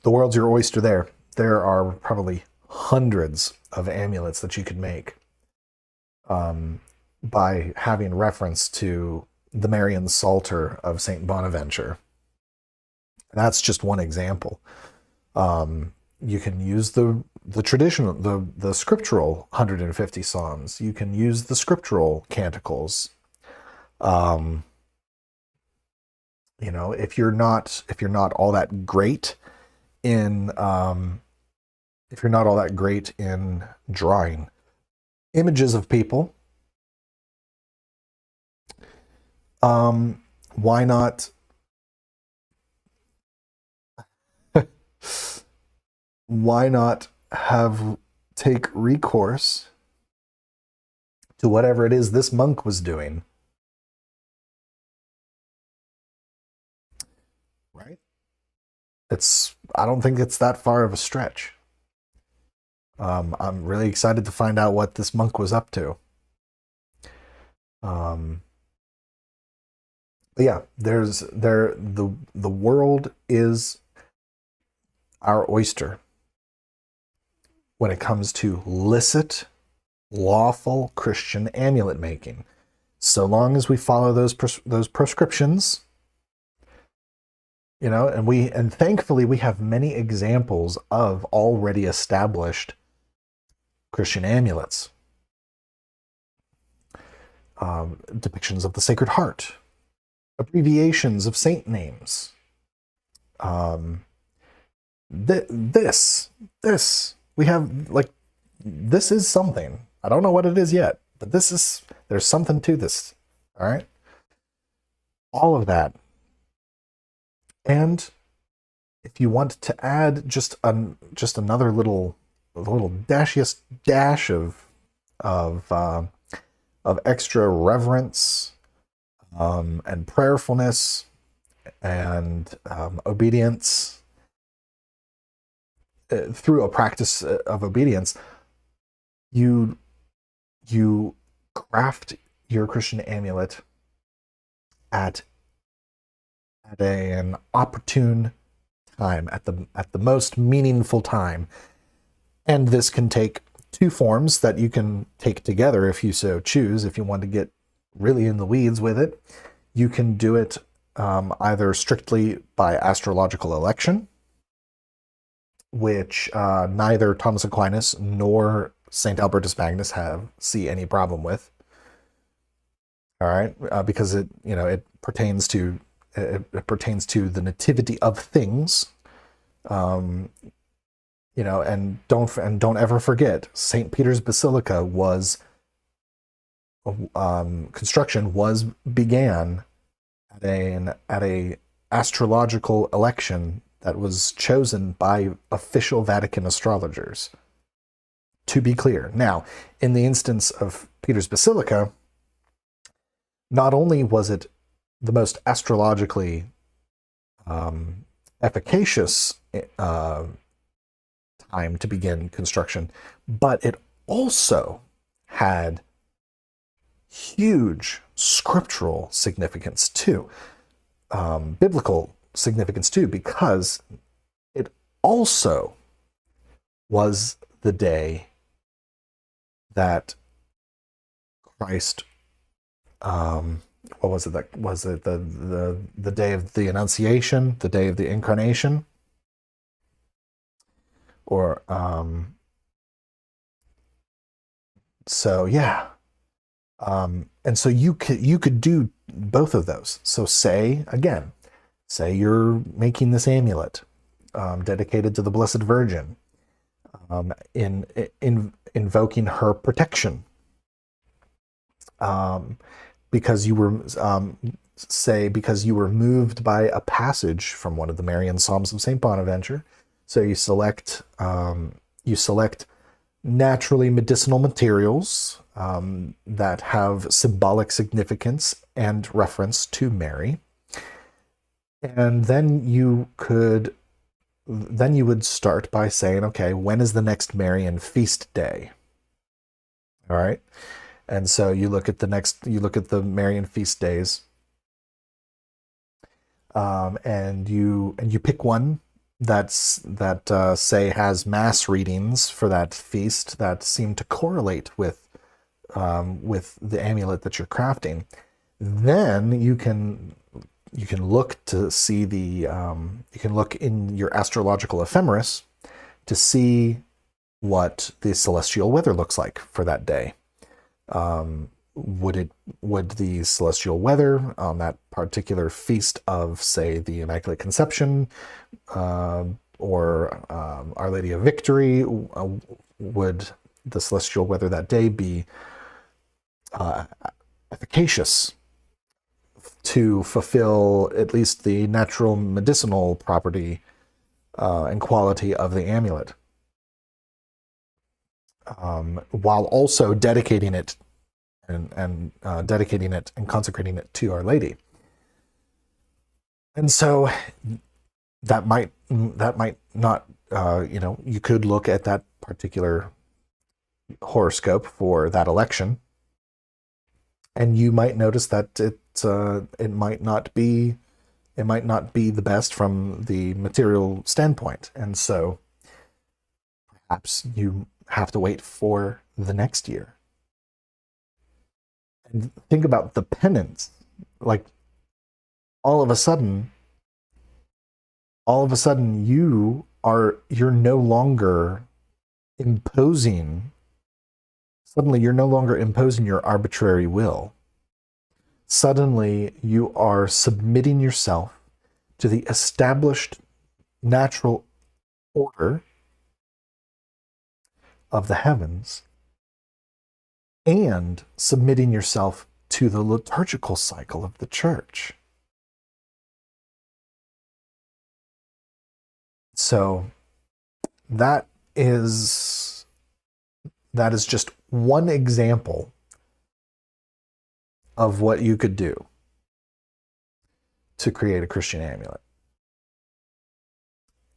the world's your oyster there. There are probably hundreds of amulets that you could make by having reference to the Marian Psalter of St. Bonaventure. That's just one example. You can use the traditional, the scriptural 150 Psalms. You can use the scriptural canticles. You know, if you're not all that great in drawing images of people, why not take recourse to whatever it is this monk was doing? Right? I don't think it's that far of a stretch. I'm really excited to find out what this monk was up to. But yeah, the world is our oyster when it comes to licit, lawful Christian amulet making. So long as we follow those prescriptions, you know, and thankfully we have many examples of already established Christian amulets. Depictions of the Sacred Heart, abbreviations of saint names. This we have, like, this is something. I don't know what it is yet, but there's something to this. All right, all of that. And if you want to add just another little dash of extra reverence and prayerfulness and obedience through a practice of obedience, you craft your Christian amulet at an opportune time, at the most meaningful time. And this can take two forms that you can take together if you so choose. If you want to get really in the weeds with it, you can do it either strictly by astrological election, which neither Thomas Aquinas nor St. Albertus Magnus see any problem with. All right, because it pertains to the nativity of things. And don't ever forget, St. Peter's Basilica was construction began at a astrological election that was chosen by official Vatican astrologers. To be clear. Now, in the instance of Peter's Basilica, not only was it the most astrologically efficacious time to begin construction, but it also had huge scriptural significance too, biblical significance too, because it also was the day that Christ what was it? That was it the day of the Annunciation, the day of the Incarnation, or so yeah. And so you could do both of those. So say you're making this amulet dedicated to the Blessed Virgin, in invoking her protection, because you were because you were moved by a passage from one of the Marian Psalms of St Bonaventure. So you select naturally medicinal materials that have symbolic significance and reference to Mary. And then you would start by saying, okay, when is the next Marian feast day? All right. And so you look at the Marian feast days, and you pick one that say has mass readings for that feast that seem to correlate with the amulet that you're crafting. Then you can look to see you can look in your astrological ephemeris to see what the celestial weather looks like for that day. Would the celestial weather on that particular feast of, say, the Immaculate Conception, or Our Lady of Victory, would the celestial weather that day be efficacious to fulfill at least the natural medicinal property and quality of the amulet, while also dedicating it and consecrating it to Our Lady. And so that might not, you could look at that particular horoscope for that election, and you might notice that it might not be the best from the material standpoint, and so perhaps you have to wait for the next year. And think about the penance. Like, all of a sudden you're no longer imposing your arbitrary will. Suddenly you are submitting yourself to the established natural order of the heavens, and submitting yourself to the liturgical cycle of the church. So that is just one example of what you could do to create a Christian amulet.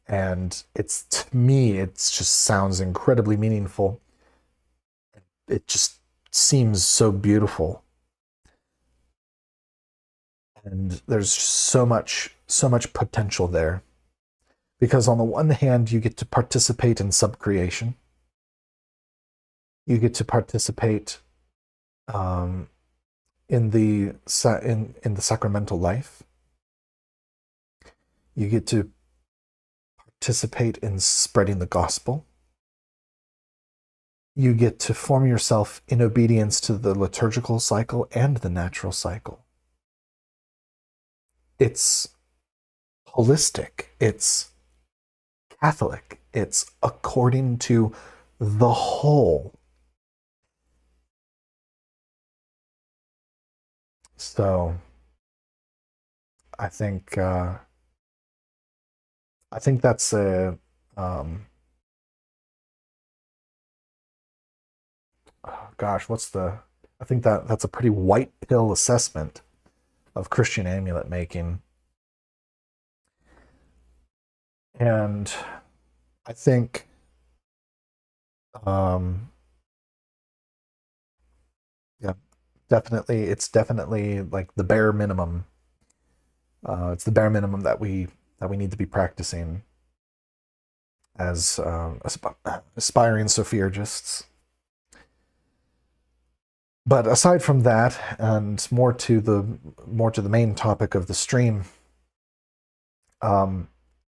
And to me, it just sounds incredibly meaningful. It just seems so beautiful. And there's so much potential there. Because on the one hand, you get to participate in subcreation. You get to participate in the sacramental life. You get to participate in spreading the gospel. You get to form yourself in obedience to the liturgical cycle and the natural cycle. It's holistic. It's Catholic. It's according to the whole. So I think that's a I think that's a pretty white pill assessment of Christian amulet making. And I think it's definitely like the bare minimum. It's the bare minimum that we need to be practicing as aspiring Sophiurgists. But aside from that, and more to the main topic of the stream,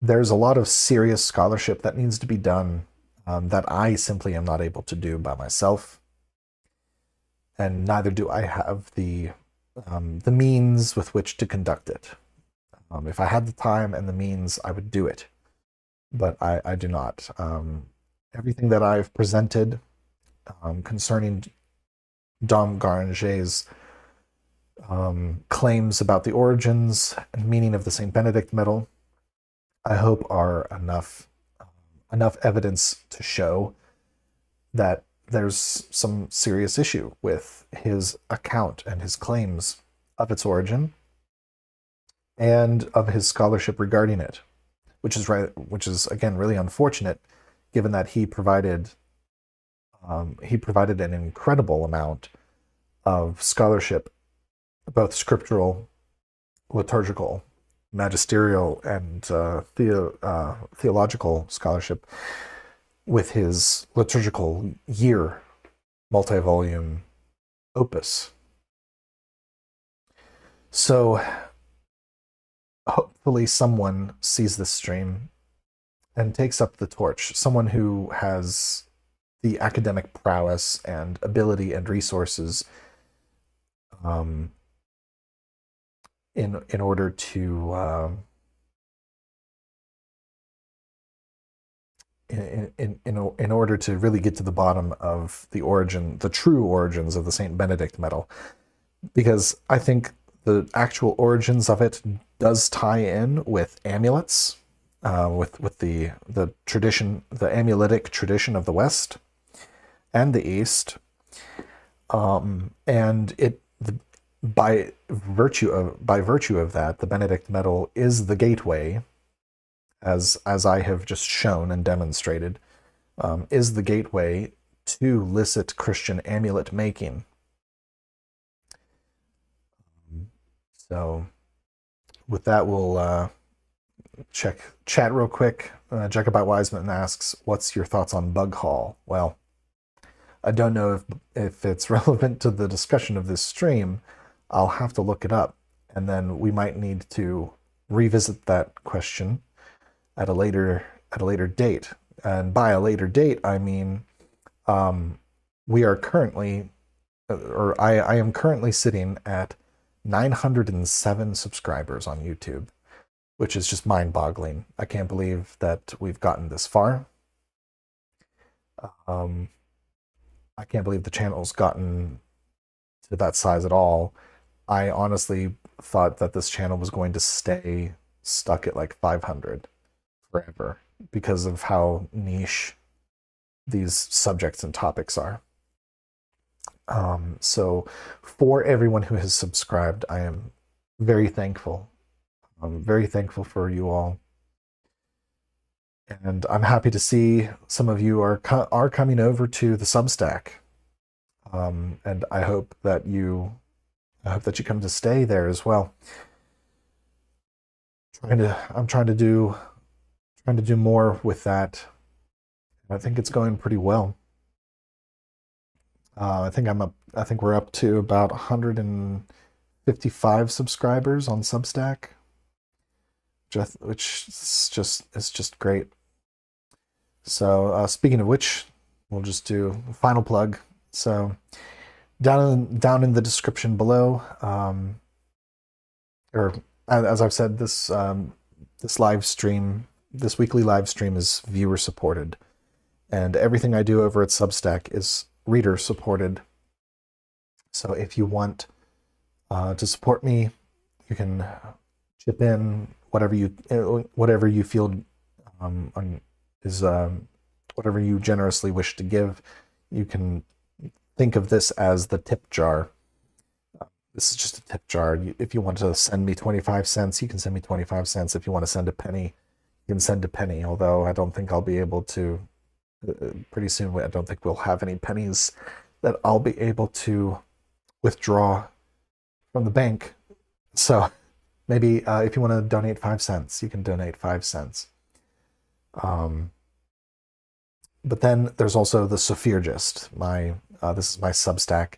there's a lot of serious scholarship that needs to be done that I simply am not able to do by myself, and neither do I have the means with which to conduct it. If I had the time and the means, I would do it, but I do not. Everything that I've presented concerning Dom Guéranger's claims about the origins and meaning of the St Benedict Medal, I hope are enough evidence to show that there's some serious issue with his account and his claims of its origin and of his scholarship regarding it, which is again really unfortunate, given that he provided an incredible amount of scholarship, both scriptural, liturgical, magisterial, and theological scholarship, with his liturgical year multi-volume opus. So hopefully someone sees this stream and takes up the torch, someone who has the academic prowess and ability and resources in order to in order to really get to the bottom of the true origins of the St Benedict Medal, because I think the actual origins of it does tie in with amulets, with the tradition, the amuletic tradition of the West and the East, and by virtue of that, the Benedict Medal is the gateway, as I have just shown and demonstrated, is the gateway to licit Christian amulet making. So with that, we'll chat real quick. Jacobite Wiseman asks, what's your thoughts on bug haul? Well, I don't know if it's relevant to the discussion of this stream. I'll have to look it up, and then we might need to revisit that question at a later date. And by a later date, I mean we are currently, or I am currently sitting at 907 subscribers on YouTube, which is just mind-boggling. I can't believe that we've gotten this far. I can't believe the channel's gotten to that size at all. I honestly thought that this channel was going to stay stuck at like 500 forever because of how niche these subjects and topics are. So for everyone who has subscribed, I am very thankful. I'm very thankful for you all. And I'm happy to see some of you are coming over to the Substack. And I hope that you come to stay there as well. I'm trying to do more with that. I think it's going pretty well. I think we're up to about 155 subscribers on Substack, which is just great. So speaking of which, we'll just do a final plug. So down in the description below, or as I've said, this live stream, this weekly live stream is viewer supported, and everything I do over at Substack is reader supported. So if you want to support me, you can chip in whatever you feel is whatever you generously wish to give. You can think of this as the tip jar. This is just a tip jar. If you want to send me 25 cents, you can send me 25 cents. If you want to send a penny, you can send a penny, although I don't think I'll be able to. Pretty soon, I don't think we'll have any pennies that I'll be able to withdraw from the bank. So maybe if you want to donate 5 cents, you can donate 5 cents. But then there's also the Sophia Gist. This is my Substack.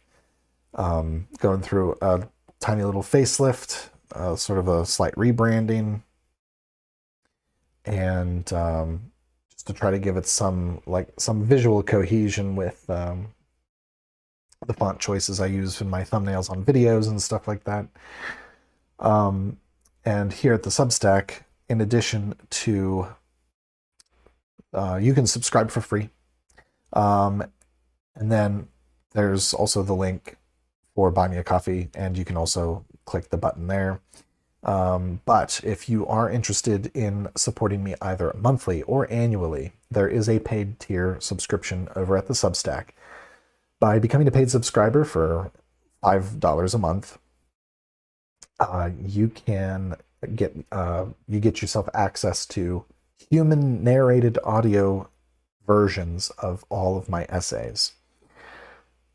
going through a tiny little facelift, sort of a slight rebranding, and just to try to give it some visual cohesion with the font choices I use in my thumbnails on videos and stuff like that. And here at the Substack, in addition to, you can subscribe for free. And then there's also the link for Buy Me a Coffee, and you can also click the button there. But if you are interested in supporting me either monthly or annually, there is a paid tier subscription over at the Substack. By becoming a paid subscriber for $5 a month, you can get yourself access to human narrated audio versions of all of my essays.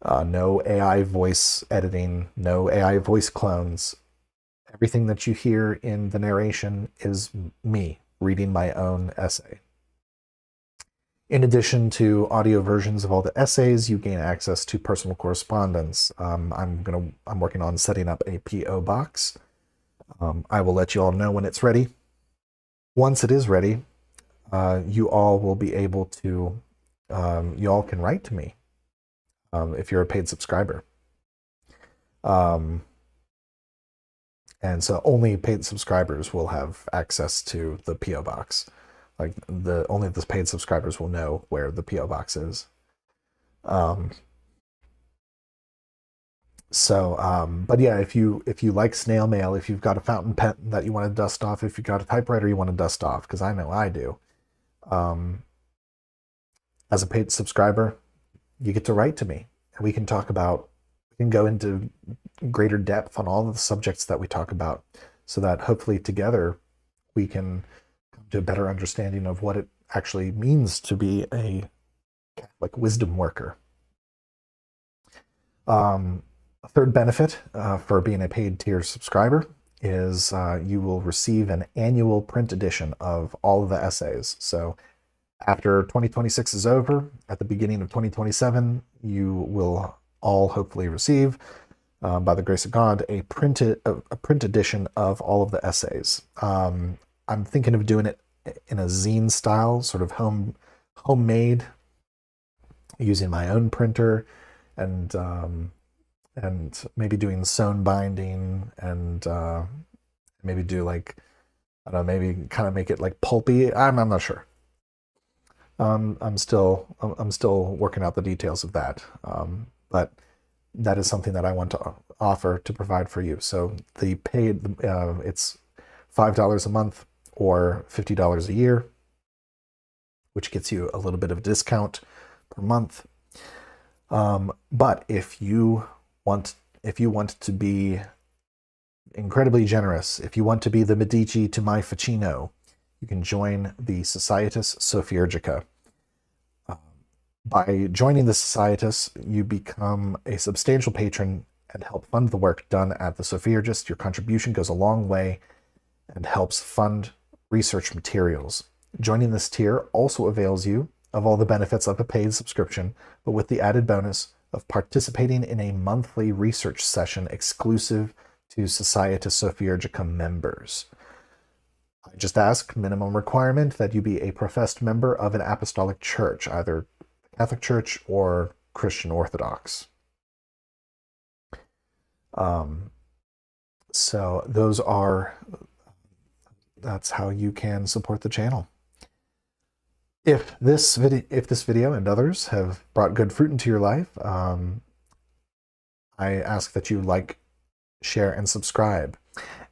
No AI voice editing, no AI voice clones. Everything that you hear in the narration is me reading my own essay. In addition to audio versions of all the essays, you gain access to personal correspondence. I'm working on setting up a PO box. I will let you all know when it's ready. Once it is ready, you all will be able to, you all can write to me if you're a paid subscriber. And so only paid subscribers will have access to the PO box. Like only the paid subscribers will know where the PO box is. But yeah, if you like snail mail, if you've got a fountain pen that you want to dust off, if you've got a typewriter you want to dust off, because I know I do. As a paid subscriber, you get to write to me, and we can go into greater depth on all of the subjects that we talk about, so that hopefully together we can come to a better understanding of what it actually means to be a Catholic wisdom worker. A third benefit for being a paid tier subscriber is you will receive an annual print edition of all of the essays. So after 2026 is over, at the beginning of 2027, you will all hopefully receive, by the grace of God, a print edition of all of the essays. I'm thinking of doing it in a zine style, sort of homemade, using my own printer, and maybe doing sewn binding, and maybe do like, I don't know, maybe kind of make it like pulpy. I'm not sure. I'm still working out the details of that. But that is something that I want to offer to provide for you. So the paid, it's $5 a month or $50 a year, which gets you a little bit of a discount per month. But if you want to be incredibly generous, if you want to be the Medici to my Ficino, you can join the Societas Sophiergica. By joining the Societas, you become a substantial patron and help fund the work done at the Sophiergist. Your contribution goes a long way and helps fund research materials. Joining this tier also avails you of all the benefits of a paid subscription, but with the added bonus of participating in a monthly research session exclusive to Societas Sophiergica members. I just ask, minimum requirement, that you be a professed member of an apostolic church, either Catholic Church or Christian Orthodox. So that's how you can support the channel. If this video and others have brought good fruit into your life, I ask that you like, share, and subscribe.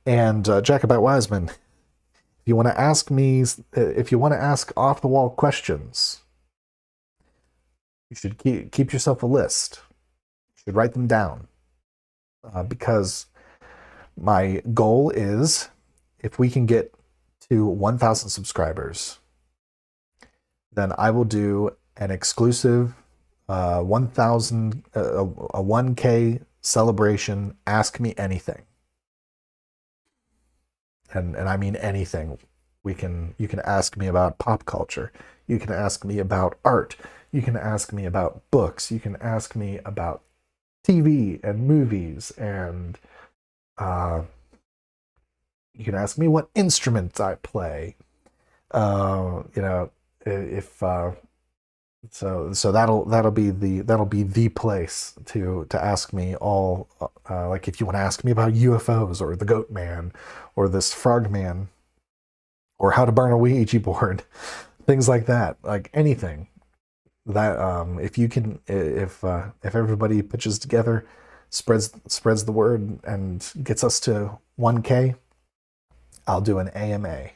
And Jacobite Wiseman, if you want to ask off-the-wall questions, you should keep yourself a list. You should write them down, because my goal is, if we can get to 1,000 subscribers, then I will do an exclusive 1,000 a 1K celebration. Ask me anything, and I mean anything. You can ask me about pop culture. You can ask me about art. You can ask me about books. You can ask me about TV and movies, and you can ask me what instrument I play. If so that'll be the place to ask me all, like if you want to ask me about UFOs or the Goat Man or this Frog Man or how to burn a Ouija board, things like that, like anything that if everybody pitches together, spreads the word and gets us to 1K, I'll do an AMA.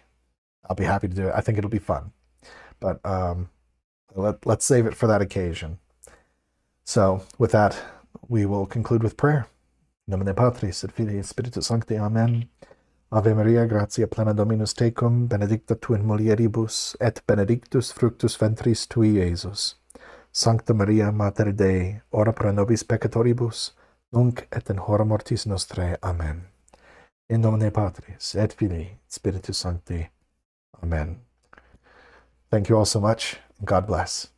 I'll be happy to do it. I think it'll be fun, but let's save it for that occasion. So with that, we will conclude with prayer. In nomine Patris et Filii et Spiritus Sancti. Amen. Ave Maria, gratia plena Dominus tecum, benedicta tu in mulieribus, et benedictus fructus ventris tui, Iesus. Sancta Maria, Mater Dei, ora pro nobis peccatoribus, nunc et in hora mortis nostrae. Amen. In nomine Patris et Filii et Spiritus Sancti. Amen. Thank you all so much. God bless.